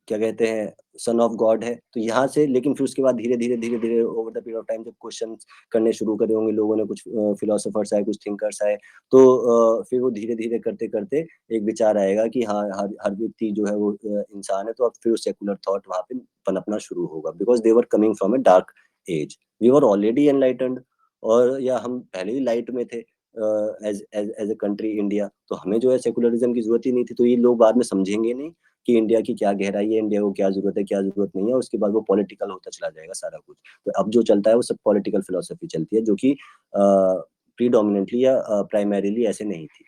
क्या कहते हैं, सन ऑफ गॉड है। तो यहाँ से लेकिन फिर उसके बाद धीरे धीरे over the period of time जब क्वेश्चन करने शुरू करे होंगे लोगों ने, कुछ फिलोसोफर्स आए, कुछ थिंकर्स आए, तो फिर वो धीरे धीरे करते करते एक विचार आएगा कि हाँ हर व्यक्ति जो है वो इंसान है। तो अब फिर सेकुलर थॉट वहाँ पे पनपना शुरू होगा, because they were coming from a dark age. We were already enlightened, और या हम पहले ही लाइट में थे एज ए कंट्री इंडिया। तो हमें जो है सेकुलरिज्म की जरूरत ही नहीं थी। तो ये लोग बाद में समझेंगे नहीं कि इंडिया की क्या गहराई है, इंडिया को क्या जरूरत है, क्या जरूरत नहीं है, और उसके बाद वो पॉलिटिकल होता चला जाएगा सारा कुछ। तो अब जो चलता है वो सब पॉलिटिकल फिलोसफी चलती है, जो कि प्रीडोमिनेंटली या प्राइमरीली ऐसे नहीं थी।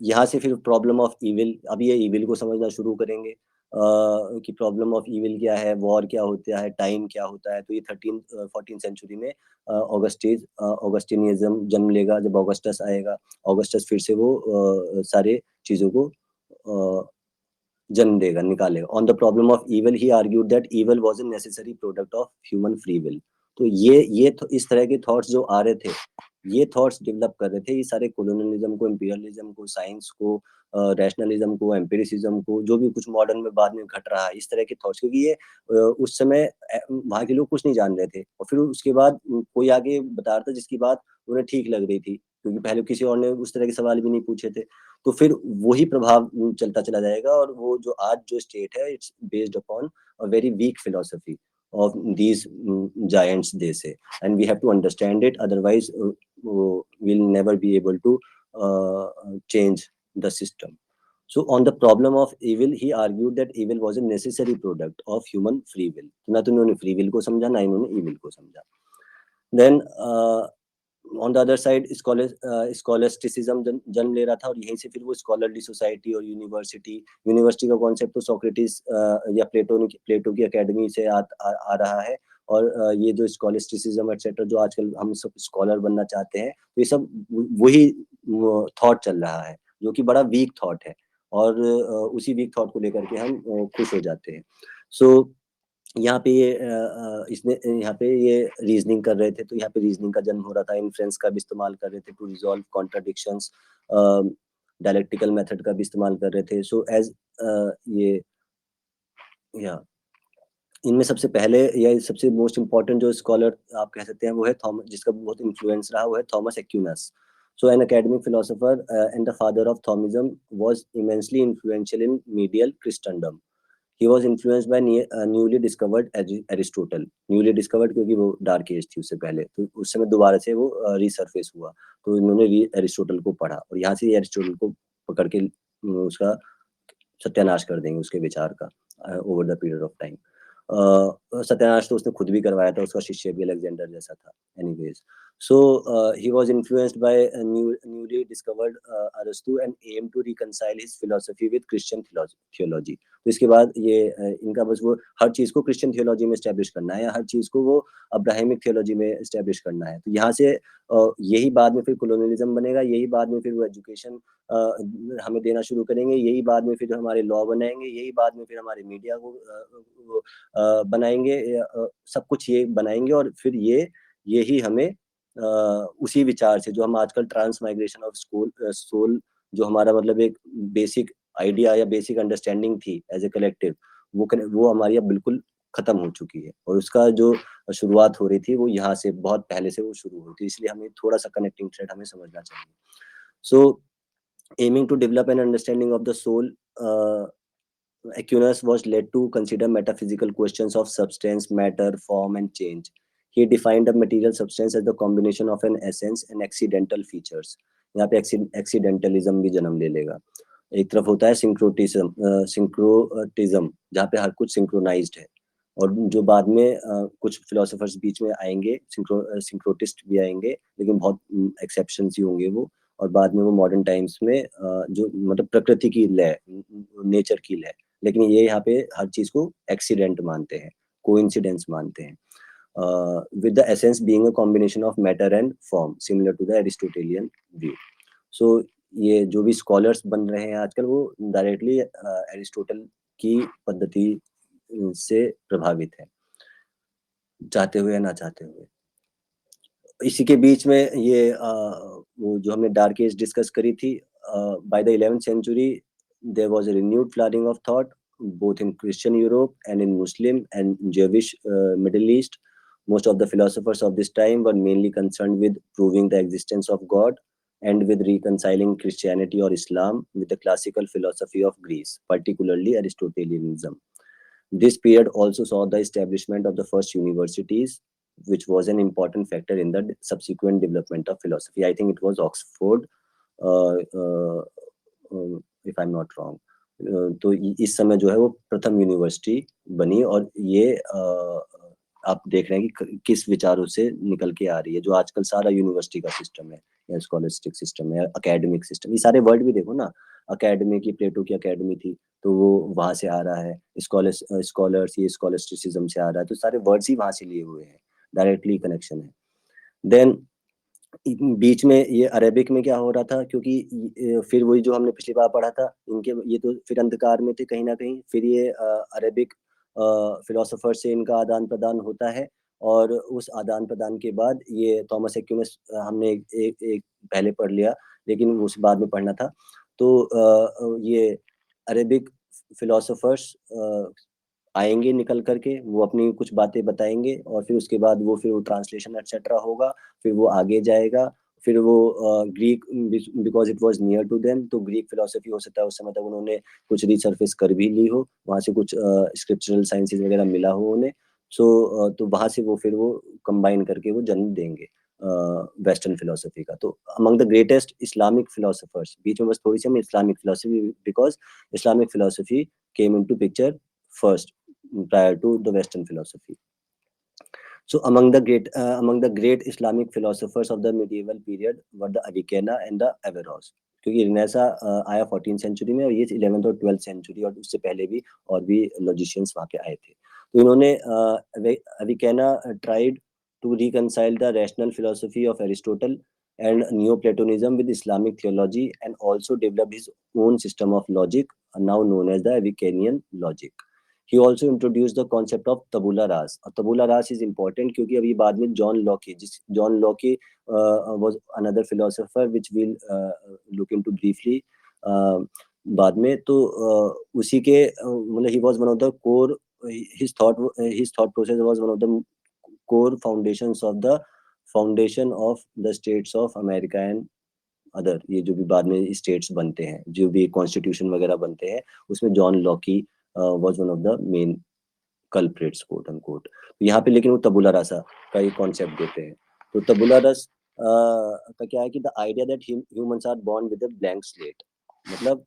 यहाँ से फिर प्रॉब्लम ऑफ इविल, अब ये इविल को समझना शुरू करेंगे कि प्रॉब्लम ऑफ इविल क्या है, वॉर क्या होता है, टाइम क्या होता है। तो ये 14th सेंचुरी में ऑगस्टिनिज्म जन्म लेगा, जब ऑगस्टस आएगा। ऑगस्टस फिर से वो सारे चीजों को जन्म देगा, निकालेगा। On the problem of evil he argued that evil was a necessary product of human free will. तो ये इस तरह के थॉट्स जो आ रहे थे ये थॉट्स डेवलप कर रहे थे, ये सारे कोलोनियलिज्म को, इंपीरियलिज्म को, साइंस को, रैशनलिज्म को, एम्पिरिसिज्म को, जो भी कुछ मॉडर्न में बाद में घट रहा है, इस तरह के थॉट्स, क्योंकि ये उस समय वहाँ के लोग कुछ नहीं जान रहे थे, और फिर उसके बाद कोई आगे बता रहा था जिसकी बात उन्हें ठीक लग रही थी, क्योंकि पहले किसी और ने उस तरह के सवाल भी नहीं पूछे थे। तो फिर वही प्रभाव चलता चला जाएगा, और वो जो आज जो स्टेट है, it's based upon a very weak philosophy of these giants, they say, and we have to understand it, otherwise we'll never be able to change the system. So on the problem of evil, he argued that evil was a necessary product of human free will. ना तो इन्होंने free will को समझा, ना इन्होंने evil को समझा. Then on the other side scholasticism जन्म ले रहा था, और यहीं से फिर वो स्कॉलरली सोसाइटी और यूनिवर्सिटी का कॉन्सेप्ट तो सोक्रेटिस या प्लेटो की एकेडमी से आ रहा है, और ये जो स्कॉलस्टिसिज्म एक्सेट्रा जो आजकल हम सब स्कॉलर बनना चाहते हैं, तो ये सब वही थॉट चल रहा है, जो कि बड़ा वीक थॉट है, और उसी वीक थॉट को लेकर के हम खुश हो जाते हैं. सो यहाँ पे ये रीजनिंग कर रहे थे, तो यहाँ पे रीजनिंग का जन्म हो रहा था, इन्फ्रेंस का भी इस्तेमाल कर रहे थे to resolve contradictions, dialectical method का भी इस्तेमाल कर रहे थे. सो एज ये या इनमें सबसे पहले या सबसे मोस्ट इम्पोर्टेंट जो स्कॉलर आप कह सकते हैं वो है थॉमस, जिसका बहुत इन्फ्लुएंस रहा, वो है Thomas Aquinas. So an academic philosopher and the father of Thomism was immensely influential in medieval Christendom. He was influenced by newly discovered Aristotle. Newly discovered क्योंकि वो डार्क एज थी उससे पहले, तो उस समय दोबारा से वो रिसर्फेस हुआ, तो इन्होंने एरिस्टोटल को पढ़ा, और यहाँ से एरिस्टोटल को पकड़ के उसका सत्यानाश कर देंगे, उसके विचार का over the period of time. सत्यानाश तो उसने खुद भी करवाया था, उसका शिष्य भी अलेक्जेंडर जैसा था. Anyways, so he was influenced by a newly discovered Aristotle and aimed to reconcile his philosophy with Christian theology. तो इसके बाद ये इनका बस वो हर चीज को क्रिश्चियन थियोलॉजी में एस्टेब्लिश करना है, या हर चीज को वो अब्राहमिक थियोलॉजी में एस्टेब्लिश करना है. तो यहाँ से यही बाद में फिर कोलोनियलिज्म बनेगा, यही बाद में फिर वो एजुकेशन हमें देना शुरू करेंगे, यही बाद में फिर हमारे लॉ बनाएंगे, यही बाद में फिर हमारे मीडिया को बनाएंगे, सब कुछ ये बनाएंगे, और फिर यही हमें उसी विचार से जो हम आजकल ट्रांस माइग्रेशन ऑफ सोल, जो हमारा मतलब एक बेसिक आइडिया या बेसिक अंडरस्टैंडिंग थी एज ए कलेक्टिव, वो हमारी अब बिल्कुल खत्म हो चुकी है, और उसका जो शुरुआत हो रही थी वो यहाँ से बहुत पहले से वो शुरू हुई थी, इसलिए हमें थोड़ा सा कनेक्टिंग थ्रेड हमें समझना चाहिए. सो aiming to develop an understanding of the soul, Aquinas was led to consider metaphysical questions of substance, matter, form, and change. He defined a material substance as the combination of an essence and accidental features. यहाँ पे एक्सीडेंटलिज्म भी जन्म ले लेगा. एक तरफ होता है सिंक्रोटिज्म, जहाँ पे हर कुछ सिंक्रोनाइज्ड है, और जो बाद में कुछ फिलोसोफर्स बीच में आएंगे, सिंक्रोटिस्ट भी आएंगे, लेकिन बहुत एक्सेप्शंस ही होंगे वो, और बाद में वो मॉडर्न टाइम्स में जो मतलब प्रकृति की लय, नेचर की लय, लेकिन ये यहाँ पे हर चीज को एक्सीडेंट मानते हैं, कोइंसिडेंस मानते हैं, with the essence being a combination of matter and form, similar to the Aristotelian view. So ये जो भी स्कॉलर्स बन रहे हैं आजकल, वो डायरेक्टली एरिस्टोटल की पद्धति से प्रभावित है, चाहते हुए या ना चाहते हुए. इसी के बीच में ये वो जो हमने डार्क एज डिस्कस करी थी, by the 11th century there was a renewed flowering of thought both in Christian Europe and in Muslim and Jewish Middle East. Most of the philosophers of this time were mainly concerned with proving the existence of God and with reconciling Christianity or Islam with the classical philosophy of Greece, particularly Aristotelianism. This period also saw the establishment of the first universities, which was an important factor in the subsequent development of philosophy. I think it was Oxford, if I'm not wrong. तो इस समय जो है वो प्रथम university बनी, और ये आप देख रहे हैं कि किस विचारों से निकल के आ रही है, जो आजकल सारा यूनिवर्सिटी का सिस्टम है, या स्कॉलस्टिक सिस्टम है, एकेडमिक सिस्टम, ये सारे वर्ड भी देखो ना, अकेडमी की, प्लेटो की अकेडमी थी, तो वो वहां से आ रहा है, स्कॉलर्स ये स्कॉलस्टिसिज्म से आ रहा है, तो सारे वर्ड्स ही वहां से लिए हुए हैं, डायरेक्टली कनेक्शन है. देन बीच में ये अरेबिक में क्या हो रहा था, क्योंकि फिर वही जो हमने पिछली बार पढ़ा था, इनके ये तो फिर अंधकार में थे कहीं ना कहीं, फिर ये अरेबिक फिलोसोफर से इनका आदान प्रदान होता है, और उस आदान-प्रदान के बाद ये थॉमस एक्विनास हमने एक पहले पढ़ लिया, लेकिन उस बाद में पढ़ना था। तो ये अरेबिक फिलोसोफर्स आएँगे निकल कर के, वो अपनी कुछ बातें बताएँगे और फिर उसके बाद वो ट्रांसलेशन एटसेट्रा होगा, फिर वो आगे जाएगा, फिर वो Greek because it was near to them, तो ग्रीक फिलॉसफी हो सकता है उस समय तक उन्होंने कुछ रिसर्फेस कर भी ली हो, वहाँ से कुछ स्क्रिप्चरल साइंसेज़ वगैरह मिला हो उन्हें। सो तो वहाँ से वो कंबाइन करके वो जन्म देंगे वेस्टर्न फिलॉसफी का। तो among the greatest Islamic philosophers, बीच में बस थोड़ी-सी हम Islamic philosophy, because Islamic philosophy came into picture first prior to the Western philosophy. So among the great Islamic philosophers of the medieval period were the Avicenna and the Averroes. क्योंकि renaissance आया 14th century में और ये 11th और 12th century और उससे पहले भी और भी लॉजिशियंस वहाँ पे आए थे। तो इन्होंने अविकेना tried to reconcile the rational philosophy of Aristotle and Neoplatonism with Islamic theology and also developed his own system of logic, now known as the Avicenian logic. He also introduced the concept of tabula rasa. और tabula rasa is important क्योंकि अभी बाद में John Locke was another philosopher which we'll look into briefly बाद में। तो उसी के मतलब he was one of the core, his thought process was one of the core foundations of the foundation of the states of America and other, ये जो भी बाद में स्टेट्स बनते हैं, जो भी कॉन्स्टिट्यूशन वगैरह बनते हैं, उसमें John Locke was one of the main culprits quote unquote. यहाँ पे लेकिन वो तबुला रासा का एक कॉन्सेप्ट देते हैं। तो तबुला रस का क्या है कि the idea that humans are born with a blank slate, मतलब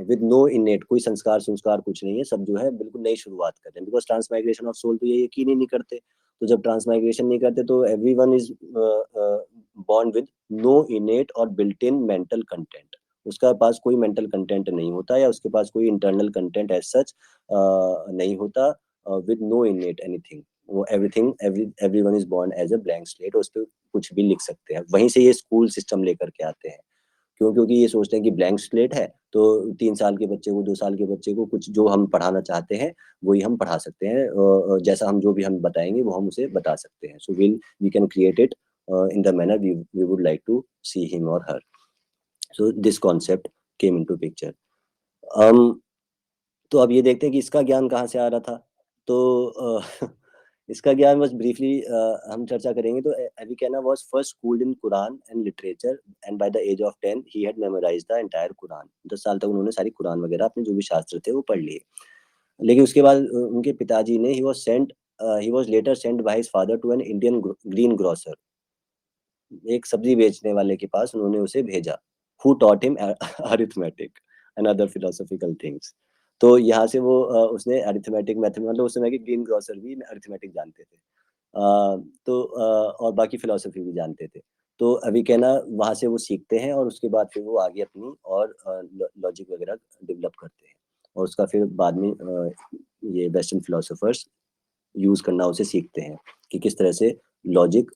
विद नो इनेट, कोई संस्कार कुछ नहीं है, सब जो है बिल्कुल नई शुरुआत कर रहे हैं। बिकॉज ट्रांसमाइग्रेशन ऑफ सोल तो ये यकीन ही नहीं करते, तो जब ट्रांसमाइग्रेशन नहीं करते तो everyone is born with no innate और built in mental content, उसका पास कोई मेंटल कंटेंट नहीं होता या उसके पास कोई इंटरनल कंटेंट एज सच नहीं होता, विद नो इनेट एनीथिंग, वो everyone is born as a blank slate, उस पर कुछ भी लिख सकते हैं। वहीं से ये स्कूल सिस्टम लेकर के आते हैं, क्योंकि ये सोचते हैं कि ब्लैंक स्लेट है तो 3 साल के बच्चे को 2 साल के बच्चे को कुछ जो हम पढ़ाना चाहते हैं वही हम पढ़ा सकते हैं, जैसा हम जो भी हम बताएंगे वो हम उसे बता सकते हैं। So we can create it in the manner we would like to see him or her. So this concept came into picture. तो अब ये देखते हैं कि इसका ज्ञान कहाँ से आ रहा था। तो इसका ज्ञान बस ब्रीफली हम चर्चा करेंगे। तो Avicenna was first schooled in Quran and literature and by the age of 10 he had memorized the entire Quran. 10 साल तक उन्होंने सारी कुरान वगैरह अपने जो भी शास्त्र थे वो पढ़ लिए। लेकिन उसके बाद उनके पिताजी ने he was letter sent by his father to an Indian greengrocer, एक सब्जी बेचने वाले के पास उन्होंने उसे भेजा, who taught him arithmetic and other philosophical things. तो यहाँ से वो उसने अरिथमेटिक मेथड, मतलब उस समय के ग्रीन ग्रोसर भी अरिथमेटिक जानते थे, तो और बाकी फिलोसफी भी जानते थे। तो अविकेना वहाँ से वो सीखते हैं और उसके बाद फिर वो आगे अपनी और लॉजिक वगैरह डेवलप करते हैं और उसका फिर बाद में ये वेस्टर्न फिलोसोफर्स यूज करना उसे सीखते हैं कि किस तरह से लॉजिक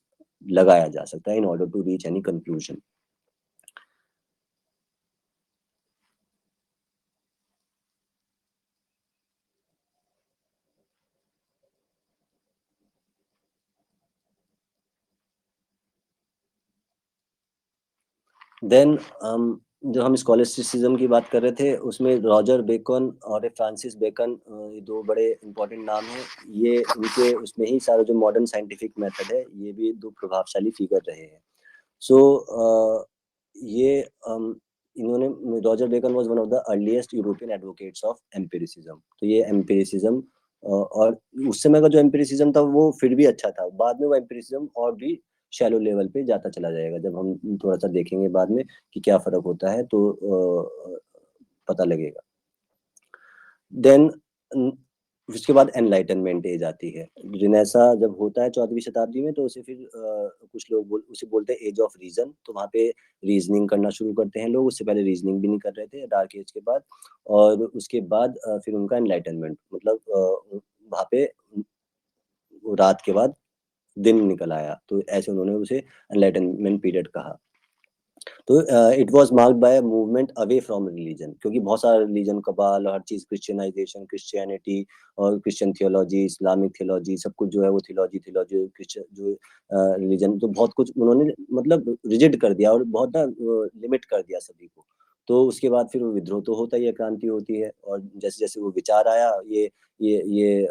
लगाया जा सकता है in order to reach any conclusion. Then जो हम स्कॉलस्टिसिज्म की बात कर रहे थे उसमें रॉजर बेकन और फ्रांसिस बेकन, ये दो बड़े इंपॉर्टेंट नाम हैं। ये उनके उसमें ही सारा जो मॉडर्न साइंटिफिक मेथड है ये भी दो प्रभावशाली फिगर रहे हैं। सो ये इन्होंने Roger Bacon was one of the earliest European advocates of empiricism. तो ये एम्पिरिसिज्म और उस समय का जो एम्पिरिसिज्म था वो फिर भी अच्छा था, बाद में वो एम्पिरिसिज्म और भी शैलो लेवल पे जाता चला जाएगा। जब हम थोड़ा सा देखेंगे बाद में कि क्या फर्क होता है तो पता लगेगा। देन उसके बाद एनलाइटनमेंट एज आती है। रिनेसा जब होता है 14वीं शताब्दी में तो उसे फिर कुछ लोग उसे बोलते हैं एज ऑफ रीजन। तो वहाँ पे रीजनिंग करना शुरू करते हैं लोग, उससे पहले रीजनिंग भी नहीं कर रहे थे डार्क एज के बाद। और उसके बाद फिर उनका एनलाइटनमेंट, मतलब वहाँ पे रात के बाद दिन निकल आया, तो ऐसे उन्होंने उसे एनलाइटनमेंट पीरियड कहा। तो it was marked bye movement away from religion, क्योंकि बहुत सारा रिलीजन कबाल, हर चीज क्रिश्चियनाइजेशन, क्रिश्चियनिटी और क्रिश्चियन थियोलॉजी, इस्लामिक थियोलॉजी, सब कुछ जो है वो थियोलॉजी थियोलॉजी क्रिश्चियन जो रिलीजन, तो बहुत कुछ उन्होंने मतलब रिजिड कर दिया और बहुत ना लिमिट कर दिया सभी को। तो उसके बाद फिर वो विद्रोह तो होता ही है, क्रांति होती है, और जैसे जैसे वो विचार आया, ये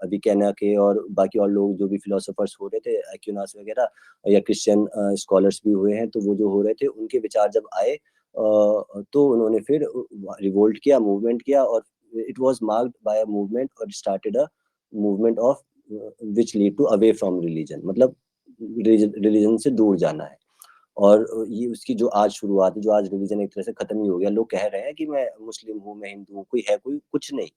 अभिकैना के और बाकी और लोग जो भी फिलोसोफर्स हो रहे थे, एक्यूनास वगैरह, या क्रिश्चियन स्कॉलर्स भी हुए हैं, तो वो जो हो रहे थे उनके विचार जब आए तो उन्होंने फिर रिवोल्ट किया, मूवमेंट किया, और it was marked by a movement और started a movement of which lead to away from religion, मतलब रिलीजन से दूर जाना है। और ये उसकी जो आज शुरुआत है, जो आज रिलीजन एक तरह से खत्म ही हो गया। लोग कह रहे हैं कि मैं मुस्लिम हूँ, मैं हिंदू हूँ, कोई है, कोई कुछ नहीं,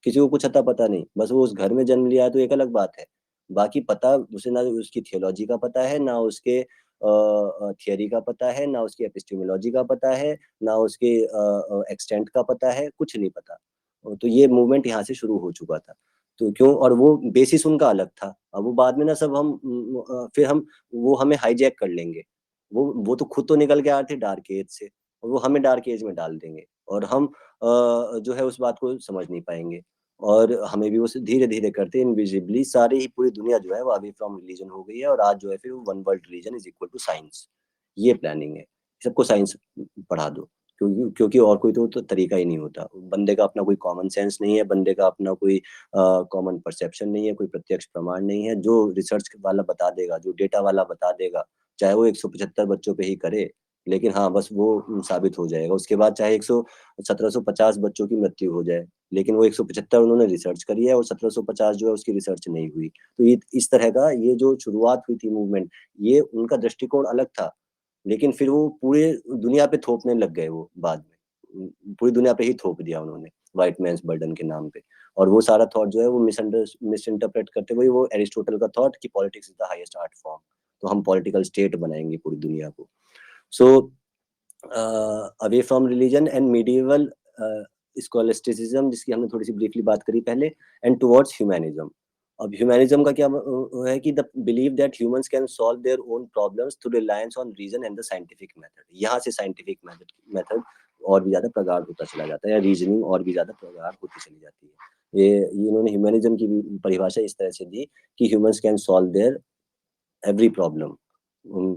किसी को कुछ अता पता नहीं, बस वो उस घर में जन्म लिया है तो एक अलग बात है, बाकी पता उसे ना उसकी थियोलॉजी का पता है, ना उसके थियरी का पता है, ना उसकी एपिस्टेमोलॉजी का पता है, ना उसके एक्सटेंट का पता है, कुछ नहीं पता। तो ये मूवमेंट यहाँ से शुरू हो चुका था। तो क्यों, और वो बेसिस उनका अलग था। अब वो बाद में ना सब हम फिर हम वो हमें हाईजैक कर लेंगे। वो तो खुद तो निकल के आए थे डार्क एज से, और वो हमें डार्क एज में डाल देंगे, और हम जो है उस बात को समझ नहीं पाएंगे, और हमें भी उसे धीरे धीरे करते इनविजिबली सारी ही पूरी दुनिया जो है वो अवे फ्रॉम रिलीजन हो गई है, और आज जो है फिर one world religion is equal to science. ये प्लानिंग है, सबको साइंस पढ़ा दो, क्योंकि और कोई तो तरीका ही नहीं होता। बंदे का अपना कोई कॉमन सेंस नहीं है, बंदे का अपना कोई कॉमन परसेप्शन नहीं है, कोई प्रत्यक्ष प्रमाण नहीं है। जो रिसर्च वाला बता देगा, जो डेटा वाला बता देगा, चाहे वो 175 बच्चों पे ही करे, लेकिन हाँ बस वो साबित हो जाएगा। उसके बाद चाहे 1750 बच्चों की मृत्यु हो जाए, लेकिन वो 175 उन्होंने रिसर्च करी है, और 1750 जो है उसकी रिसर्च नहीं हुई। तो ये इस तरह का, ये जो शुरुआत हुई थी मूवमेंट, ये उनका दृष्टिकोण अलग था, लेकिन फिर वो पूरे दुनिया पे थोपने लग गए। वो बाद में पूरी दुनिया पे ही थोप दिया उन्होंने, व्हाइट मैन्स बर्डन के नाम पे। और वो सारा थॉट जो है वो मिस इंटरप्रेट करते हुए, वो एरिस्टोटल का थॉट कि politics is the highest art form, तो हम पॉलिटिकल स्टेट बनाएंगे पूरी दुनिया को। So away from religion and medieval scholasticism, जिसकी हमने थोड़ी सी ब्रीफली बात करी पहले, एंड टुवर्ड्स ह्यूमैनिज्म। अब ह्यूमैनिज्म का क्या है कि they believe that humans can solve their own problems through reliance on reason and the scientific method. यहाँ से साइंटिफिक मेथड और भी ज्यादा प्रगाढ़ होता चला जाता है, या रीजनिंग और भी ज्यादा प्रगाढ़ होती चली जाती है। ये इन्होंने ह्यूमैनिज्म की परिभाषा इस तरह से दी कि humans can solve there every problem,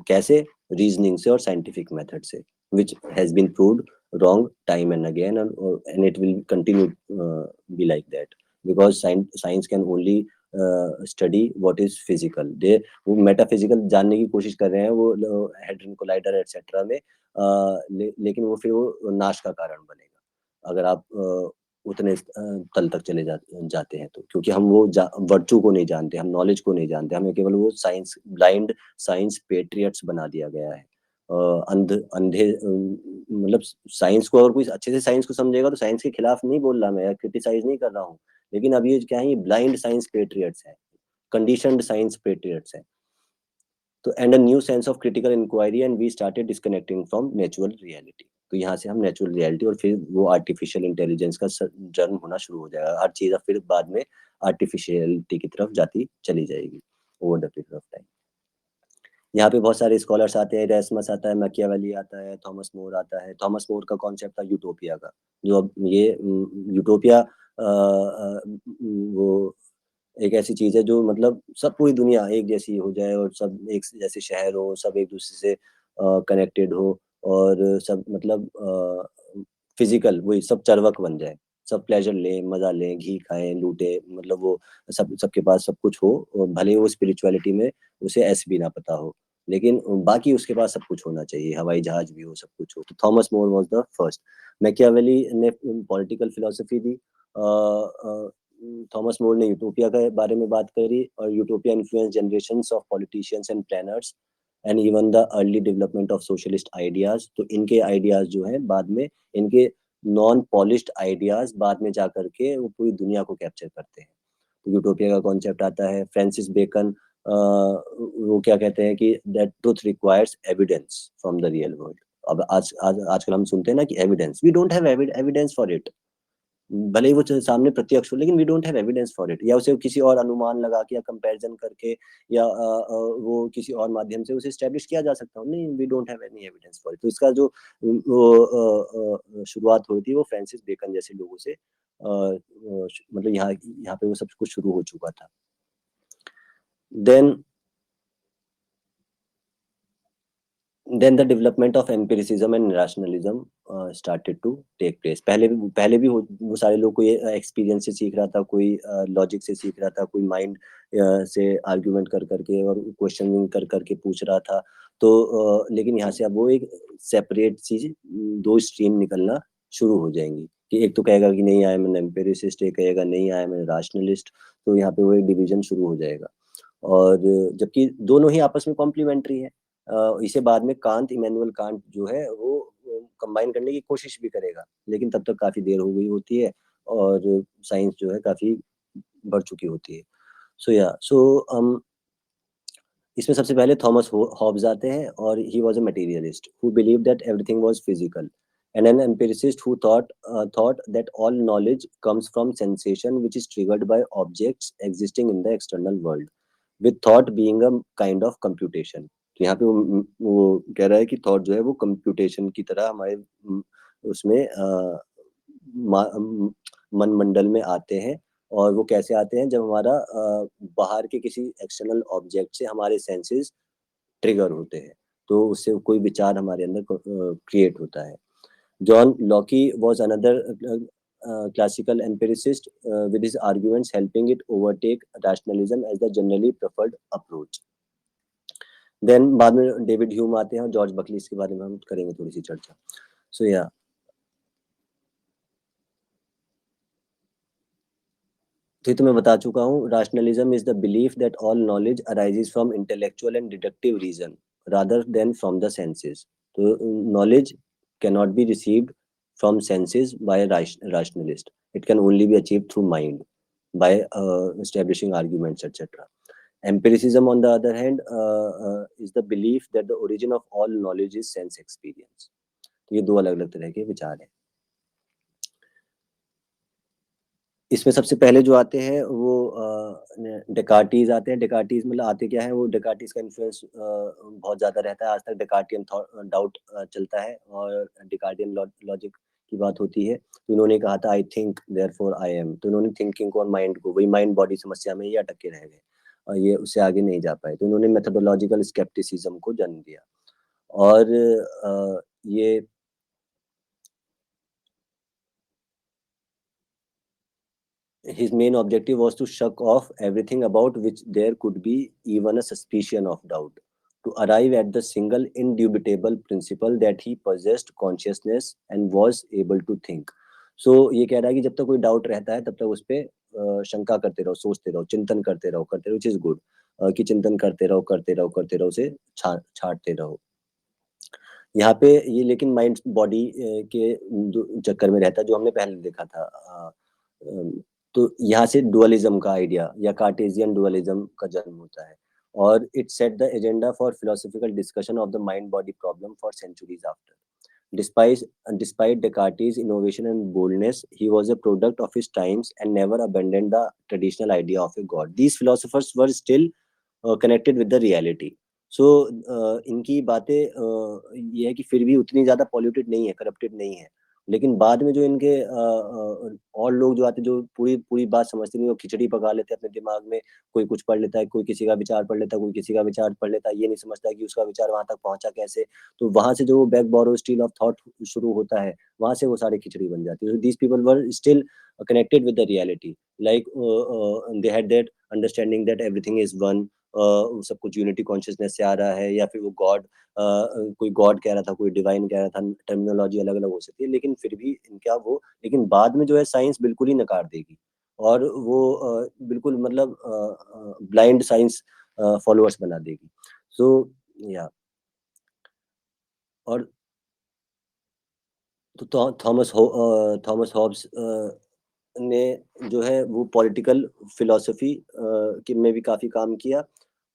कैसे, रीजनिंग से और साइंटिफिक मेथड से, which has been proved wrong time and again, and it will continue be like that, because science can only study what is physical। दे वो metaphysical जानने की कोशिश कर रहे हैं, वो हेड्रन कोलाइडर एटसेट्रा में, लेकिन वो फिर वो नाश का कारण बनेगा अगर आप उतने तल तक चले जाते हैं तो, क्योंकि हम वो वर्चू को नहीं जानते, हम नॉलेज को नहीं जानते, हमें केवल वो साइंस ब्लाइंड साइंस पेट्रियट्स बना दिया गया है। अंधे मतलब साइंस को, अगर कोई अच्छे से साइंस को समझेगा तो साइंस के खिलाफ नहीं बोल रहा मैं, या क्रिटिसाइज नहीं कर रहा हूँ, लेकिन अब ये क्या है, ये ब्लाइंड साइंस पेट्रियट्स है, कंडीशनड साइंस पेट्रियट्स है। तो and a new sense of critical inquiry and we started disconnecting from natural reality. तो यहाँ से हम नेचुरल रियलिटी और फिर वो आर्टिफिशियल इंटेलिजेंस का जन्म होना शुरू हो जाएगा। हर चीज फिर बाद में आर्टिफिशियलिटी की तरफ जाती चली जाएगी over the period of time. यहाँ पे बहुत सारे स्कॉलर्स आते हैं, एरास्मस आता है, मैकियावेली आता है, थॉमस मोर आता है। थॉमस मोर का कॉन्सेप्ट था यूटोपिया का, जो अब ये यूटोपिया वो एक ऐसी चीज है जो मतलब सब पूरी दुनिया एक जैसी हो जाए, और सब एक जैसे शहर हो, सब एक दूसरे से कनेक्टेड हो, और सब मतलब फिजिकल वही सब चरवक बन जाए, सब प्लेजर लें, मजा लें, घी खाएं, लूटे, मतलब वो सबके पास सब कुछ हो, और भले वो स्पिरिचुअलिटी में उसे ऐसे भी ना पता हो, लेकिन बाकी उसके पास सब कुछ होना चाहिए, हवाई जहाज भी हो, सब कुछ हो। तो Thomas More was the first. Machiavelli ने पॉलिटिकल फिलोसफी दी। थॉमस मोर ने यूटोपिया के बारे में बात करी, और utopia influence generations of politicians and planners and even the early development of socialist ideas. तो इनके आइडियाज जो है बाद में, इनके नॉन पॉलिश्ड आइडियाज बाद में जाकर के वो पूरी दुनिया को कैप्चर करते हैं। तो यूटोपिया का कॉन्सेप्ट आता है। फ्रांसिस बेकन वो क्या कहते हैं कि that truth requires evidence from the real world. अब आजकल हम सुनते हैं ना कि evidence, we don't have evidence for it. भले ही वो सामने प्रत्यक्ष हो, लेकिन we don't have evidence for it, या उसे किसी और अनुमान लगा के या कंपैरिजन करके या वो किसी और माध्यम से उसे एस्टेब्लिश किया जा सकता है। नहीं, we don't have any evidence for it. तो इसका जो शुरुआत हुई थी वो फ्रांसिस बेकन जैसे लोगों से, मतलब यहाँ यहाँ पे वो सब कुछ शुरू हो चुका था। Then the development of empiricism and rationalism started to take place. पहले भी वो सारे लोग कोई एक्सपीरियंस से सीख रहा था, कोई लॉजिक से सीख रहा था, कोई माइंड से आर्ग्यूमेंट कर करके और क्वेश्चनिंग कर करके पूछ रहा था। तो लेकिन यहाँ से अब वो एक सेपरेट चीज, दो स्ट्रीम निकलना शुरू हो जाएंगी कि एक तो कहेगा कि नहीं, आई एम एन एम्पिरिसिस्ट, एक कहेगा नहीं, आई एम एन राशनलिस्ट। तो यहाँ पे वो एक डिवीजन शुरू हो जाएगा, और जबकि दोनों ही आपस में कॉम्प्लीमेंट्री है। इसे बाद में कांत, इमैनुअल कांट जो है वो कंबाइन करने की कोशिश भी करेगा, लेकिन तब तक काफी देर हो गई होती है और साइंस जो है काफी बढ़ चुकी होती है। सो इसमें सबसे पहले थॉमस हॉब्स आते हैं, और he was a materialist who believed that everything was physical, and an empiricist who thought that all knowledge comes from sensation which is triggered by objects existing in the external world, with thought being a kind of computation. तो यहाँ पे वो कह रहा है कि thought जो है वो कंप्यूटेशन की तरह हमारे उसमें मन मंडल में आते हैं। और वो कैसे आते हैं? जब हमारा बाहर के किसी एक्सटर्नल ऑब्जेक्ट से हमारे सेंसेस ट्रिगर होते हैं, तो उससे कोई विचार हमारे अंदर क्रिएट होता है। John Locke was another classical empiricist with his arguments helping it overtake rationalism as the generally preferred approach. Then बाद में डेविड ह्यूम आते हैं और जॉर्ज बकली, इसके बारे में हम करेंगे थोड़ी सी चर्चा। सो या तो मैं बता चुका हूँ, rationalism is the belief that all knowledge arises from intellectual and deductive reason rather than from the senses. तो knowledge cannot be received from senses by a rationalist. It can only be achieved through mind by establishing arguments, etc. Empiricism, on the other hand, is the belief that the origin of all knowledge is sense experience. ये दो अलग अलग तरह के विचार हैं। इसमें सबसे पहले जो आते हैं वो डेकार्टीज आते हैं। डेकार्टीज मतलब आते क्या है, वो डेकार्टीज का इन्फ्लुएंस बहुत ज्यादा रहता है। आज तक डेकार्टियन डाउट चलता है और डेकार्टियन लॉजिक की बात होती है। तो इन्होंने कहा था I think therefore I am. तो इन्होंने थिंकिंग को और माइंड को, वही माइंड बॉडी समस्या में ही अटक के रह गए और ये उससे आगे नहीं जा पाए। तो इन्होंने मेथोडोलॉजिकल स्केप्टिसिज्म को जन्म दिया। और ये his main objective was to shut off everything about which there could be even a suspicion of doubt, to arrive at the single indubitable principle that he possessed consciousness and was able to think. So ये कह रहा है कि जब तक कोई doubt रहता है तब तक उस पे शंका करते रहो, सोचते रहो, चिंतन करते रहो, which is good, कि चिंतन करते रहो, उसे छाटते रहो। यहाँ पे ये लेकिन माइंड बॉडी के चक्कर में रहता है, जो हमने पहले देखा था। तो यहाँ से डुअलिज्म का आइडिया या कार्टेशियन डुअलिज्म का जन्म होता है, और it set the agenda for philosophical discussion of the mind body problem for centuries after. Despite Descartes' innovation and boldness, he was a product of his times and never abandoned the traditional idea of a god. These philosophers were still connected with the reality. So इनकी बातें ये है कि फिर भी उतनी ज्यादा polluted नहीं है, करप्टेड नहीं है। लेकिन बाद में जो इनके और लोग जो आते, जो पूरी पूरी बात समझते नहीं, वो खिचड़ी पका लेते हैं अपने दिमाग में। कोई कुछ पढ़ लेता है, कोई किसी का विचार पढ़ लेता है, कोई किसी का विचार पढ़ लेता है, ये नहीं समझता कि उसका विचार वहां तक पहुंचा कैसे। तो वहां से जो बैक बोरो स्टील ऑफ थॉट शुरू होता है, वहां से वो सारी खिचड़ी बन जाती है। These people were still connected with the reality, like they had that understanding that everything is one, सब कुछ यूनिटी कॉन्शियसनेस से आ रहा है, या फिर वो गॉड, कोई गॉड कह रहा था, कोई डिवाइन कह रहा था। टर्मिनोलॉजी अलग अलग हो सकती है, लेकिन फिर भी इनका वो, लेकिन बाद में जो है साइंस बिल्कुल ही नकार देगी, और वो बिल्कुल मतलब ब्लाइंड साइंस फॉलोअर्स बना देगी। सो या और तो थॉमस हॉब्स ने जो है वो पॉलिटिकल फिलोसफी के में भी काफी काम किया,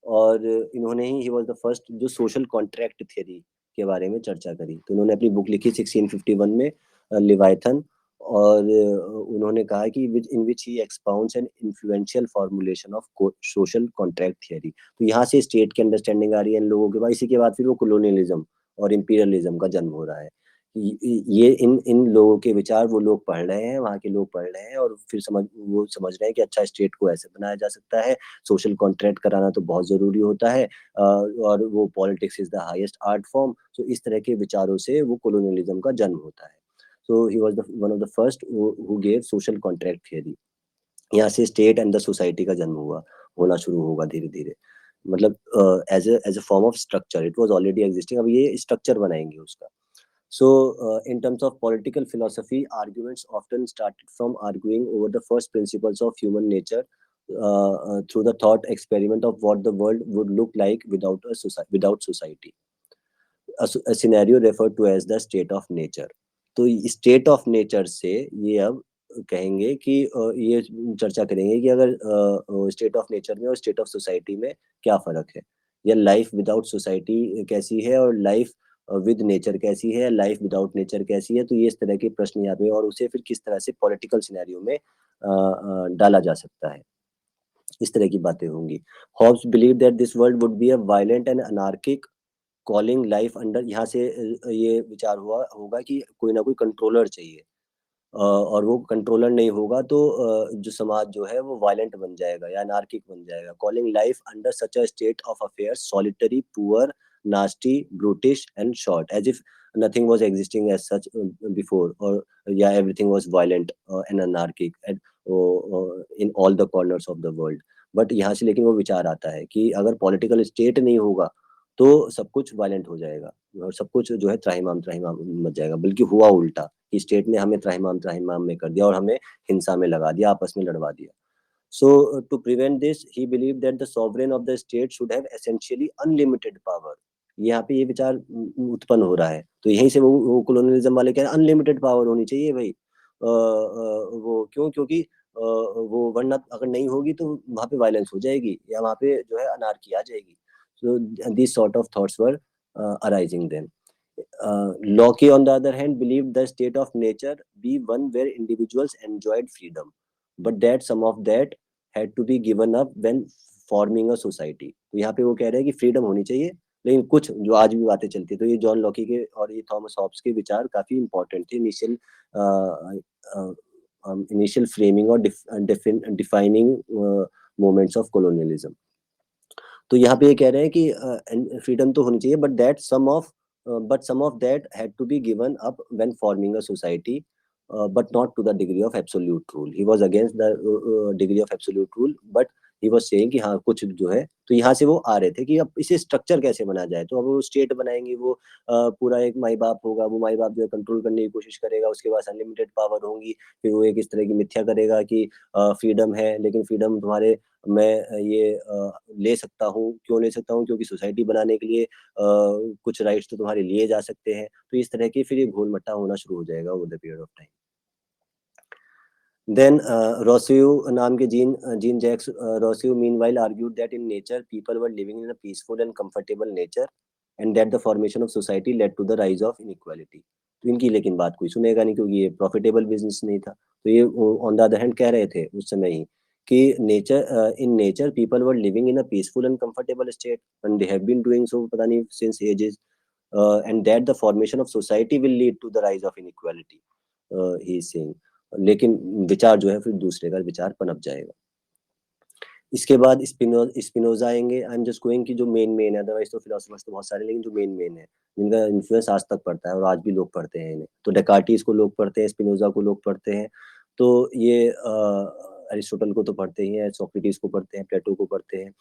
और इन्होंने ही वाज द फर्स्ट जो सोशल कॉन्ट्रैक्ट थ्योरी के बारे में चर्चा करी। तो उन्होंने अपनी बुक लिखी 1651 में, लिवाइथन, और उन्होंने कहा कि in which he expounds an influential formulation of social contract theory. तो यहाँ से स्टेट की अंडरस्टैंडिंग आ रही है इन लोगों के बाद। इसी के बाद फिर वो कॉलोनियलिज्म और इंपीरियलिज्म का जन्म हो रहा है। ये इन इन लोगों के विचार वो लोग पढ़ रहे हैं, वहाँ के लोग पढ़ रहे हैं, और फिर वो समझ रहे हैं कि अच्छा, स्टेट को ऐसे बनाया जा सकता है, सोशल कॉन्ट्रैक्ट कराना तो बहुत जरूरी होता है, और वो politics is the highest art form. तो इस तरह के विचारों से वो कॉलोनियलिज्म का जन्म होता है। So he was one of the first who gave social contract theory। यहाँ से स्टेट एंड द सोसाइटी का जन्म होना शुरू होगा धीरे धीरे। मतलब as a form of structure, it was already existing, अब ये स्ट्रक्चर बनाएंगे उसका। So, in terms of political philosophy, arguments often started from arguing over the first principles of human nature through the thought experiment of what the world would look like without society. A scenario referred to as the state of nature। तो state of nature से ये अब कहेंगे कि ये चर्चा करेंगे कि अगर स्टेट ऑफ नेचर में और स्टेट ऑफ सोसाइटी में क्या फर्क है, या लाइफ विदाउट सोसाइटी कैसी है और लाइफ विद नेचर कैसी है, लाइफ विदाउट नेचर कैसी है। तो ये इस तरह के प्रश्न यहाँ पे, और उसे फिर किस तरह से पॉलिटिकल सिनेरियो में डाला जा सकता है, इस तरह की बातें होंगी। Hobbes believe that this world would be a violent and anarchic calling life under. यहाँ से ये विचार हुआ होगा कि कोई ना कोई कंट्रोलर चाहिए, और वो कंट्रोलर नहीं होगा तो जो समाज जो है वो वायलेंट बन जाएगा या अनार्किक बन जाएगा। Calling life under such a state of affairs solitary, poor, nasty, brutish and short, as if nothing was existing as such before, or yeah, everything was violent and anarchic in all the corners of the world। But यहाँ से लेकिन वो विचार आता है कि अगर political state नहीं होगा तो सब कुछ वायलेंट हो जाएगा, और सब कुछ जो है त्राहिमाम त्राहिमाम मच जाएगा। बल्कि हुआ उल्टा कि स्टेट ने हमें त्राहिमाम त्राहिमाम में कर दिया और हमें हिंसा में लगा दिया, आपस में लड़वा दिया। So to prevent this, he believed that the sovereign of the state should have essentially unlimited power। यहाँ पे ये विचार उत्पन्न हो रहा है, तो यहीं से वो कॉलोनियलिज्म वाले कह रहे हैं अनलिमिटेड पावर होनी चाहिए भाई। वो क्यों? क्योंकि वो वरना अगर नहीं होगी तो वहाँ पे वायलेंस हो जाएगी, या वहाँ पे जो है अनार्की आ जाएगी। So these sort of thoughts were arising then। Locke, on the other hand, believed the state of nature be one where individuals enjoyed freedom, but that some of that had to be given up when forming a society। तो यहाँ पे वो कह रहे हैं कि freedom होनी चाहिए, लेकिन कुछ जो आज भी बातें चलती है। तो ये जॉन लॉकी के और ये थॉमस हॉब्स के विचार काफी इंपॉर्टेंट थे इनिशियल फ्रेमिंग और डिफाइनिंग मोमेंट्स ऑफ कॉलोनियलिज्म। तो यहाँ पे ये कह रहे हैं कि फ्रीडम तो होनी चाहिए, but some of that had to be given up when forming a society, but not to the degree of absolute rule. He was against the degree of absolute rule, but he was saying कि हाँ कुछ जो है। तो यहाँ से वो आ रहे थे कि अब इसे स्ट्रक्चर कैसे बना जाए। तो अब वो स्टेट बनाएंगे, वो पूरा एक माई बाप होगा, वो माई बाप जो है कंट्रोल करने की कोशिश करेगा, उसके पास अनलिमिटेड पावर होंगी। फिर वो एक इस तरह की मिथ्या करेगा कि फ्रीडम है, लेकिन फ्रीडम तुम्हारे मैं ये ले सकता हूँ। क्यों ले सकता हूँ? क्योंकि सोसाइटी बनाने के लिए कुछ राइट्स तो तुम्हारे लिए जा सकते हैं। तो इस तरह की फिर ये घोल मट्टा होना शुरू हो जाएगा over the period of time. Then Rousseau नाम के Jean Jacques Rousseau meanwhile argued that in nature people were living in a peaceful and comfortable nature, and that the formation of society led to the rise of inequality. तो इनकी लेकिन बात कोई सुनेगा नहीं, क्योंकि ये प्रॉफिटेबल बिजनेस नहीं था। तो ये ऑन द अदर हैंड कह रहे थे उस समय ही कि in nature people were living in a peaceful and comfortable state, and they have been doing so पता नहीं since ages, and that the formation of society will lead to the rise of inequality, he is saying. लेकिन विचार जो है फिर दूसरे का विचार पनप जाएगा। इसके बाद स्पिनोजा आएंगे। आई एम जस्ट गोइंग कि जो मेन है, अदरवाइज तो फिलोसफर्स तो बहुत सारे, लेकिन जो मेन है जिनका इन्फ्लुएंस आज तक पड़ता है और आज भी लोग पढ़ते हैं इन्हें। तो डेकार्टिस को लोग पढ़ते हैं, स्पिनोजा को लोग पढ़ते हैं। तो ये अरिस्टोटल को तो पढ़ते ही हैं, सोक्रेटिस को पढ़ते हैं, प्लेटो को पढ़ते हैं,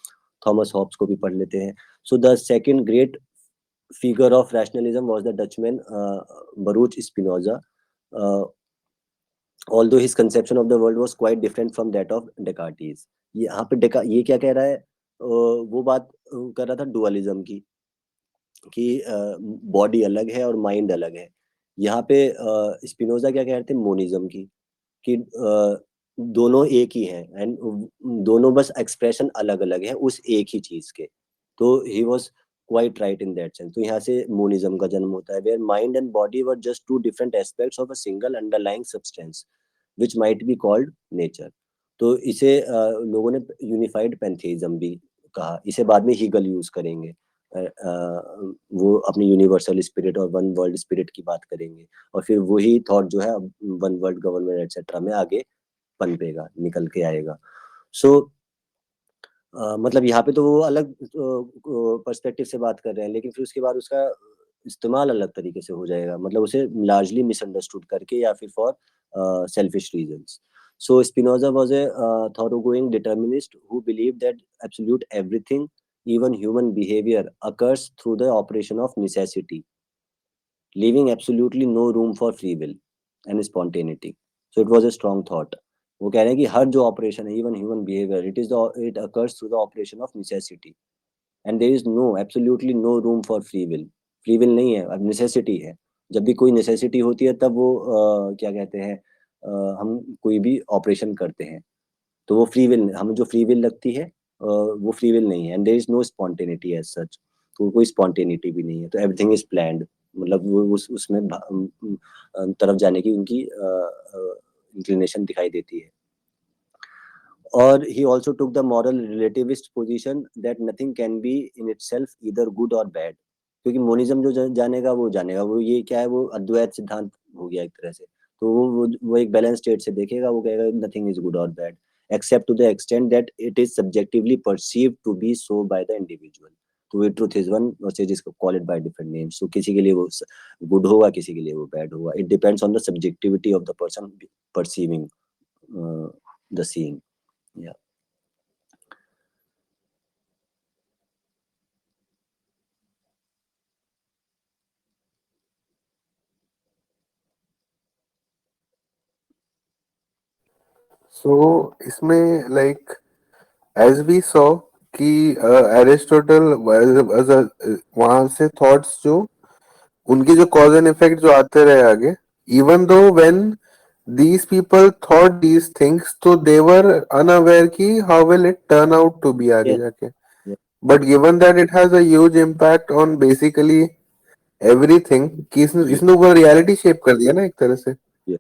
थॉमस हॉब्स को भी पढ़ लेते हैं। So the second great figure of rationalism was the Dutchman Baruch Spinoza, although his conception of the world was quite different from that of Descartes। यहाँ पे ये क्या कह रहा है? वो बात कर रहा था डुअलिज्म की, कि बॉडी अलग है और माइंड अलग है। यहाँ पे स्पिनोजा क्या कह रहे थे? मोनिज्म की, कि दोनों एक ही हैं, एंड दोनों बस एक्सप्रेशन अलग अलग है उस एक ही चीज के। तो he was quite right in that sense. तो यहाँ से मोनिज्म का जन्म होता है, where mind and body were just two different aspects of a single underlying substance which might be called nature. तो इसे लोगों ने यूनिफाइड पैंथेइज्म भी कहा। इसे बाद में हीगल यूज करेंगे, वो अपनी यूनिवर्सल स्पिरिट और वन वर्ल्ड स्पिरिट की बात करेंगे, और फिर वही थॉट जो है वन वर्ल्ड गवर्नमेंट एक्सेट्रा में आगे पनपेगा, निकल के आएगा। सो मतलब यहाँ पे तो वो अलग पर्सपेक्टिव से बात कर रहे हैं, लेकिन फिर उसके बाद उसका इस्तेमाल अलग तरीके से हो जाएगा, मतलब उसे लार्जली मिसअंडरस्टूड करके या फिर for selfish reasons. So Spinoza was a thoroughgoing determinist who believed that absolute everything, even human behavior, occurs through the operation of necessity, leaving absolutely no room for free will and spontaneity. So it was a strong thought. वो कह रहे हैं कि हर जो operation है, even human behaviour, it occurs through the operation of necessity, and there is no absolutely no room for free will. Free will नहीं है, अब नेसेसिटी है। जब भी कोई नेसेसिटी होती है तब वो क्या कहते हैं, हम कोई भी ऑपरेशन करते हैं, तो वो फ्री विल, हमें जो फ्री विल लगती है वो फ्री विल नहीं है, and there is no spontaneity as such. तो कोई स्पॉन्टेनिटी भी नहीं है, तो एवरीथिंग इज प्लान्ड, मतलब वो उसमें तरफ जाने की उनकी इंक्लिनेशन दिखाई देती है। और he also took the moral relativist position that nothing can be in itself either good or bad, क्योंकि मोनिज्म जो जानेगा वो जानेगा, वो ये क्या है, वो अद्वैत सिद्धांत हो गया एक तरह से। तो वो एक बैलेंस स्टेट से देखेगा, वो कहेगा नथिंग इज गुड और bad except to the extent that it is subjectively perceived to be so by the individual. तो truth is one message is call it by different names. तो किसी के लिए वो गुड होगा, किसी के लिए वो बैड होगा। It depends on the subjectivity of the person perceiving the seeing. या So इसमें like as we saw कि एरिस्टोटल वहां से थॉट्स जो उनके जो कॉज एंड इफेक्ट जो आते रहे आगे, even though when these people thought these things, तो they were unaware कि how will it turn out to be आगे जाके, but given that it has a huge impact on basically everything कि इसने वो रियलिटी शेप कर दिया ना एक तरह से यस,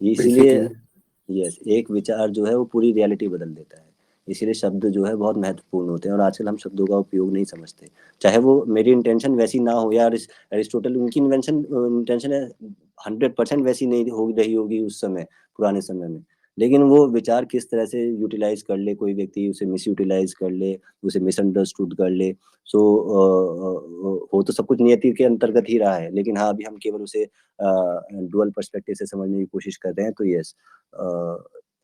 ये इसीलिए बेसिकली। यस, एक विचार जो है वो पूरी रियलिटी बदल देता है। इसीलिए शब्द जो है बहुत महत्वपूर्ण होते हैं, और आजकल हम शब्दों का उपयोग नहीं समझते, चाहे वो मेरी इंटेंशन वैसी ना हो। यार अरिस्टोटल उनकी इंटेंशन है 100% वैसी नहीं हो रही होगी उस समय, पुराने समय में, लेकिन वो विचार किस तरह से यूटिलाइज कर ले कोई व्यक्ति, उसे मिस यूटिलाइज कर ले, उसे मिसअंडरस्टूड कर ले। सो हो तो सब कुछ नियति के अंतर्गत ही रहा है, लेकिन हाँ, अभी हम केवल उसे डुअल पर्सपेक्टिव से समझने की कोशिश कर रहे हैं। तो यस,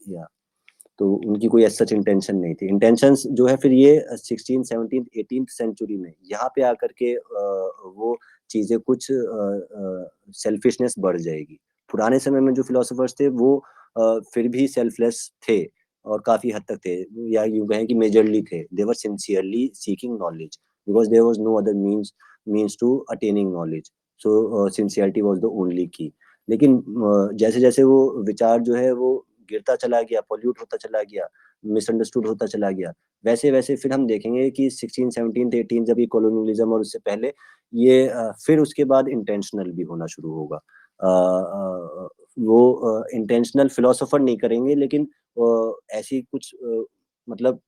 या तो उनकी कोई ऐसा सच इंटेंशन नहीं थी। इंटेंशंस जो है फिर ये 16 17 18 सेंचुरी में यहाँ पे आकर के वो चीजें कुछ सेल्फिशनेस बढ़ जाएगी। पुराने समय में जो फिलोसोफर्स थे वो फिर भी सेल्फलेस थे, और काफी हद तक थे, या यूं कहें कि मेजरली थे। They were sincerely seeking knowledge because there was no other means to attaining knowledge. So sincerity was the only key. लेकिन जैसे जैसे वो विचार जो है वो गिरता चला गया, पॉल्यूट होता चला गया, मिसअंडरस्टूड होता चला गया, वैसे वैसे फिर हम देखेंगे कि 16 17 18 जब ये कॉलोनियलिज्म और उससे पहले ये फिर उसके बाद इंटेंशनल भी होना शुरू होगा। वो इंटेंशनल फिलोसोफर नहीं करेंगे, लेकिन ऐसी कुछ मतलब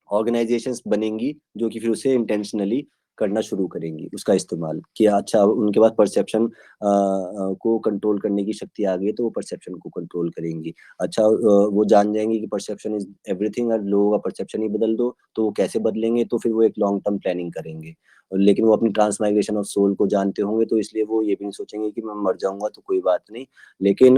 ऑर्गेनाइजेशंस बनेंगी जो कि फिर उसे इंटेंशनली करना शुरू करेंगी उसका इस्तेमाल, कि अच्छा उनके पास परसेप्शन को कंट्रोल करने की शक्ति आ गई है, तो वो परसेप्शन को कंट्रोल करेंगी। अच्छा वो जान जाएंगे कि परसेप्शन इज एवरीथिंग, और लोगों का परसेप्शन ही बदल दो, तो वो कैसे बदलेंगे, तो फिर वो एक लॉन्ग टर्म प्लानिंग करेंगे। लेकिन वो अपनी ट्रांसमाइग्रेशन ऑफ सोल को जानते होंगे, तो इसलिए वो ये भी नहीं सोचेंगे कि मैं मर जाऊंगा तो कोई बात नहीं, लेकिन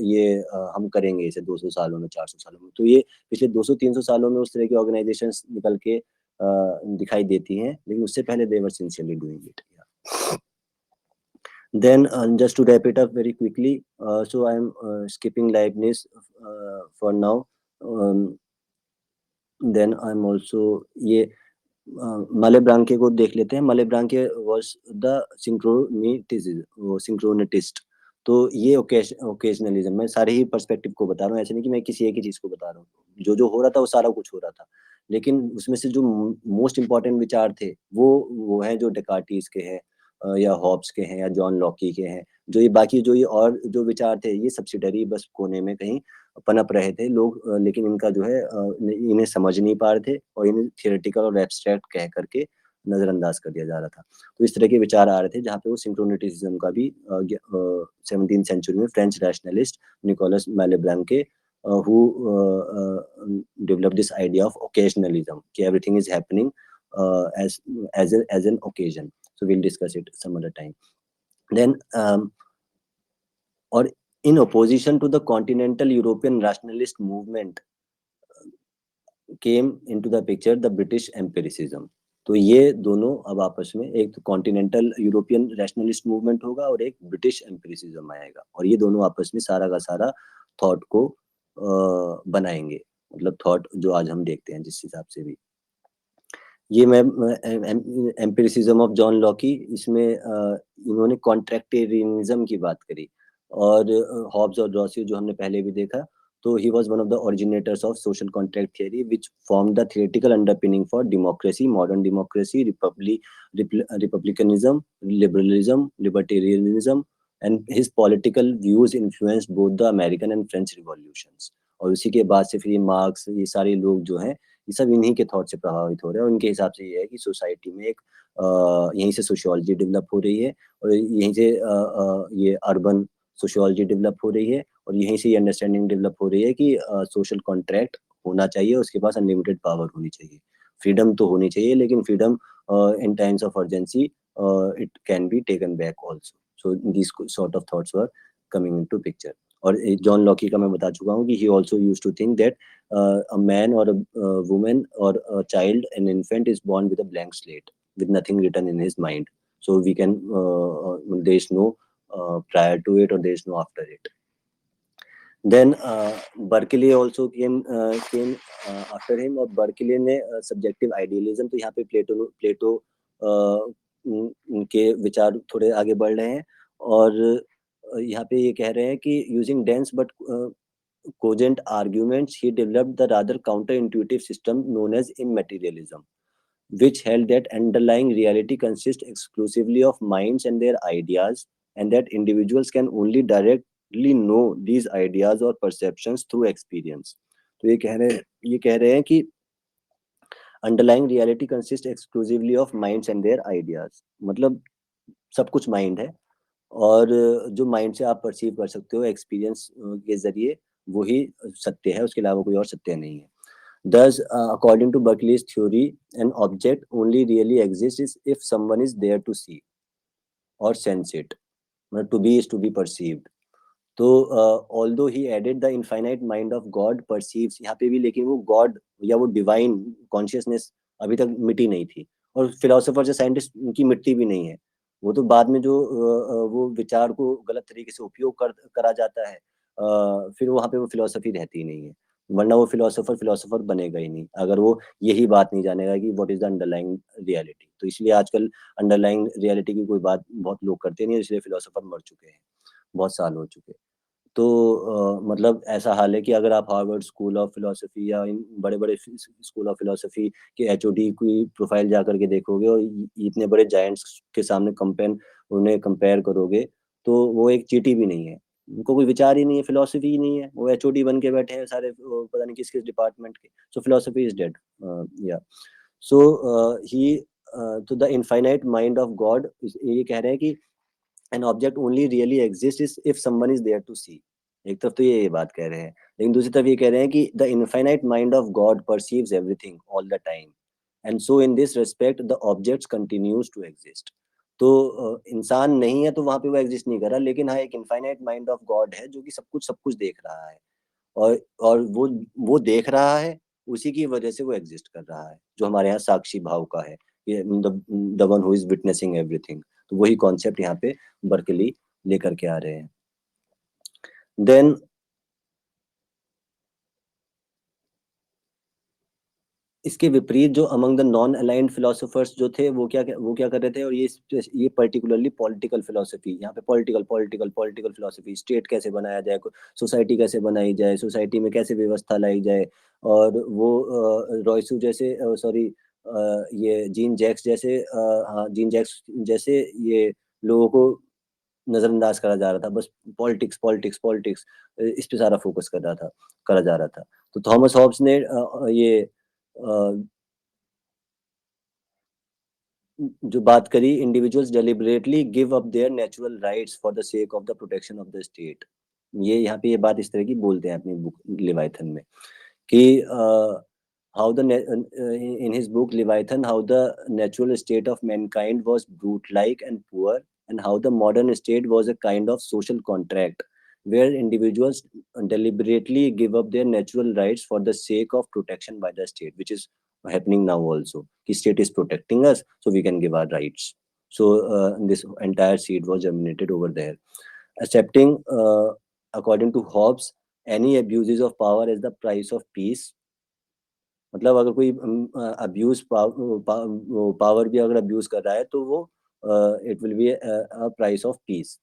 ये हम करेंगे इसे 200 सालों में, 400 सालों में। तो ये पिछले 200-300 सालों में उस तरह की ऑर्गेनाइजेशंस निकल के दिखाई देती हैं, लेकिन उससे पहले they were sincerely doing it. Then just to wrap it up very quickly, so I am skipping Leibniz for now. Then I'm also ये मालेब्रांके को देख लेते हैं। मालेब्रांके वाज द सिंक्रोनिटिस्ट। तो ये ओकेजनलिज्म, मैं सारे ही पर्सपेक्टिव को बता रहा हूँ, ऐसे नहीं कि मैं किसी एक ही चीज को बता रहा हूँ। जो जो हो रहा था वो सारा कुछ हो रहा था, लेकिन उसमें से जो मोस्ट इम्पॉर्टेंट विचार थे वो हैं जो डेकार्टिस के हैं, या हॉब्स के हैं, या जॉन लॉकी के हैं। जो ये बाकी जो ये और जो विचार थे, ये सब्सिडरी बस कोने में कहीं पनप रहे थे लोग, लेकिन इनका जो है इन्हें समझ नहीं पा रहे थे, और इन्हें थियोरेटिकल और एब्स्ट्रैक्ट कह करके नजरअंदाज कर दिया जा रहा था। तो इस तरह के विचार आ रहे थे, जहाँ पे वो सिंक्रोनिटिज्म का भी 17th सेंचुरी में फ्रेंच रैशनलिस्ट निकोलस मैलेब्लैंक के who developed this idea of occasionalism, कि everything is happening as an occasion. So we'll discuss it some other time. Then or in opposition to the continental European rationalist movement came into the picture the British empiricism. तो ये दोनों अब आपस में, एक तो continental European rationalist movement होगा और एक ब्रिटिश एम्पिरिसिज्म आएगा, और ये दोनों आपस में सारा का सारा थॉट को बनाएंगे, मतलब थॉट जो आज हम देखते हैं जिस हिसाब से भी। ये मैं एम्पिरिसिज्म ऑफ जॉन लॉकी, इसमें इन्होंने कॉन्ट्रैक्टेरियनिज्म की बात करी, और हॉब्स और रॉसी जो हमने पहले भी देखा, तो he was one of the originators of social contract theory, which formed the theoretical underpinning for democracy, modern democracy, republicanism, liberalism, libertarianism, and his political views influenced both the American and French revolutions. और उसी के बाद से फिर ये marks, ये सारे लोग जो हैं, ये सब इन्हीं के थॉट से प्रभावित हो रहे हैं। उनके हिसाब से ये है कि सोसाइटी में एक यहीं से सोशियोलॉजी डेवलप हो रही है, और यहीं से ये अर्बन सोशियोलॉजी डेवलप हो रही है, और यहीं से ये अंडरस्टैंडिंग डेवलप हो रही है कि सोशल कॉन्ट्रैक्ट होना चाहिए, उसके पास अनलिमिटेड पावर होनी चाहिए, फ्रीडम तो होनी चाहिए, लेकिन freedom in times of urgency it can be taken back also. So this sort of thoughts were coming into picture. और जॉन लॉकी का मैं बता चुका हूँ कि he also used to think that a man or a woman or a child, an infant is born with a blank slate, with nothing written in his mind. So we can, there is no prior to it, or there is no after it. Then Berkeley also came after him, और Berkeley ने subjective idealism, तो यहाँ पे प्लेटो के विचार थोड़े आगे बढ़ रहे हैं, और यहाँ पे ये कह रहे हैं कि using dense but cogent arguments, he developed the rather counterintuitive system known as immaterialism, which held that underlying reality consists exclusively of minds and their ideas, and that individuals can only directly know these ideas or perceptions through experience. तो ये कह रहे हैं कि underlying reality consists exclusively of minds and their ideas, मतलब सब कुछ mind है, और जो माइंड से आप परसीव कर सकते हो एक्सपीरियंस के जरिए, वही सत्य है, उसके अलावा कोई और सत्य नहीं है। Thus, according to Berkeley's theory, an object only really exists if someone is there to see or sense it. To be is to be perceived. तो although he added the infinite mind of God perceives, यहाँ पे भी लेकिन वो God या वो divine consciousness अभी तक मिटी नहीं थी, और फिलोसोफर या साइंटिस्ट उनकी मिट्टी भी नहीं है। वो तो बाद में जो वो विचार को गलत तरीके से उपयोग करा जाता है, फिर वहाँ पे वो फिलोसफी रहती ही नहीं है, वरना वो फिलोसोफर बनेगा ही नहीं अगर वो यही बात नहीं जानेगा कि what is the underlying reality. तो इसलिए आजकल अंडरलाइंग रियलिटी की कोई बात बहुत लोग करते नहीं है, इसलिए फिलोसोफर मर चुके हैं, बहुत साल हो चुके। तो मतलब ऐसा हाल है कि अगर आप हार्वर्ड स्कूल ऑफ फिलोसफी या इन बड़े-बड़े स्कूल ऑफ फिलोसफी के एचओडी की प्रोफाइल जाकर के देखोगे, और इतने बड़े जायंट्स के सामने उन्हें कंपेयर करोगे, तो वो एक चींटी भी नहीं है, उनको कोई विचार ही नहीं है, फिलोसफी ही नहीं है, वो एचओडी बन के बैठे हैं सारे, पता नहीं किस-किस डिपार्टमेंट के। सो फिलोसफी इज डेड। या सो ही तो the infinite mind of God, ये कह रहे हैं कि an object only really exists if someone is there to see। एक तरफ तो ये बात कह रहे हैं, लेकिन दूसरी तरफ ये कह रहे हैं कि the infinite mind of God perceives everything all the time, and so in this respect the objects continues to exist। तो इंसान नहीं है तो वहां पे वो एग्जिस्ट नहीं कर रहा, लेकिन हाँ एक इनफाइनाइट माइंड ऑफ गॉड है जो कि सब कुछ देख रहा है, और वो देख रहा है, उसी की वजह से वो एग्जिस्ट कर रहा है, जो हमारे यहाँ साक्षी भाव का है, the one who is witnessing everything. तो वही कॉन्सेप्ट यहाँ पे बर्कली लेकर के आ रहे हैं। देन इसके विपरीत जो among the non aligned philosophers जो थे वो क्या कर रहे थे, और ये पर्टिकुलरली पॉलिटिकल फिलोसफी, यहाँ पे पॉलिटिकल फिलोसफी, स्टेट कैसे बनाया जाए, सोसाइटी कैसे बनाई जाए, सोसाइटी में कैसे व्यवस्था लाई जाए, और वो रॉयसू जैसे, सॉरी, ये जीन जैक्स जैसे, हाँ, जीन जैक्स जैसे ये लोगों को नजरअंदाज करा जा रहा था, बस पॉलिटिक्स पॉलिटिक्स पॉलिटिक्स, इस पे सारा फोकस करा जा रहा था। तो थॉमस हॉब्स ने ये जो बात करी, individuals deliberately give up there natural rights for the sake of the protection of the state. ये यहाँ पे ये बात इस तरह की बोलते हैं अपनी बुक लिवाइथन में कि how the in his book Leviathan, how the natural state of mankind was brute-like and poor, and how the modern state was a kind of social contract where individuals deliberately give up their natural rights for the sake of protection by the state, which is happening now also. The state is protecting us, so we can give our rights. So this entire seed was germinated over there. Accepting, according to Hobbes, any abuses of power as the price of peace, मतलब अगर कोई abuse power भी अगर abuse कर रहा है तो वो it will be a price of peace,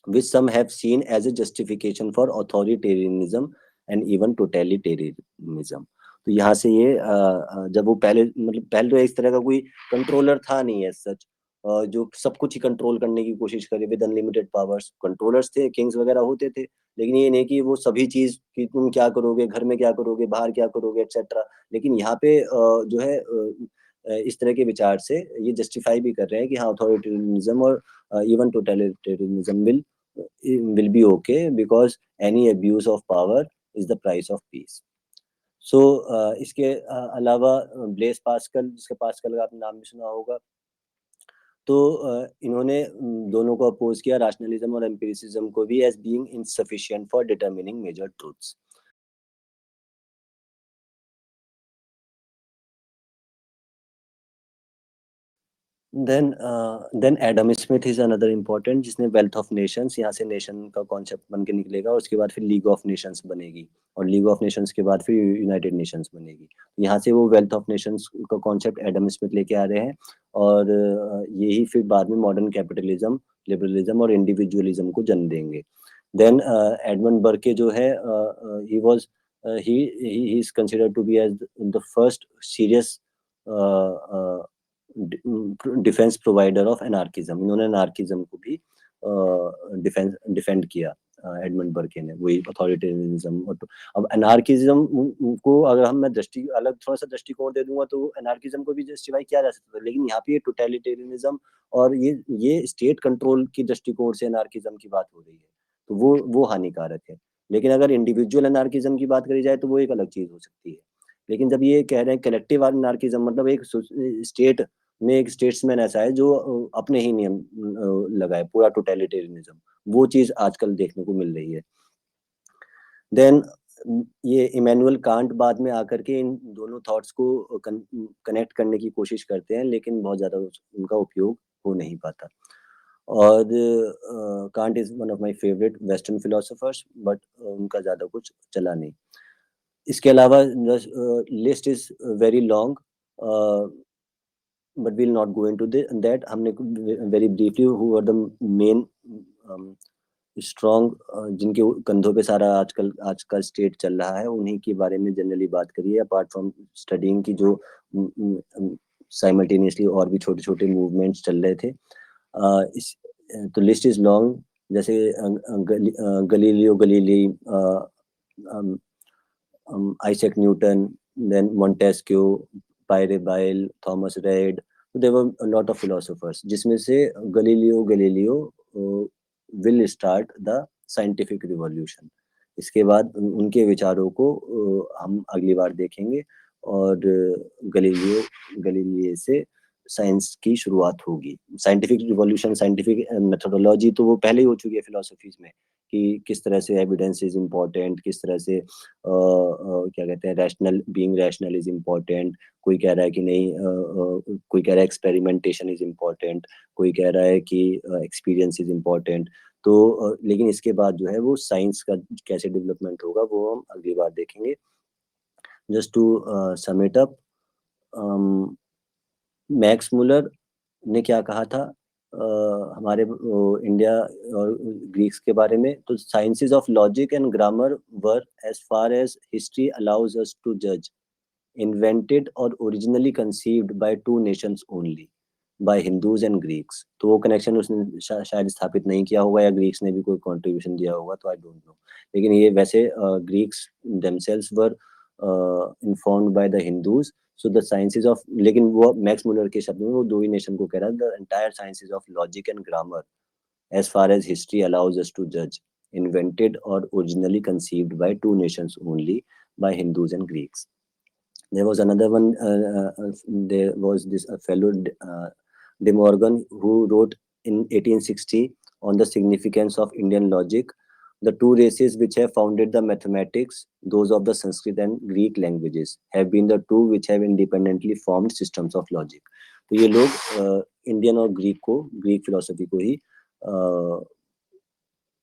which some have seen as a justification for authoritarianism and even totalitarianism. तो यहाँ से ये जब वो पहले तो इस तरह का कोई कंट्रोलर था नहीं है सच, जो सब कुछ ही कंट्रोल करने की कोशिश करे विद अनलिमिटेड पावर्स। कंट्रोलर्स थे, किंग्स वगैरह होते थे, लेकिन ये नहीं कि वो सभी चीज कि तुम क्या करोगे, घर में क्या करोगे, बाहर क्या करोगे, एक्सेट्रा। लेकिन यहाँ पे जो है इस तरह के विचार से ये जस्टिफाई भी कर रहे हैं कि हाँ, अथॉरिटेरियनिज्म और even totalitarianism will be okay because any abuse of power is the price of peace. So इसके अलावा ब्लेस पास्कल, जिसके पास्कल का आपने नाम भी सुना होगा, तो इन्होंने दोनों को अपोज किया, रैशनलिज्म और एम्पिरिसिज्म को भी, as being insufficient for determining major truths. Then Adam Smith is another important, जिसने वेल्थ ऑफ नेशंस, यहाँ से नेशन का कॉन्सेप्ट बन के निकलेगा, और उसके बाद फिर लीग ऑफ नेशंस बनेगी, और लीग ऑफ नेशंस के बाद फिर यूनाइटेड नेशंस बनेगी। यहाँ से वो वेल्थ ऑफ नेशंस का कॉन्सेप्ट एडम स्मिथ लेके आ रहे हैं, और यही फिर बाद में मॉडर्न कैपिटलिज्म, लिबरलिज्म और इंडिविजुअलिज्म को जन्म देंगे। देन एडमंड बर्के जो है, he was he is considered to be as the first serious defence provider of anarchism. इन्होंने एनार्किज्म को भी डिफेंड किया, एडमंड बर्के ने, वही अथॉरिटेरियनिज्म। अब एनार्किज्म को अगर हम मैं अलग थोड़ा सा दृष्टिकोण दे दूंगा तो एनार्किज्म को भी जस्टिफाई किया जा सकता है, लेकिन यहाँ पे टोटलिटेरियनिज्म और ये स्टेट कंट्रोल की दृष्टिकोण से एनार्किज्म की बात हो रही है, तो वो हानिकारक है। लेकिन अगर इंडिविजुअल एनार्किज्म की बात करी जाए तो वो एक अलग चीज हो सकती है। लेकिन जब ये कह रहे हैं कलेक्टिव एनार्किज्म, मतलब एक स्टेट में एक स्टेट्समैन ऐसा है जो अपने ही नियम लगाए, पूरा टोटलिटेरियनिज्म, वो चीज आजकल देखने को मिल रही है। देन ये इमैनुअल कांट बाद में आकर के इन दोनों थॉट्स को कनेक्ट करने की कोशिश करते हैं, लेकिन बहुत ज्यादा उनका उपयोग हो नहीं पाता। और Kant is one of my favourite western philosophers, but उनका ज्यादा कुछ चला नहीं। इसके अलावा list is very long, but we'll not go into that. हमने very briefly who are the main strong, जिनके कंधों पे सारा आज का स्टेट चल रहा है, उन्हीं के बारे में जनरली बात करिए, अपार्ट फ्रॉम स्टडिंग की जो साइमल्टेनियसली और भी छोटे छोटे मूवमेंट्स चल रहे थे। इस तो लिस्ट इज लॉन्ग, जैसे Galileo Galilei, Isaac Newton, then Montesquieu, Pierre Bayle, Thomas Reid, there were a lot of philosophers, जिसमें से Galileo will start the scientific revolution. इसके बाद उनके विचारों को हम अगली बार देखेंगे, और गलीलियो से साइंस की शुरुआत होगी। साइंटिफिक रिवॉल्यूशन, साइंटिफिक मेथोडोलॉजी तो वो पहले ही हो चुकी है फिलोसफीज में, कि किस तरह से एविडेंस इज इम्पोर्टेंट, किस तरह से क्या कहते हैं, बीइंग रैशनल इज इम्पोर्टेंट। कोई कह रहा है कि नहीं, कोई कह रहा है एक्सपेरिमेंटेशन इज इम्पोर्टेंट, कोई कह रहा है कि एक्सपीरियंस इज इम्पोर्टेंट। तो लेकिन इसके बाद जो है वो साइंस का कैसे डेवलपमेंट होगा वो हम अगली बार देखेंगे। Just to sum it up, Max Muller ने क्या कहा था हमारे इंडिया और ग्रीक्स के बारे में, तो sciences of logic and grammar were as far as history allows us to जज इन्वेंटेड और originally conceived by two nations only, by Hindus and Greeks. तो वो कनेक्शन उसने शायद स्थापित नहीं किया होगा, या ग्रीक्स ने भी कोई कंट्रीब्यूशन दिया होगा, तो आई डोंट नो। लेकिन ये वैसे Greeks themselves were informed by the Hindus, so the sciences of, लेकिन वो मैक्स मुलर के शब्द में वो दो ही नेशन को कह रहा है, the entire sciences of logic and grammar as far as history allows us to जज इन्वेंटेड और originally conceived by two nations only, by Hindus and Greeks. There was another one. There was this fellow De Morgan who wrote in 1860 on the significance of Indian logic. The two races which have founded the mathematics, those of the Sanskrit and Greek languages, have been the two which have independently formed systems of logic. तो ये लोग Indian और Greek को, Greek philosophy को ही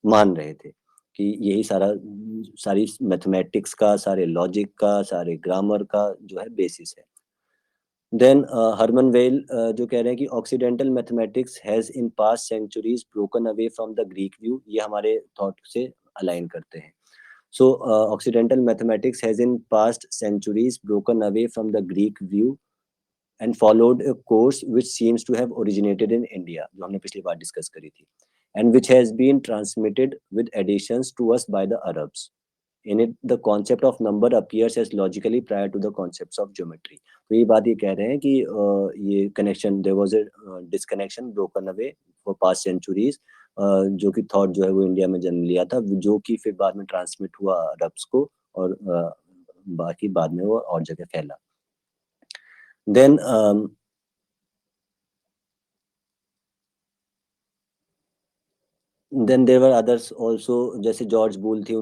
मान रहे थे कि यही सारी मैथमेटिक्स का, सारे लॉजिक का, सारे ग्रामर का जो है बेसिस है। देन हरमन वेल जो कह रहे हैं कि occidental mathematics has in past centuries broken away from the Greek view, ये हमारे थॉट से अलाइन करते हैं। So occidental mathematics has in past centuries broken away from the Greek view and followed a course which seems to have originated in India, जो हमने पिछली बार discuss करी थी, and which has been transmitted with additions to us by the Arabs. In it, the concept of number appears as logically prior to the concepts of geometry. तो ये बात ये कह रहे हैं कि ये connection, there was a disconnection broken away for past centuries, जो कि थॉट जो है वो इंडिया में जन्म लिया था, जो कि फिर बाद में ट्रांसमिट हुआ अरब्स को, और बाकी बाद में वो और जगह फैला। Then there were others also, जैसे जॉर्ज बूल थे,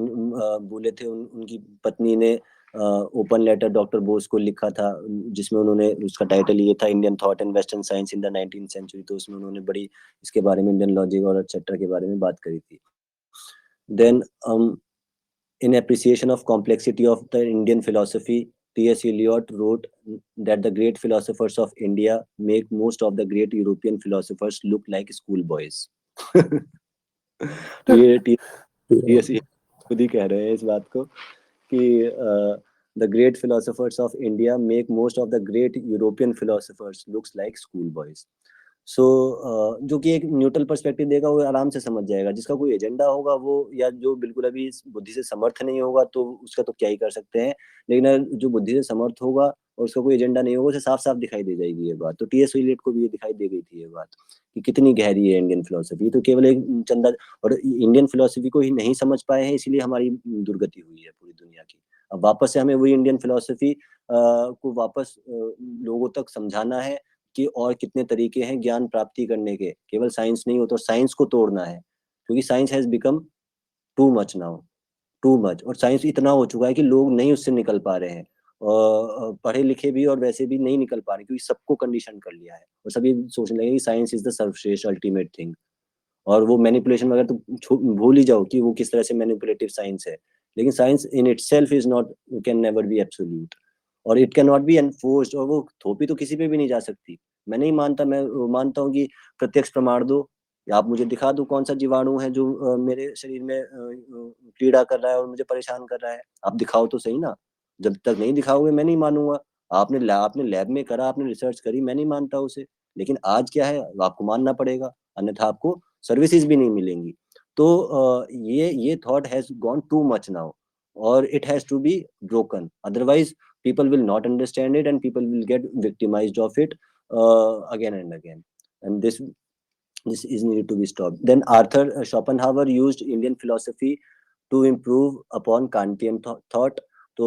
बूले थे, उनकी पत्नी ने ओपन लेटर डॉक्टर बोस को लिखा था, जिसमें उन्होंने, उसका टाइटल ये था Indian thought and western science in the 19th century. तो उसमें उन्होंने बड़ी इसके बारे में, इंडियन लॉजिक और एक्सेट्रा के बारे में बात करी थी। Then in appreciation of complexity of the Indian philosophy, T.S. Eliot wrote that the great philosophers of India make most of the great European philosophers look like schoolboys. तो ये T.S. खुद ही कह रहे हैं इस बात को कि the great philosophers of India make most of the great European philosophers looks like schoolboys. सो जो कि एक न्यूट्रल पर्सपेक्टिव देगा वो आराम से समझ जाएगा। जिसका कोई एजेंडा होगा वो, या जो बिल्कुल अभी इस बुद्धि से समर्थ नहीं होगा, तो उसका तो क्या ही कर सकते हैं। लेकिन जो बुद्धि से समर्थ होगा और उसका कोई एजेंडा नहीं होगा, उसे साफ साफ दिखाई दे जाएगी ये बात। तो टीएस इलियट को भी ये दिखाई दे गई थी ये बात कि कितनी गहरी है इंडियन फिलोसफी। तो केवल एक चंदा, और इंडियन फिलोसफी को ही नहीं समझ पाए हैं, इसलिए हमारी दुर्गति हुई है पूरी दुनिया की। अब वापस से हमें वही इंडियन फिलोसफी को वापस लोगों तक समझाना है कि और कितने तरीके हैं ज्ञान प्राप्ति करने के, केवल साइंस नहीं हो, तो साइंस को तोड़ना है, क्योंकि science has become to much now, too much. और साइंस इतना हो चुका है कि लोग नहीं उससे निकल पा रहे हैं, और पढ़े लिखे भी और वैसे भी नहीं निकल पा रहे, क्योंकि सबको कंडीशन कर लिया है और सभी सोचने लगे कि साइंस इज द सर्वश्रेष्ठ अल्टीमेट थिंग। और वो मैनिपुलेशन वगैरह तो भूल ही जाओ कि वो किस तरह से मैनिपुलेटिव साइंस है। लेकिन science in itself is not, can never be absolute, और it can not be enforced, और वो थोपी तो किसी पे भी नहीं जा सकती। मैं नहीं मानता, मैं मानता हूँ कि प्रत्यक्ष प्रमाण दो, या आप मुझे दिखा दो कौन सा जीवाणु है जो मेरे शरीर में पीड़ा कर रहा है और मुझे परेशान कर रहा है। आप दिखाओ तो सही ना। जब तक नहीं दिखाओगे मैं नहीं मानूंगा। आपने लैब में करा, आपने रिसर्च करी, मैं नहीं मानता उसे। लेकिन आज क्या है, आपको मानना पड़ेगा, अन्यथा आपको सर्विसेज भी नहीं मिलेंगी। तो ये thought has gone too much now, और it has to be broken, otherwise people will not understand it and people will get victimized of it again and again, and this is needed to be stopped. Then Arthur Schopenhauer used Indian philosophy to improve upon Kantian thought. तो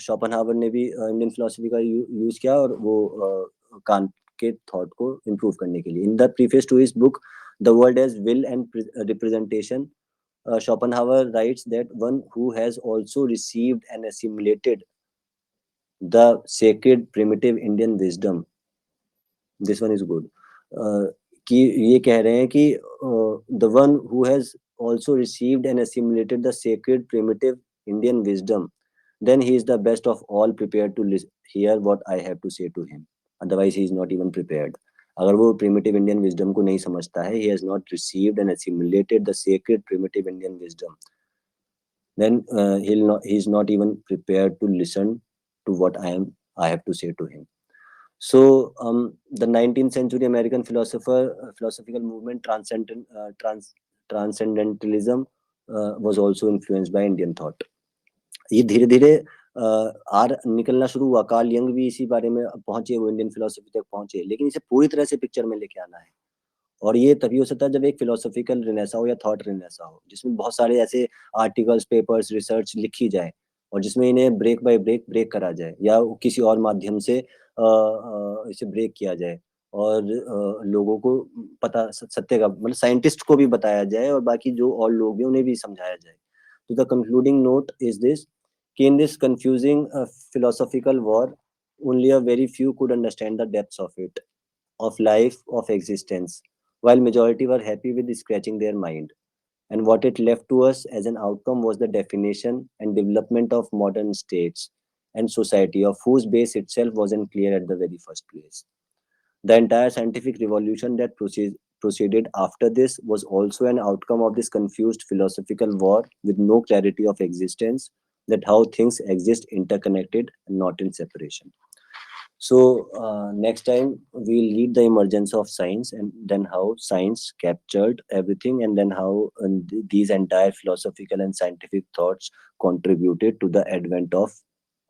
Schopenhauer ने भी Indian philosophy का use किया, और वो can't के thought को improve करने के लिए। In the preface to his book the world as will and representation, Schopenhauer writes that one who has also received and assimilated the sacred primitive Indian wisdom, this one is good, कि ये कह रहे हैं कि the one who has also received and assimilated the sacred primitive Indian wisdom then he is the best of all prepared to hear what I have to say to him. Otherwise, he is not even prepared. अगर वो primitive Indian wisdom को नहीं समझता है, he has not received and assimilated the sacred primitive Indian wisdom, then he is not even prepared to listen to what I have to say to him. So the 19th century American philosophical movement transcendentalism was also influenced by Indian thought. ये धीरे धीरे are निकलना शुरू हुआ. Karl young भी इसी बारे में पहुंचे, वो इंडियन फिलोसफी तक पहुंचे, लेकिन इसे पूरी तरह से पिक्चर में लेके आना है. और ये तभी हो सकता है जब एक फिलोसॉफिकल रिनेसा हो या थॉट रिनेसा हो, जिसमें बहुत सारे ऐसे आर्टिकल्स, पेपर्स, रिसर्च लिखी जाए और जिसमें इन्हें ब्रेक बाय ब्रेक करा जाए या किसी और माध्यम से इसे ब्रेक किया जाए और लोगों को पता सत्य का, मतलब साइंटिस्ट को भी बताया जाए और बाकी जो और लोग हैं उन्हें भी समझाया जाए. तो the concluding note is this कि in this confusing philosophical war, only a very few could understand the depths of it, of life, of existence, while majority were happy with scratching their mind. And what it left to us as an outcome was the definition and development of modern states and society, of whose base itself wasn't clear at the very first place. The entire scientific revolution that proceeded after this was also an outcome of this confused philosophical war with no clarity of existence, that how things exist interconnected and not in separation. So next time we'll read the emergence of science and then how science captured everything, and then how these entire philosophical and scientific thoughts contributed to the advent of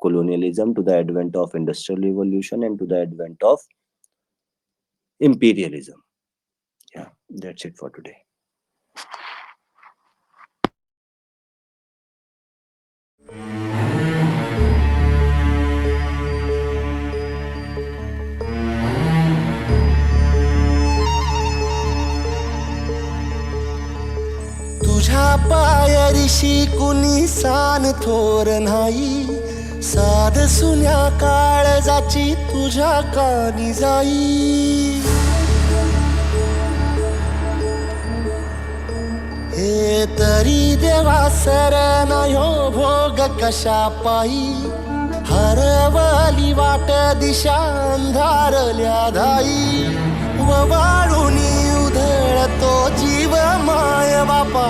colonialism, to the advent of industrial revolution, and to the advent of imperialism. Yeah, that's it for today. तुझ्या पायरीशी कुणी सान थोर नाही, साध सुन्या काळजाची तुझ्या कानी जाई. हे तरी देवा सरना ह्यो भोग कशा पायी, हरवली वाट दिशा अंधारल्या धाई. वाळूनी उधळतो जीव माय बापा,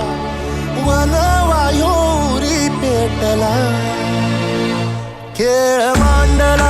वनवायोरी पेटला. खेळ मांडला